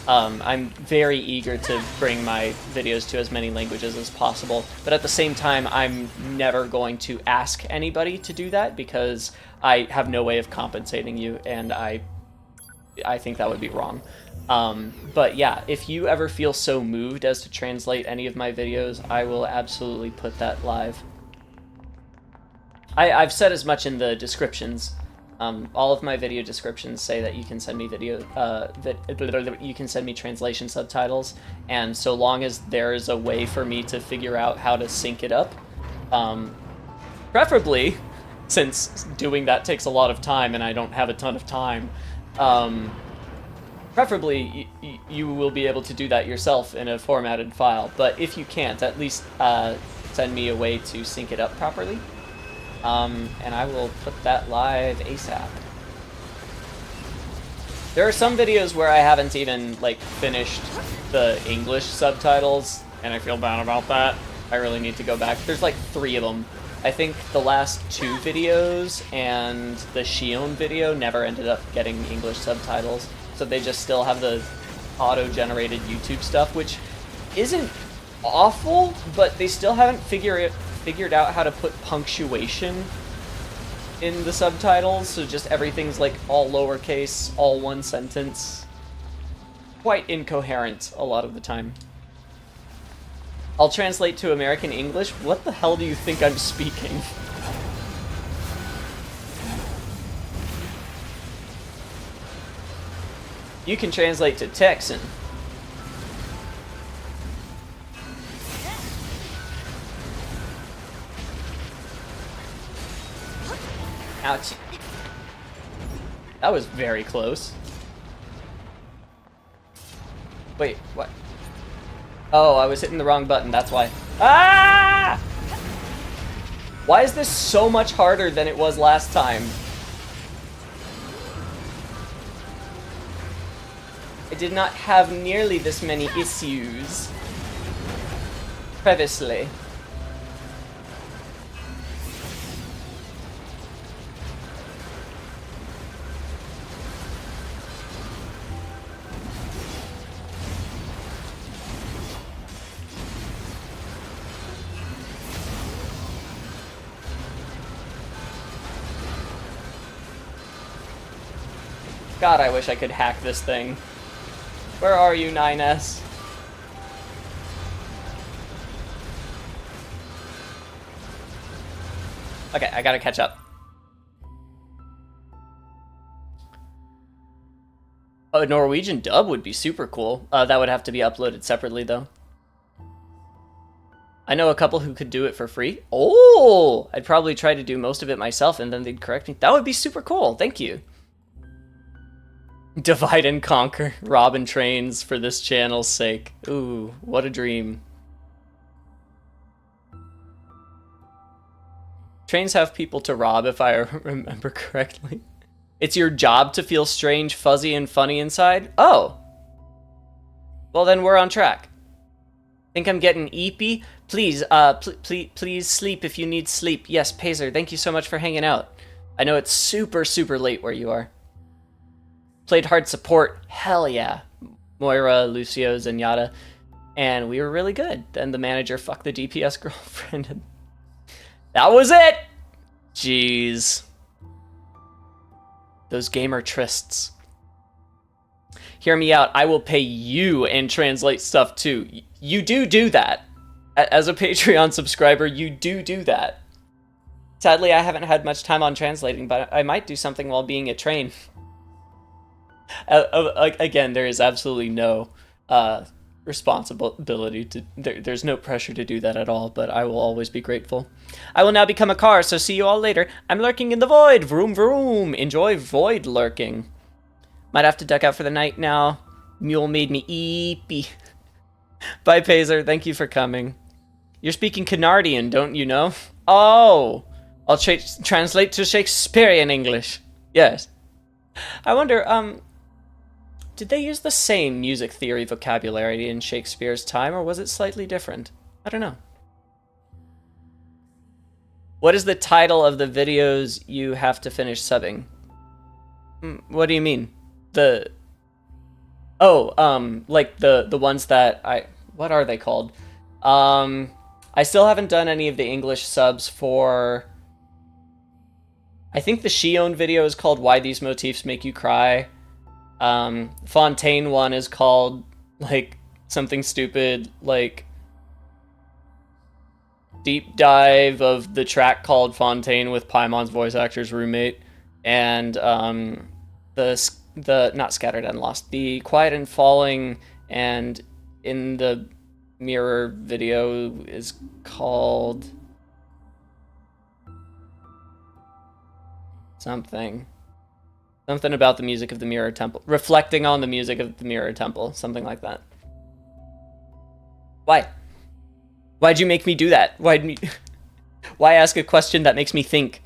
I'm very eager to bring my videos to as many languages as possible, but at the same time, I'm never going to ask anybody to do that because I have no way of compensating you, and I think that would be wrong. But yeah, if you ever feel so moved as to translate any of my videos, I will absolutely put that live. I've said as much in the descriptions. All of my video descriptions say that you can send me you can send me translation subtitles, and so long as there's a way for me to figure out how to sync it up, preferably, since doing that takes a lot of time and I don't have a ton of time, preferably you will be able to do that yourself in a formatted file, but if you can't, at least send me a way to sync it up properly. And I will put that live ASAP. There are some videos where I haven't even, like, finished the English subtitles, and I feel bad about that. I really need to go back. There's like 3 of them. I think the last 2 videos and the Shion video never ended up getting English subtitles, so they just still have the auto-generated YouTube stuff, which isn't awful, but they still haven't figured out how to put punctuation in the subtitles, so just everything's like all lowercase, all one sentence. Quite incoherent a lot of the time. I'll translate to American English. What the hell do you think I'm speaking? You can translate to Texan. Ouch. That was very close. Wait, what? Oh, I was hitting the wrong button, that's why. Ah! Why is this so much harder than it was last time? I did not have nearly this many issues previously. God, I wish I could hack this thing. Where are you, 9S? Okay, I gotta catch up. A Norwegian dub would be super cool. That would have to be uploaded separately, though. I know a couple who could do it for free. Oh! I'd probably try to do most of it myself, and then they'd correct me. That would be super cool. Thank you. Divide and conquer. Robin trains for this channel's sake. Ooh, what a dream. Trains have people to rob, if I remember correctly. It's your job to feel strange, fuzzy, and funny inside? Oh! Well, then we're on track. Think I'm getting eepy? Please, please sleep if you need sleep. Yes, Pazer, thank you so much for hanging out. I know it's super, super late where you are. Played hard support. Hell yeah. Moira, Lucio, Zenyatta. And we were really good. Then the manager fucked the DPS girlfriend. And that was it! Jeez. Those gamer trysts. Hear me out. I will pay you and translate stuff too. You do that. As a Patreon subscriber, you do that. Sadly, I haven't had much time on translating, but I might do something while being at train. Again, there is absolutely no responsibility to... There's no pressure to do that at all, but I will always be grateful. I will now become a car, so see you all later. I'm lurking in the void. Vroom vroom. Enjoy void lurking. Might have to duck out for the night now. Mule made me eepy. Bye, Pazer. Thank you for coming. You're speaking Canardian, don't you know? Oh! I'll translate to Shakespearean English. Yes. I wonder, did they use the same music theory vocabulary in Shakespeare's time, or was it slightly different? I don't know. What is the title of the videos you have to finish subbing? What do you mean? Like the ones that what are they called? I still haven't done any of the English subs for... I think the Shion video is called Why These Motifs Make You Cry. Fontaine one is called, like, something stupid, like, Deep Dive of the track called Fontaine with Paimon's voice actor's roommate. And, the not Scattered and Lost, the Quiet and Falling, and in the NieRer video is called something about the music of the Mirror Temple, reflecting on the music of the Mirror Temple, something like that. Why'd you make me do that? Why ask a question that makes me think?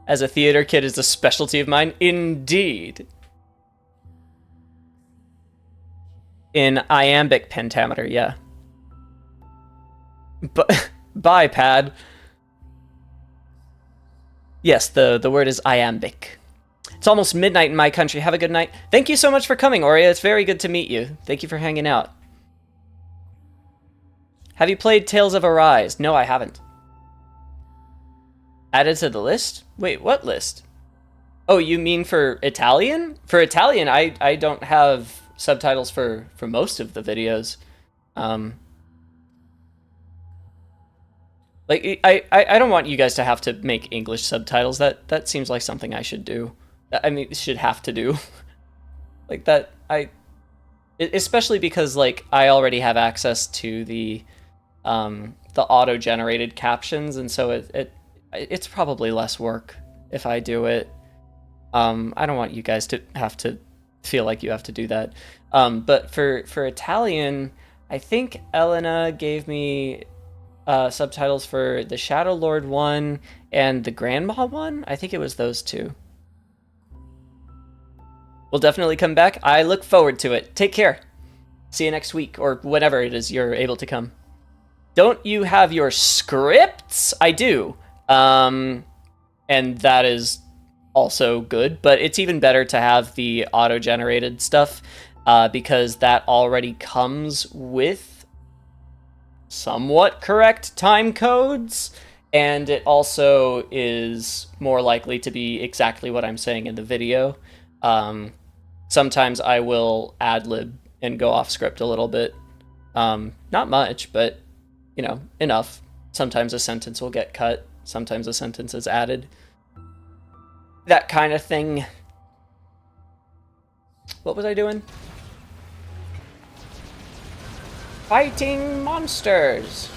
As a theater kid is a specialty of mine? Indeed. In iambic pentameter, yeah. But bye, pad. Yes, the word is iambic. It's almost midnight in my country. Have a good night. Thank you so much for coming, Aurea. It's very good to meet you. Thank you for hanging out. Have you played Tales of Arise? No, I haven't. Added to the list? Wait, what list? Oh, you mean for Italian? For Italian, I don't have subtitles for most of the videos. Like, I don't want you guys to have to make English subtitles. That seems like something I should do. I mean, should have to do. Like that, especially because, like, I already have access to the auto-generated captions, and so it's probably less work if I do it. I don't want you guys to have to feel like you have to do that. But for Italian, I think Elena gave me subtitles for the Shadow Lord one and the Grandma one. I think it was those two. We'll definitely come back. I look forward to it. Take care. See you next week, or whenever it is you're able to come. Don't you have your scripts? I do. And that is also good, but it's even better to have the auto-generated stuff because that already comes with somewhat correct time codes, and it also is more likely to be exactly what I'm saying in the video. Sometimes I will ad-lib and go off script a little bit. Not much, but, you know, enough. Sometimes a sentence will get cut. Sometimes a sentence is added. That kind of thing. What was I doing? Fighting monsters.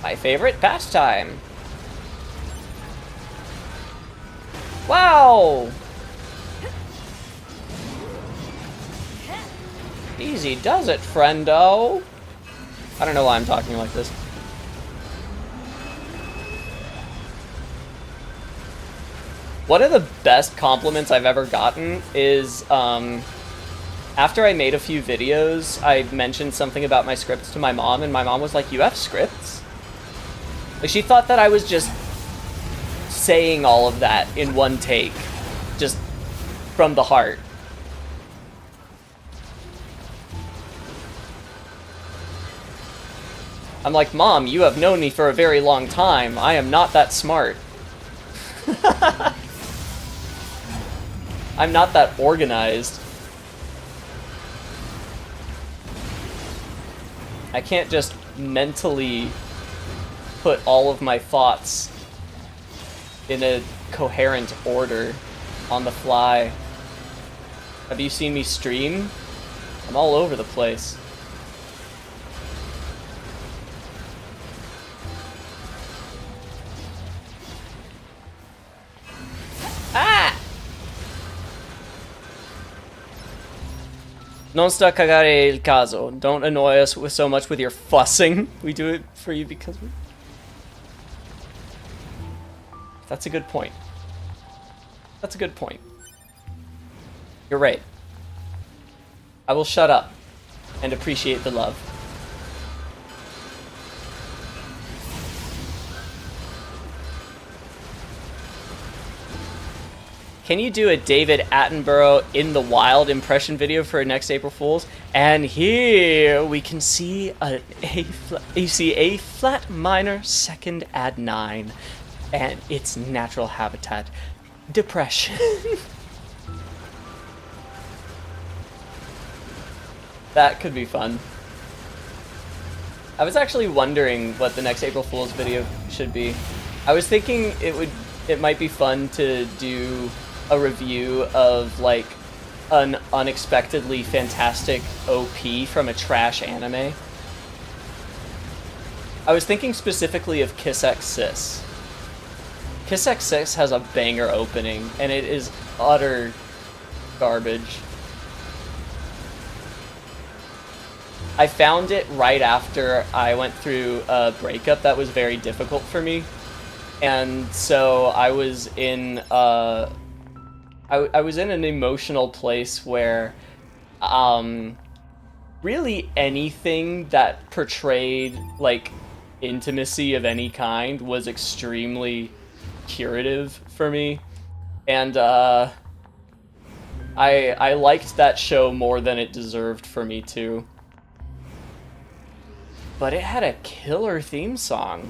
My favorite pastime. Wow! Easy does it, friendo. I don't know why I'm talking like this. One of the best compliments I've ever gotten is, after I made a few videos, I mentioned something about my scripts to my mom, and my mom was like, "You have scripts?" Like, she thought that I was just saying all of that in one take, just from the heart. I'm like, "Mom, you have known me for a very long time. I am not that smart." I'm not that organized. I can't just mentally put all of my thoughts in a coherent order on the fly. Have you seen me stream? I'm all over the place. Ah! Non sta cagare il caso. Don't annoy us with so much with your fussing. We do it for you because we... That's a good point. That's a good point. You're right. I will shut up and appreciate the love. Can you do a David Attenborough in the wild impression video for next April Fool's? And here we can see A flat minor second add 9 and its natural habitat, depression. That could be fun. I was actually wondering what the next April Fool's video should be. I was thinking it might be fun to do a review of like an unexpectedly fantastic OP from a trash anime. I was thinking specifically of Kiss X Sis. Kiss X Sis has a banger opening, and it is utter garbage. I found it right after I went through a breakup that was very difficult for me, and so I was in I was in an emotional place where really anything that portrayed like intimacy of any kind was extremely curative for me, and I liked that show more than it deserved for me to. But it had a killer theme song.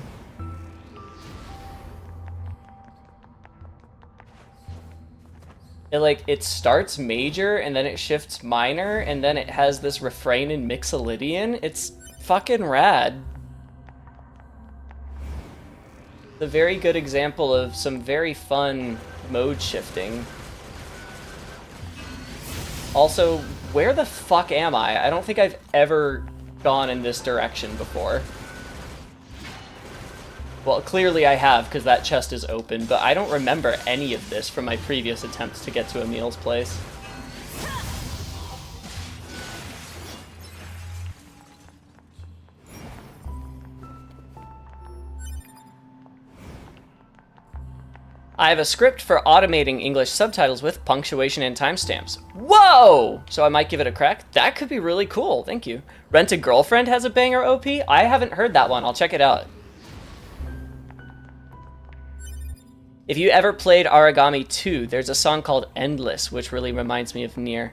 It starts major, and then it shifts minor, and then it has this refrain in Mixolydian. It's fucking rad. It's a very good example of some very fun mode shifting. Also, where the fuck am I? I don't think I've ever gone in this direction before. Well, clearly I have, because that chest is open, but I don't remember any of this from my previous attempts to get to Emil's place. I have a script for automating English subtitles with punctuation and timestamps. Whoa! So I might give it a crack. That could be really cool, thank you. Rent a Girlfriend has a banger OP? I haven't heard that one, I'll check it out. If you ever played Origami 2, there's a song called Endless, which really reminds me of NieR.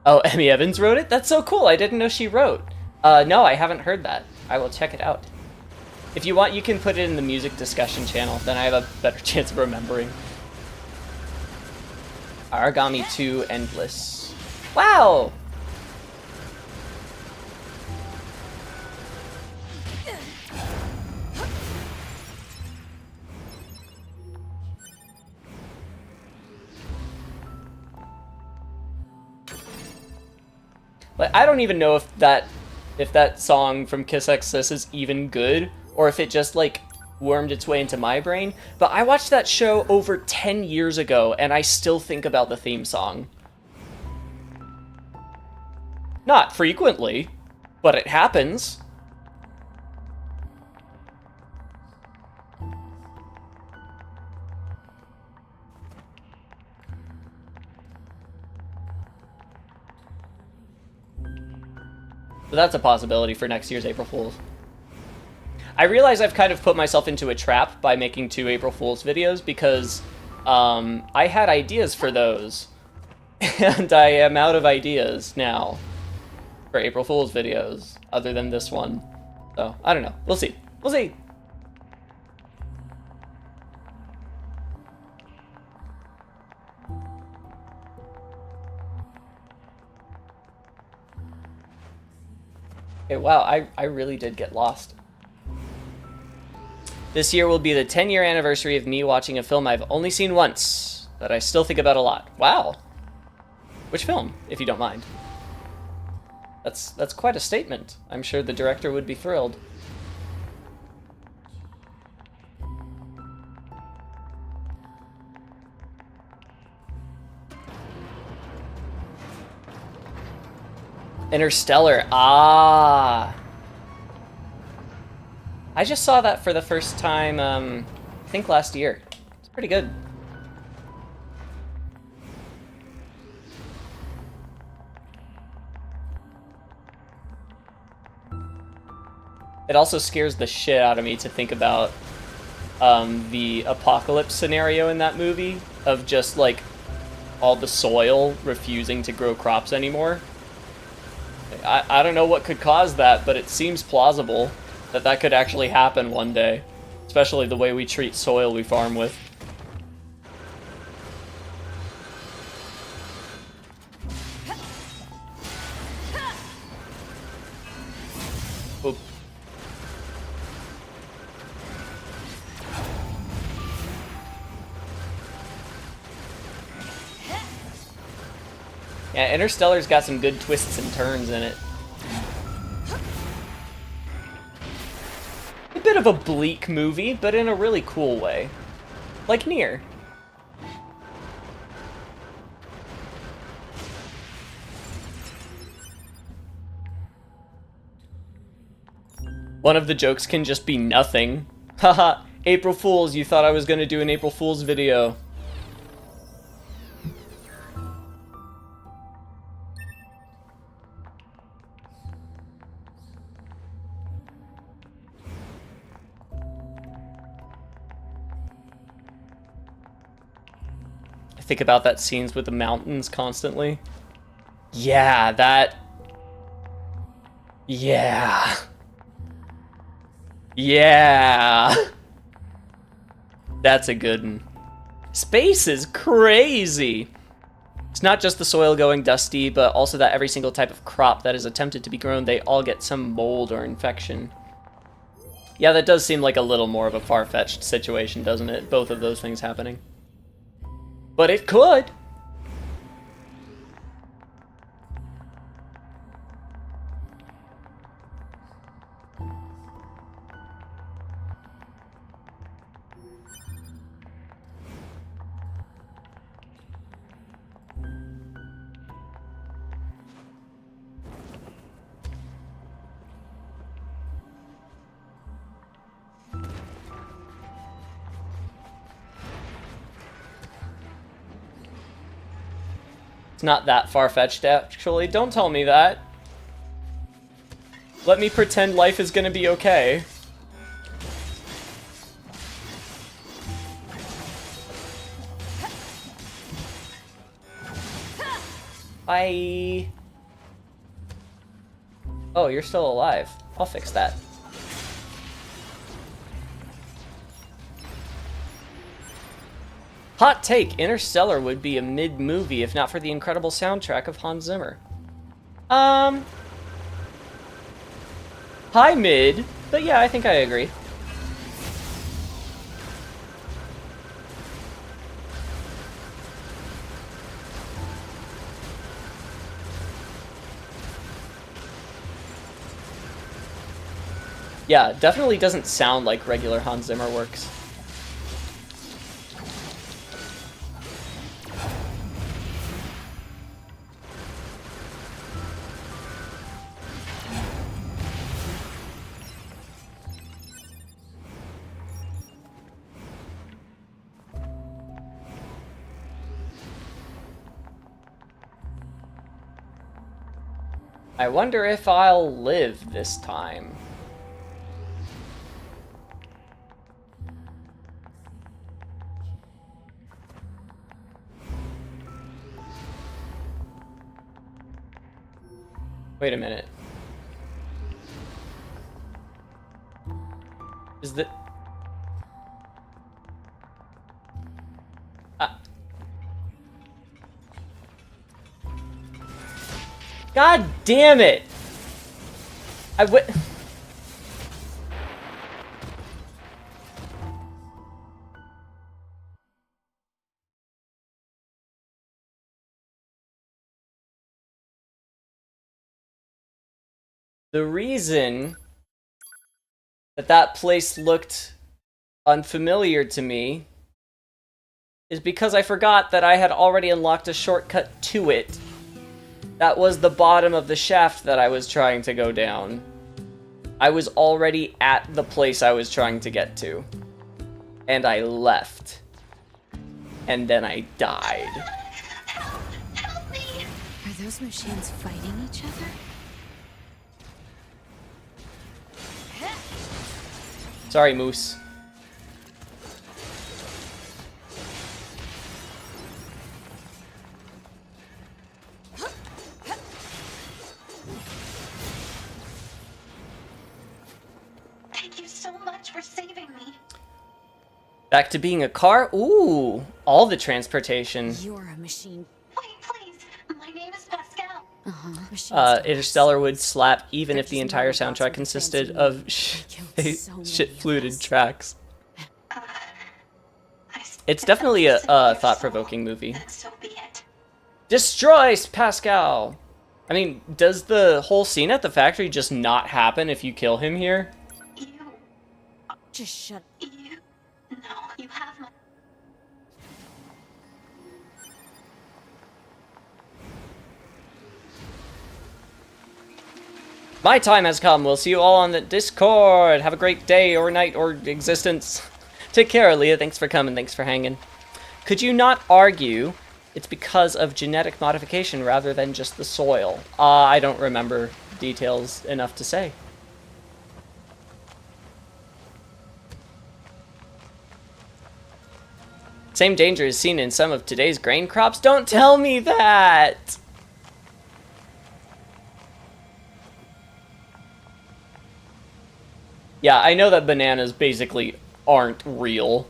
Oh, Emmy Evans wrote it? That's so cool, I didn't know she wrote. No, I haven't heard that. I will check it out. If you want, you can put it in the music discussion channel, then I have a better chance of remembering. Origami 2 Endless. Wow! Like, I don't even know if that song from Kiss X Sis is even good, or if it just, like, wormed its way into my brain, but I watched that show over 10 years ago, and I still think about the theme song. Not frequently, but it happens. So that's a possibility for next year's April Fools. I realize I've kind of put myself into a trap by making 2 April Fools videos because I had ideas for those, and I am out of ideas now for April Fools videos other than this one. So, I don't know. We'll see. We'll see. Okay, wow, I really did get lost. This year will be the 10-year anniversary of me watching a film I've only seen once, that I still think about a lot. Wow. Which film, if you don't mind? That's quite a statement. I'm sure the director would be thrilled. Interstellar. Ah. I just saw that for the first time, I think last year. It's pretty good. It also scares the shit out of me to think about the apocalypse scenario in that movie of just like all the soil refusing to grow crops anymore. I don't know what could cause that, but it seems plausible that that could actually happen one day, especially the way we treat soil we farm with. Oop. Yeah, Interstellar's got some good twists and turns in it. A bit of a bleak movie, but in a really cool way. Like NieR. One of the jokes can just be nothing. Haha, April Fools, you thought I was gonna do an April Fools video. I think about that scenes with the mountains constantly. Yeah, that... Yeah. Yeah. That's a good one. Space is crazy. It's not just the soil going dusty, but also that every single type of crop that is attempted to be grown, they all get some mold or infection. Yeah, that does seem like a little more of a far-fetched situation, doesn't it? Both of those things happening. But it could. It's not that far-fetched, actually. Don't tell me that. Let me pretend life is gonna be okay. Bye. Oh, you're still alive. I'll fix that. Hot take, Interstellar would be a mid-movie if not for the incredible soundtrack of Hans Zimmer. High mid, but yeah, I think I agree. Yeah, definitely doesn't sound like regular Hans Zimmer works. I wonder if I'll live this time. Wait a minute. Is the... God damn it! I would... The reason that place looked unfamiliar to me is because I forgot that I had already unlocked a shortcut to it. That was the bottom of the shaft that I was trying to go down. I was already at the place I was trying to get to. And I left. And then I died. Help me! Are those machines fighting each other? Sorry, Moose. Thank you so much for saving me. Back to being a car? Ooh, all the transportation. You're a machine. Wait, please. My name is Pascal. Interstellar would slap even if the entire soundtrack consisted of shit-fluted tracks. It's definitely a thought-provoking movie. So be it. Destroy Pascal! I mean, does the whole scene at the factory just not happen if you kill him here? You. Just shut. You. No, you have my. My time has come. We'll see you all on the Discord. Have a great day or night or existence. Take care, Leah. Thanks for coming. Thanks for hanging. Could you not argue it's because of genetic modification rather than just the soil? I don't remember details enough to say. Same danger is seen in some of today's grain crops? Don't tell me that! Yeah, I know that bananas basically aren't real.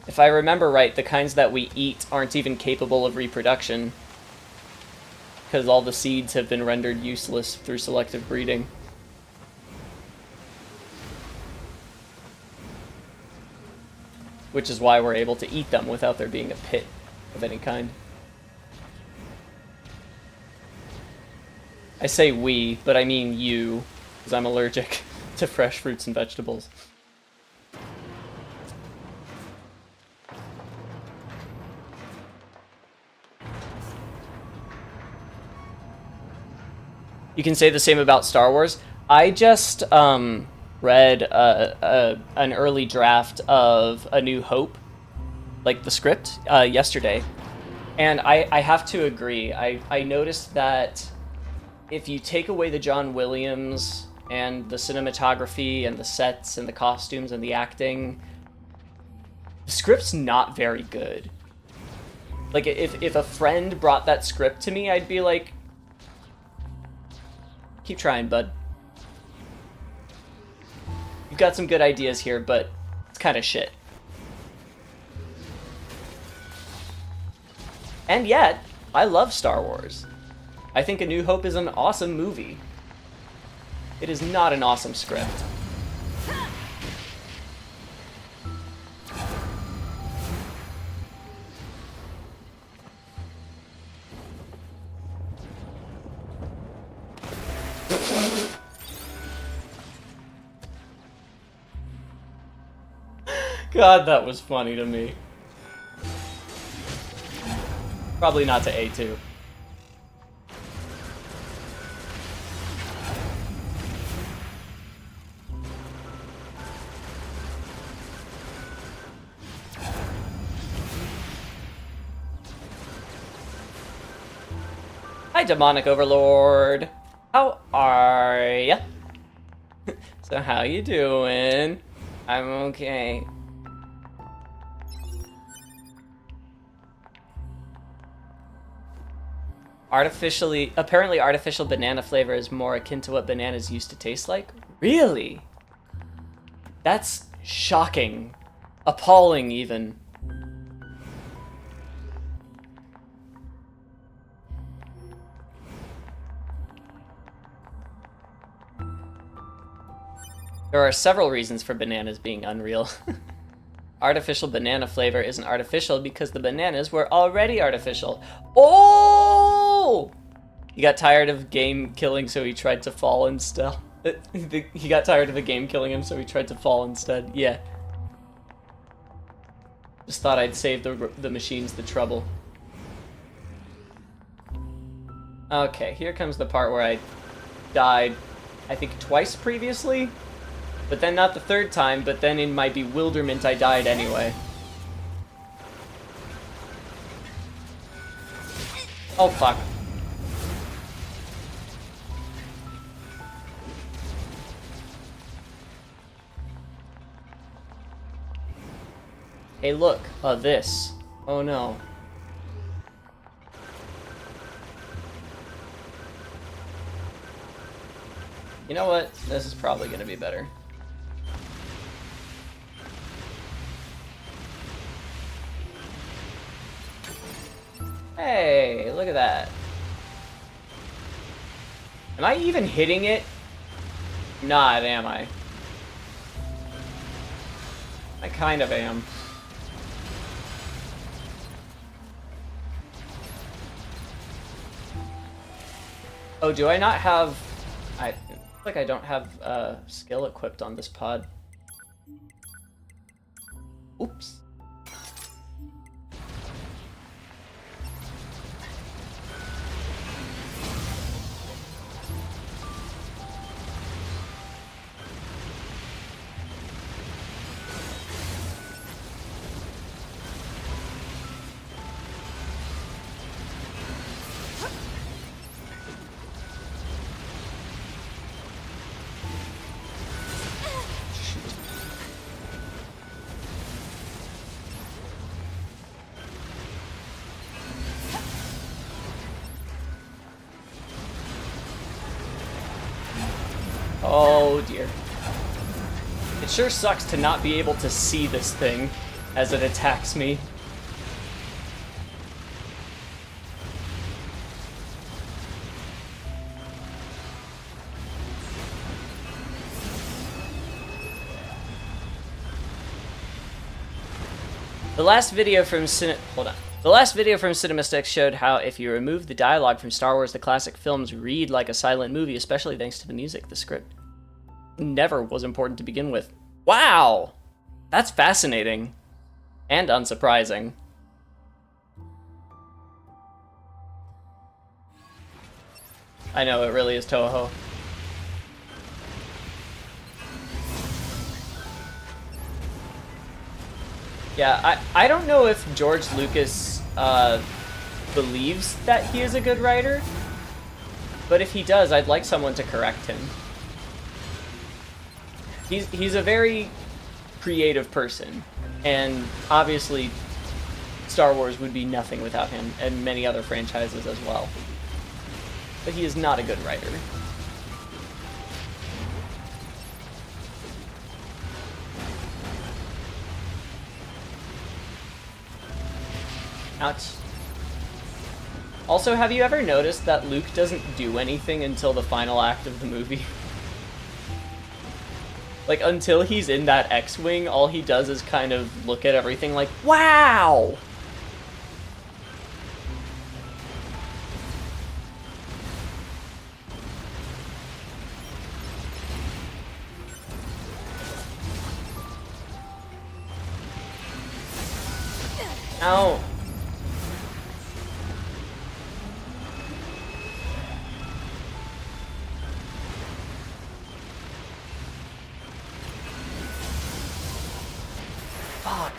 If I remember right, the kinds that we eat aren't even capable of reproduction, because all the seeds have been rendered useless through selective breeding. Which is why we're able to eat them without there being a pit of any kind. I say we, but I mean you, because I'm allergic to fresh fruits and vegetables. You can say the same about Star Wars. I just read an early draft of A New Hope, like the script, yesterday. And I have to agree. I noticed that if you take away the John Williams and the cinematography and the sets and the costumes and the acting, the script's not very good. Like, if a friend brought that script to me, I'd be like, keep trying, bud. You've got some good ideas here, but it's kind of shit. And yet, I love Star Wars. I think A New Hope is an awesome movie. It is not an awesome script. God, that was funny to me. Probably not to A2. Hi, Demonic Overlord. How are ya? So how you doing? I'm okay. Apparently artificial banana flavor is more akin to what bananas used to taste like. Really? That's shocking. Appalling, even. There are several reasons for bananas being unreal. Artificial banana flavor isn't artificial because the bananas were already artificial. Oh! He got tired of game killing, so he tried to fall instead. He got tired of the game killing him, so he tried to fall instead. Yeah. Just thought I'd save the machines the trouble. Okay, here comes the part where I died, I think twice previously? But then not the third time, but then in my bewilderment I died anyway. Oh fuck. Hey look, this. Oh no. You know what? This is probably gonna be better. Hey, look at that. Am I even hitting it? Not, am I? I kind of am. Oh, do I not have... I feel like I don't have skill equipped on this pod. Oops. Oh dear. It sure sucks to not be able to see this thing as it attacks me. The last video from CinemaSticks showed how if you remove the dialogue from Star Wars, the classic films read like a silent movie, especially thanks to the music. The script never was important to begin with. Wow! That's fascinating. And unsurprising. I know, it really is Toho. Yeah, I don't know if George Lucas believes that he is a good writer, but if he does, I'd like someone to correct him. He's a very creative person, and obviously Star Wars would be nothing without him, and many other franchises as well. But he is not a good writer. Ouch. Also, have you ever noticed that Luke doesn't do anything until the final act of the movie? Like, until he's in that X-Wing, all he does is kind of look at everything like, wow! Ow. Fuck.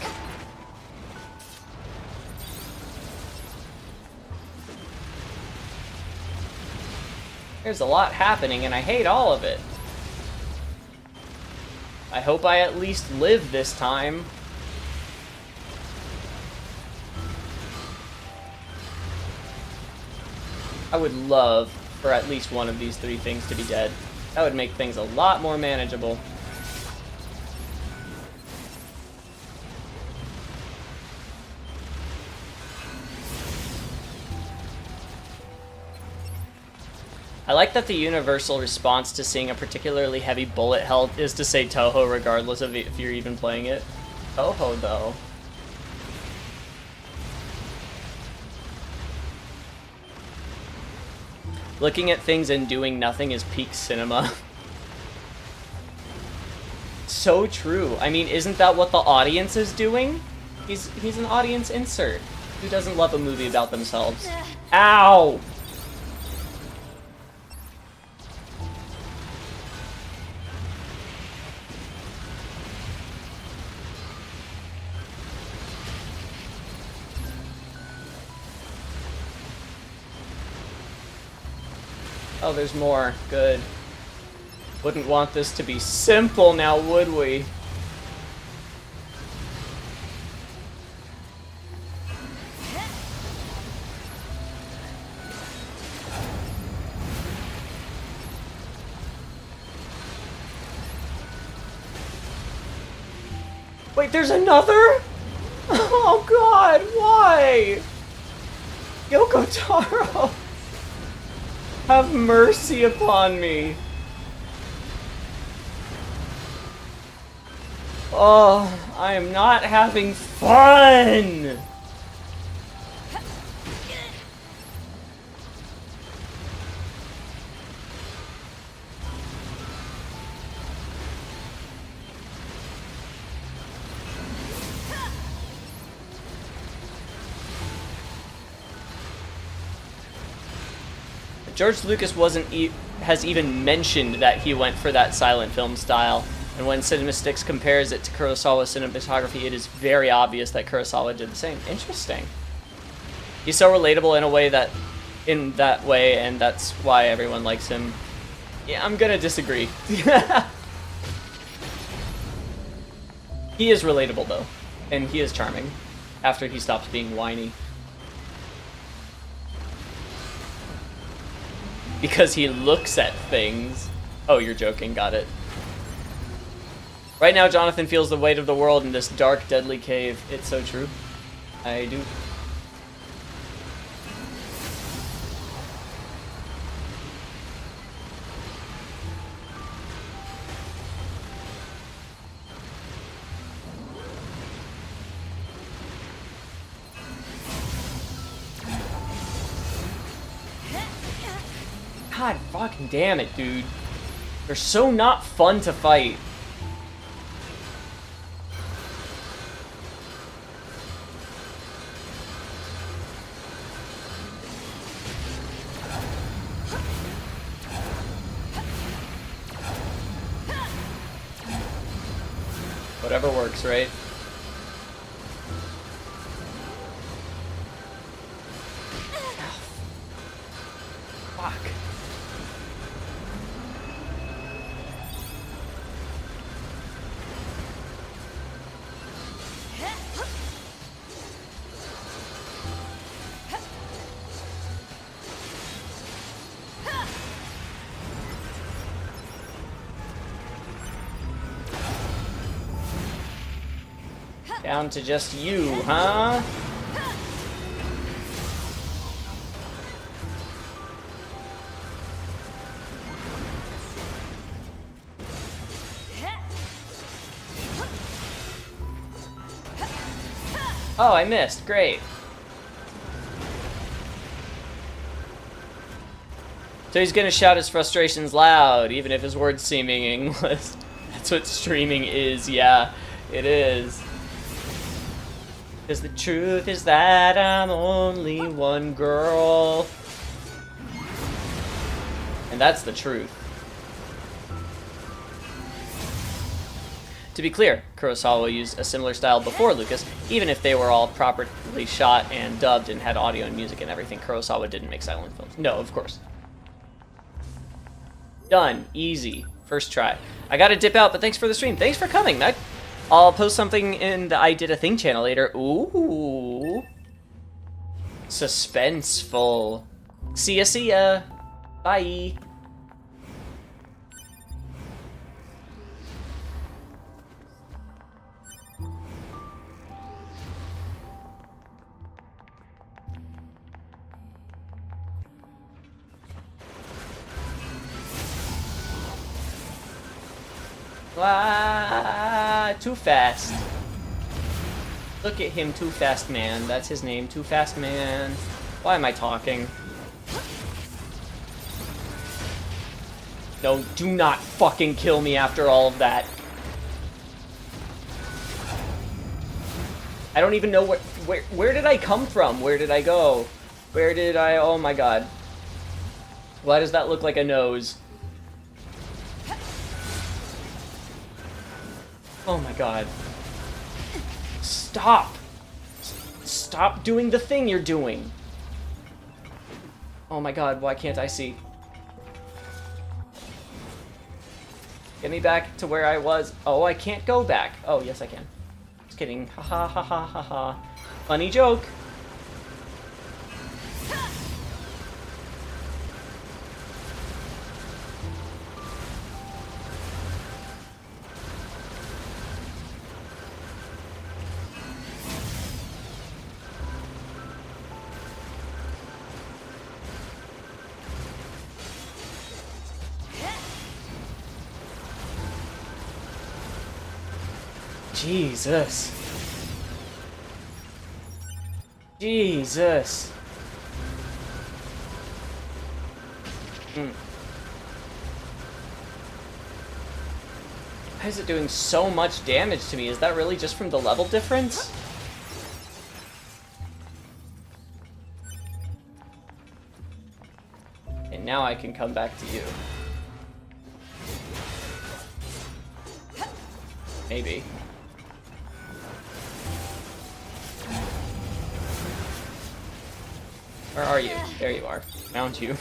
There's a lot happening, and I hate all of it. I hope I at least live this time. I would love for at least one of these three things to be dead. That would make things a lot more manageable. I like that the universal response to seeing a particularly heavy bullet hell is to say Toho regardless of if you're even playing it. Toho, though. Looking at things and doing nothing is peak cinema. So true. I mean, isn't that what the audience is doing? He's an audience insert. Who doesn't love a movie about themselves? Ow! Oh, there's more. Good. Wouldn't want this to be simple now, would we? Wait, there's another? Oh god, why? Yoko Taro! Have mercy upon me. Oh, I am not having fun. George Lucas has even mentioned that he went for that silent film style, and when CinemaSticks compares it to Kurosawa's cinematography, it is very obvious that Kurosawa did the same. Interesting. He's so relatable in that way, and that's why everyone likes him. Yeah, I'm gonna disagree. He is relatable though, and he is charming after he stops being whiny. Because he looks at things. Oh, you're joking, got it. Right now, Jonathan feels the weight of the world in this dark, deadly cave. It's so true. I do. God fucking damn it, dude. They're so not fun to fight. Whatever works, right? Fuck. Down to just you, huh? Oh, I missed. Great. So he's gonna shout his frustrations loud, even if his words seem meaningless. That's what streaming is, yeah, it is. Because the truth is that I'm only one girl. And that's the truth. To be clear, Kurosawa used a similar style before Lucas, even if they were all properly shot and dubbed and had audio and music and everything. Kurosawa didn't make silent films. No, of course. Done. Easy. First try. I gotta dip out, but thanks for the stream. Thanks for coming, Meg. I'll post something in the I Did a Thing channel later. Ooh. Suspenseful. See ya, see ya. Bye. Ah, Too Fast. Look at him, Too Fast Man. That's his name, Too Fast Man. Why am I talking? No, do not fucking kill me after all of that. I don't even know where did I come from? Where did I go? Where did I... Oh my god. Why does that look like a nose? Oh my god. Stop! Stop doing the thing you're doing! Oh my god, why can't I see? Get me back to where I was. Oh, I can't go back. Oh, yes I can. Just kidding. Ha ha ha ha ha ha. Funny joke. Jesus. Jesus. Why is it doing so much damage to me? Is that really just from the level difference? And now I can come back to you. Maybe. Where are you? There you are. Found you.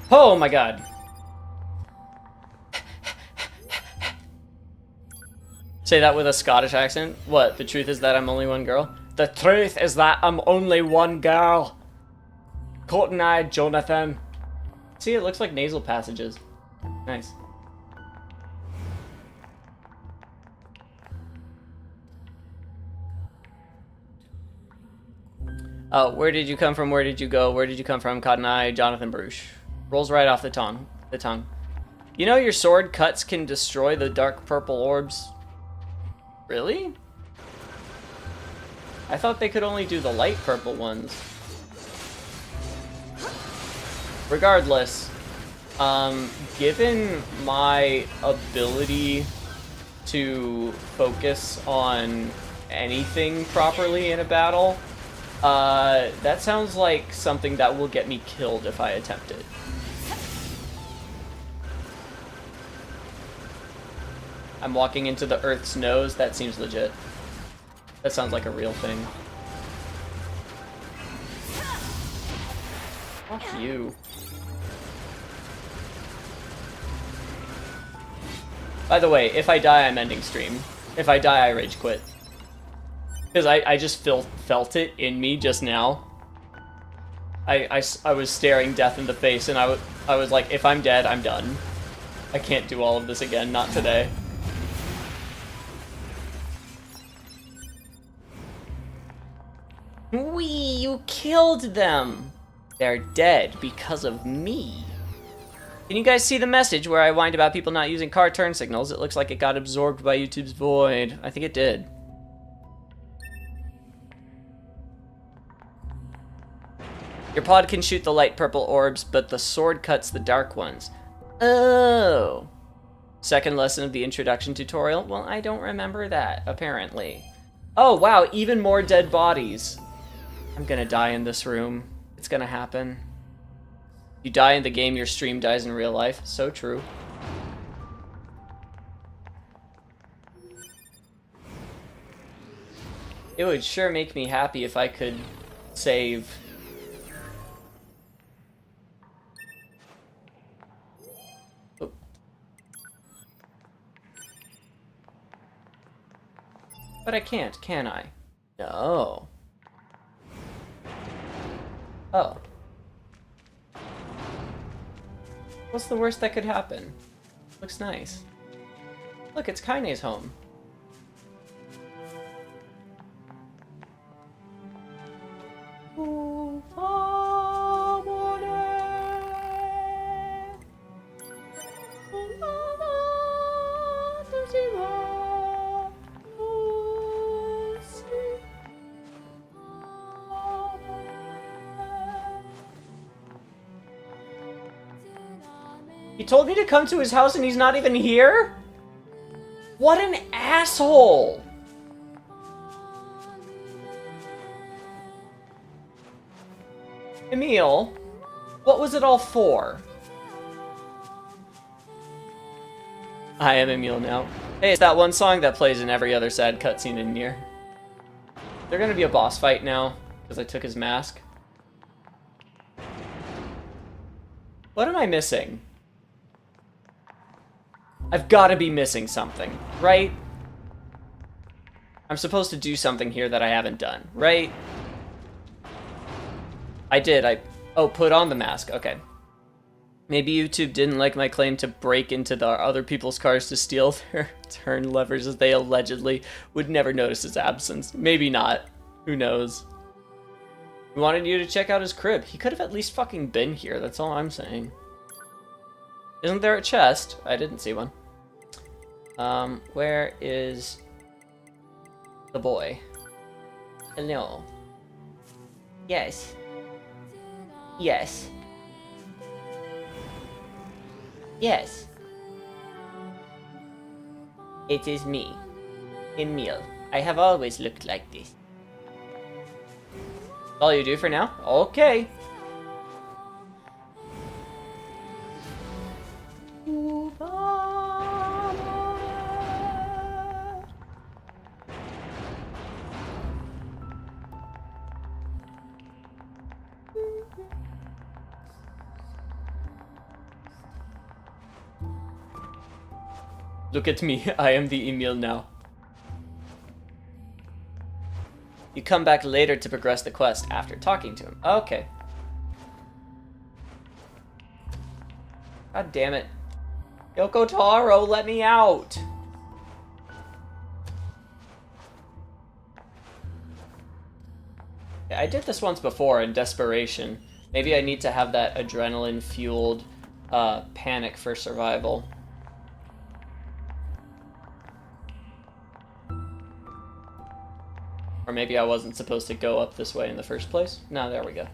Oh my god. Say that with a Scottish accent? What? The truth is that I'm only one girl? The truth is that I'm only one girl. Cotton-eyed Jonathan. See, it looks like nasal passages. Nice. Oh, where did you come from? Where did you go? Where did you come from? Cotton Eye, Jonathan Bruce. Rolls right off the tongue. You know your sword cuts can destroy the dark purple orbs? Really? I thought they could only do the light purple ones. Regardless, given my ability to focus on anything properly in a battle, that sounds like something that will get me killed if I attempt it. I'm walking into the Earth's nose. That seems legit. That sounds like a real thing. Fuck you. By the way, if I die, I'm ending stream. If I die, I rage quit. Because I just felt it in me just now. I was staring death in the face, and I was like, if I'm dead, I'm done. I can't do all of this again, not today. Wee, you killed them! They're dead because of me. Can you guys see the message where I whined about people not using car turn signals? It looks like it got absorbed by YouTube's void. I think it did. Your pod can shoot the light purple orbs, but the sword cuts the dark ones. Oh. Second lesson of the introduction tutorial? Well, I don't remember that, apparently. Oh, wow, even more dead bodies. I'm gonna die in this room. It's gonna happen. You die in the game, your stream dies in real life. So true. It would sure make me happy if I could save. Oh. But I can't, can I? No. Oh. What's the worst that could happen? Looks nice. Look, it's Kaine's home. He told me to come to his house and he's not even here? What an asshole! Emil, what was it all for? I am Emil now. Hey, it's that one song that plays in every other sad cutscene in NieR. They're gonna be a boss fight now, because I took his mask. What am I missing? I've gotta be missing something, right? I'm supposed to do something here that I haven't done, right? I did, oh, put on the mask, okay. Maybe YouTube didn't like my claim to break into the other people's cars to steal their turn levers, as they allegedly would never notice his absence. Maybe not. Who knows? We wanted you to check out his crib. He could have at least fucking been here, that's all I'm saying. Isn't there a chest? I didn't see one. Where is the boy? Hello. Yes. Yes. Yes. It is me, Emil. I have always looked like this. All you do for now? Okay. Look at me, I am the Emil now. You come back later to progress the quest after talking to him. Okay. God damn it. Yoko Taro, let me out! Yeah, I did this once before in desperation. Maybe I need to have that adrenaline-fueled panic for survival. Or maybe I wasn't supposed to go up this way in the first place. No, there we go.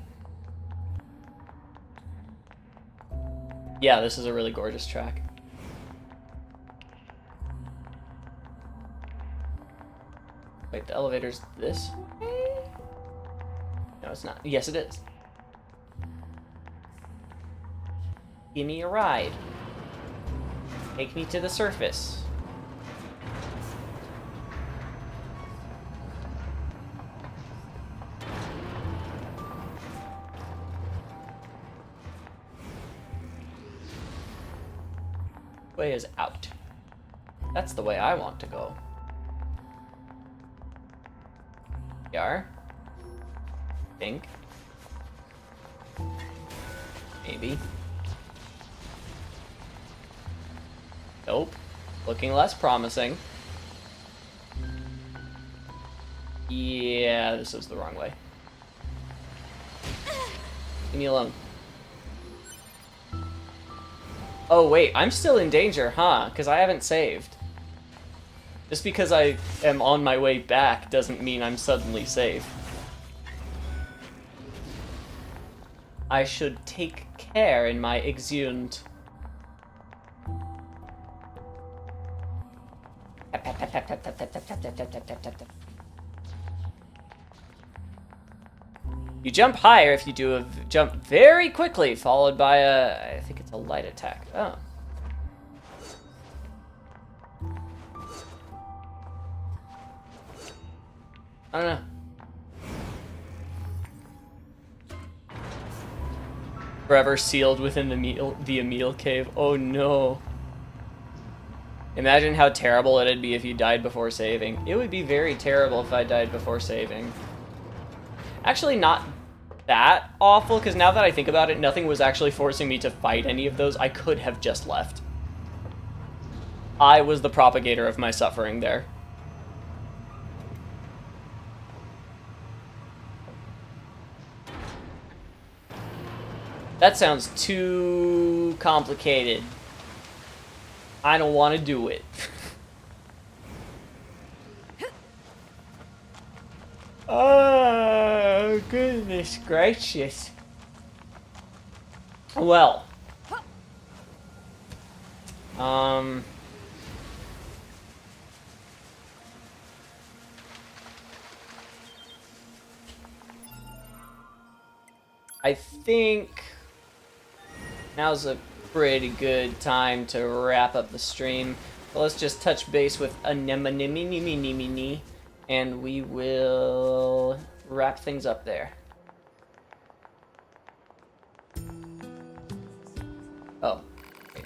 Yeah, this is a really gorgeous track. Wait, the elevator's this way? No, it's not. Yes, it is. Give me a ride. Take me to the surface. Way is out. That's the way I want to go. Yar? Think. Maybe. Nope. Looking less promising. Yeah, this is the wrong way. Leave me alone. Oh wait, I'm still in danger, huh? Because I haven't saved. Just because I am on my way back doesn't mean I'm suddenly safe. I should take care in my exeunt. You jump higher if you do a jump very quickly, followed by a, I think it's a light attack. Oh. I don't know. Forever sealed within the Emil cave. Oh no. Imagine how terrible it'd be if you died before saving. It would be very terrible if I died before saving. Actually, not that awful, because now that I think about it, nothing was actually forcing me to fight any of those. I could have just left. I was the propagator of my suffering there. That sounds too complicated. I don't want to do it. Oh, goodness gracious. Well. I think now's a pretty good time to wrap up the stream. So let's just touch base with Anemone, and we will wrap things up there. Oh. Okay.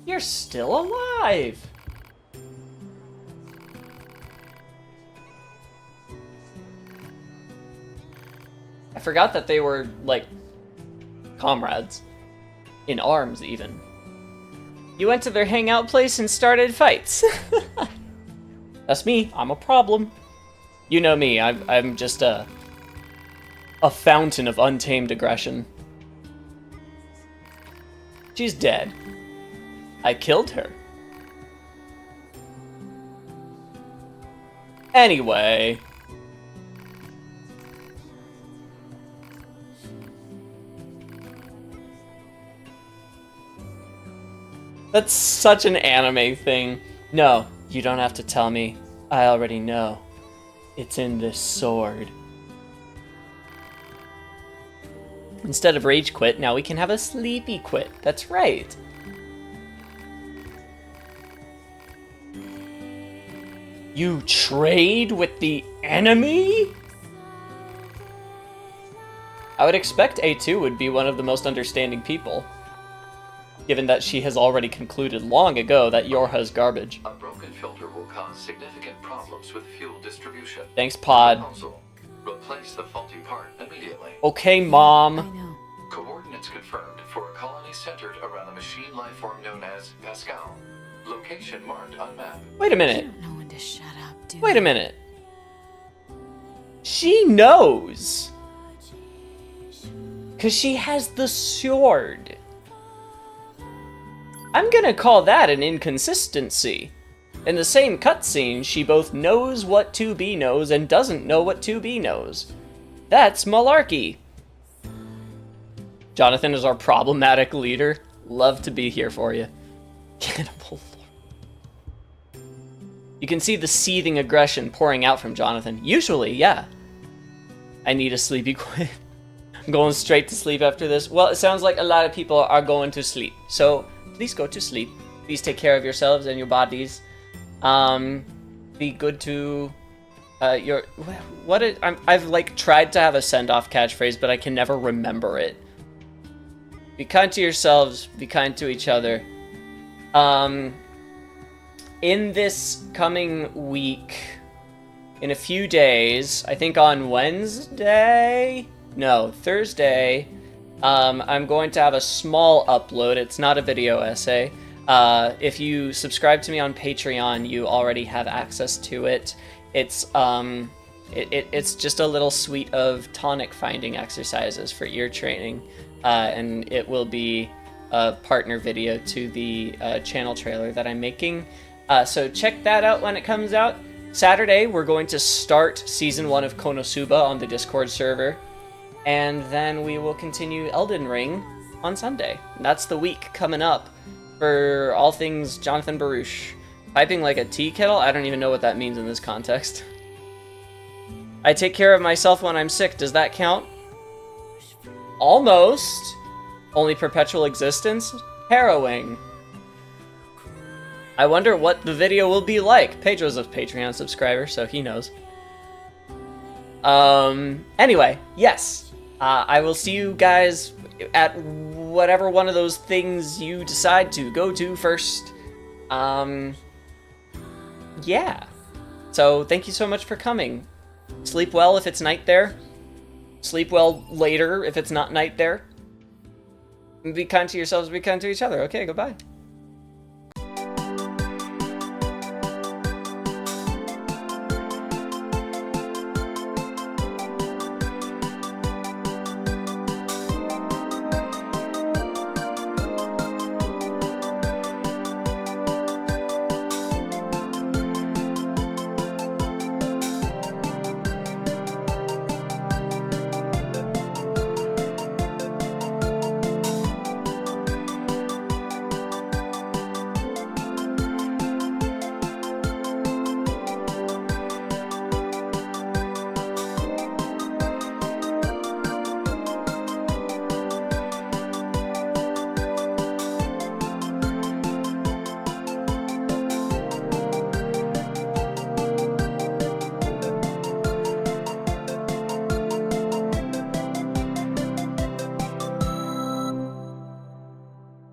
You're still alive! I forgot that they were, like, comrades. In arms, even. You went to their hangout place and started fights. That's me. I'm a problem. You know me. I'm just a fountain of untamed aggression. She's dead. I killed her. Anyway. That's such an anime thing. No, you don't have to tell me. I already know. It's in this sword. Instead of rage quit, now we can have a sleepy quit. That's right. You trade with the enemy? I would expect A2 would be one of the most understanding people, given that she has already concluded long ago that Yorha's garbage. A broken filter will cause significant problems with fuel distribution. Thanks, Pod. Proposal: replace the faulty part immediately. Okay, I Mom. know. Coordinates confirmed for a colony centered around the machine life form known as Pascal. Location marked on map. Wait a You minute. don't know when to shut up, do Wait a you? minute. She knows. 'Cause she has the sword. I'm gonna call that an inconsistency. In the same cutscene, she both knows what 2B knows and doesn't know what 2B knows. That's malarkey. Jonathan is our problematic leader. Love to be here for you. Cannibal Lord. You can see the seething aggression pouring out from Jonathan. Usually, yeah. I need a sleepy quit. I'm going straight to sleep after this. Well, it sounds like a lot of people are going to sleep. So, please go to sleep. Please take care of yourselves and your bodies. Be good to your I've like tried to have a send-off catchphrase, but I can never remember it. Be kind to yourselves, be kind to each other. In this coming week, in a few days, I think on Wednesday? No, Thursday, I'm going to have a small upload. It's not a video essay. If you subscribe to me on Patreon, you already have access to it. It's it's just a little suite of tonic finding exercises for ear training, and it will be a partner video to the channel trailer that I'm making. So check that out when it comes out. Saturday, we're going to start Season 1 of Konosuba on the Discord server, and then we will continue Elden Ring on Sunday. And that's the week coming up for all things Jonathan Baruch. Piping like a tea kettle? I don't even know what that means in this context. I take care of myself when I'm sick. Does that count? Almost. Only perpetual existence? Harrowing. I wonder what the video will be like. Pedro's a Patreon subscriber, so he knows. Anyway, yes. I will see you guys at whatever one of those things you decide to go to first. Yeah. So, thank you so much for coming. Sleep well if it's night there. Sleep well later if it's not night there. Be kind to yourselves, be kind to each other. Okay, goodbye.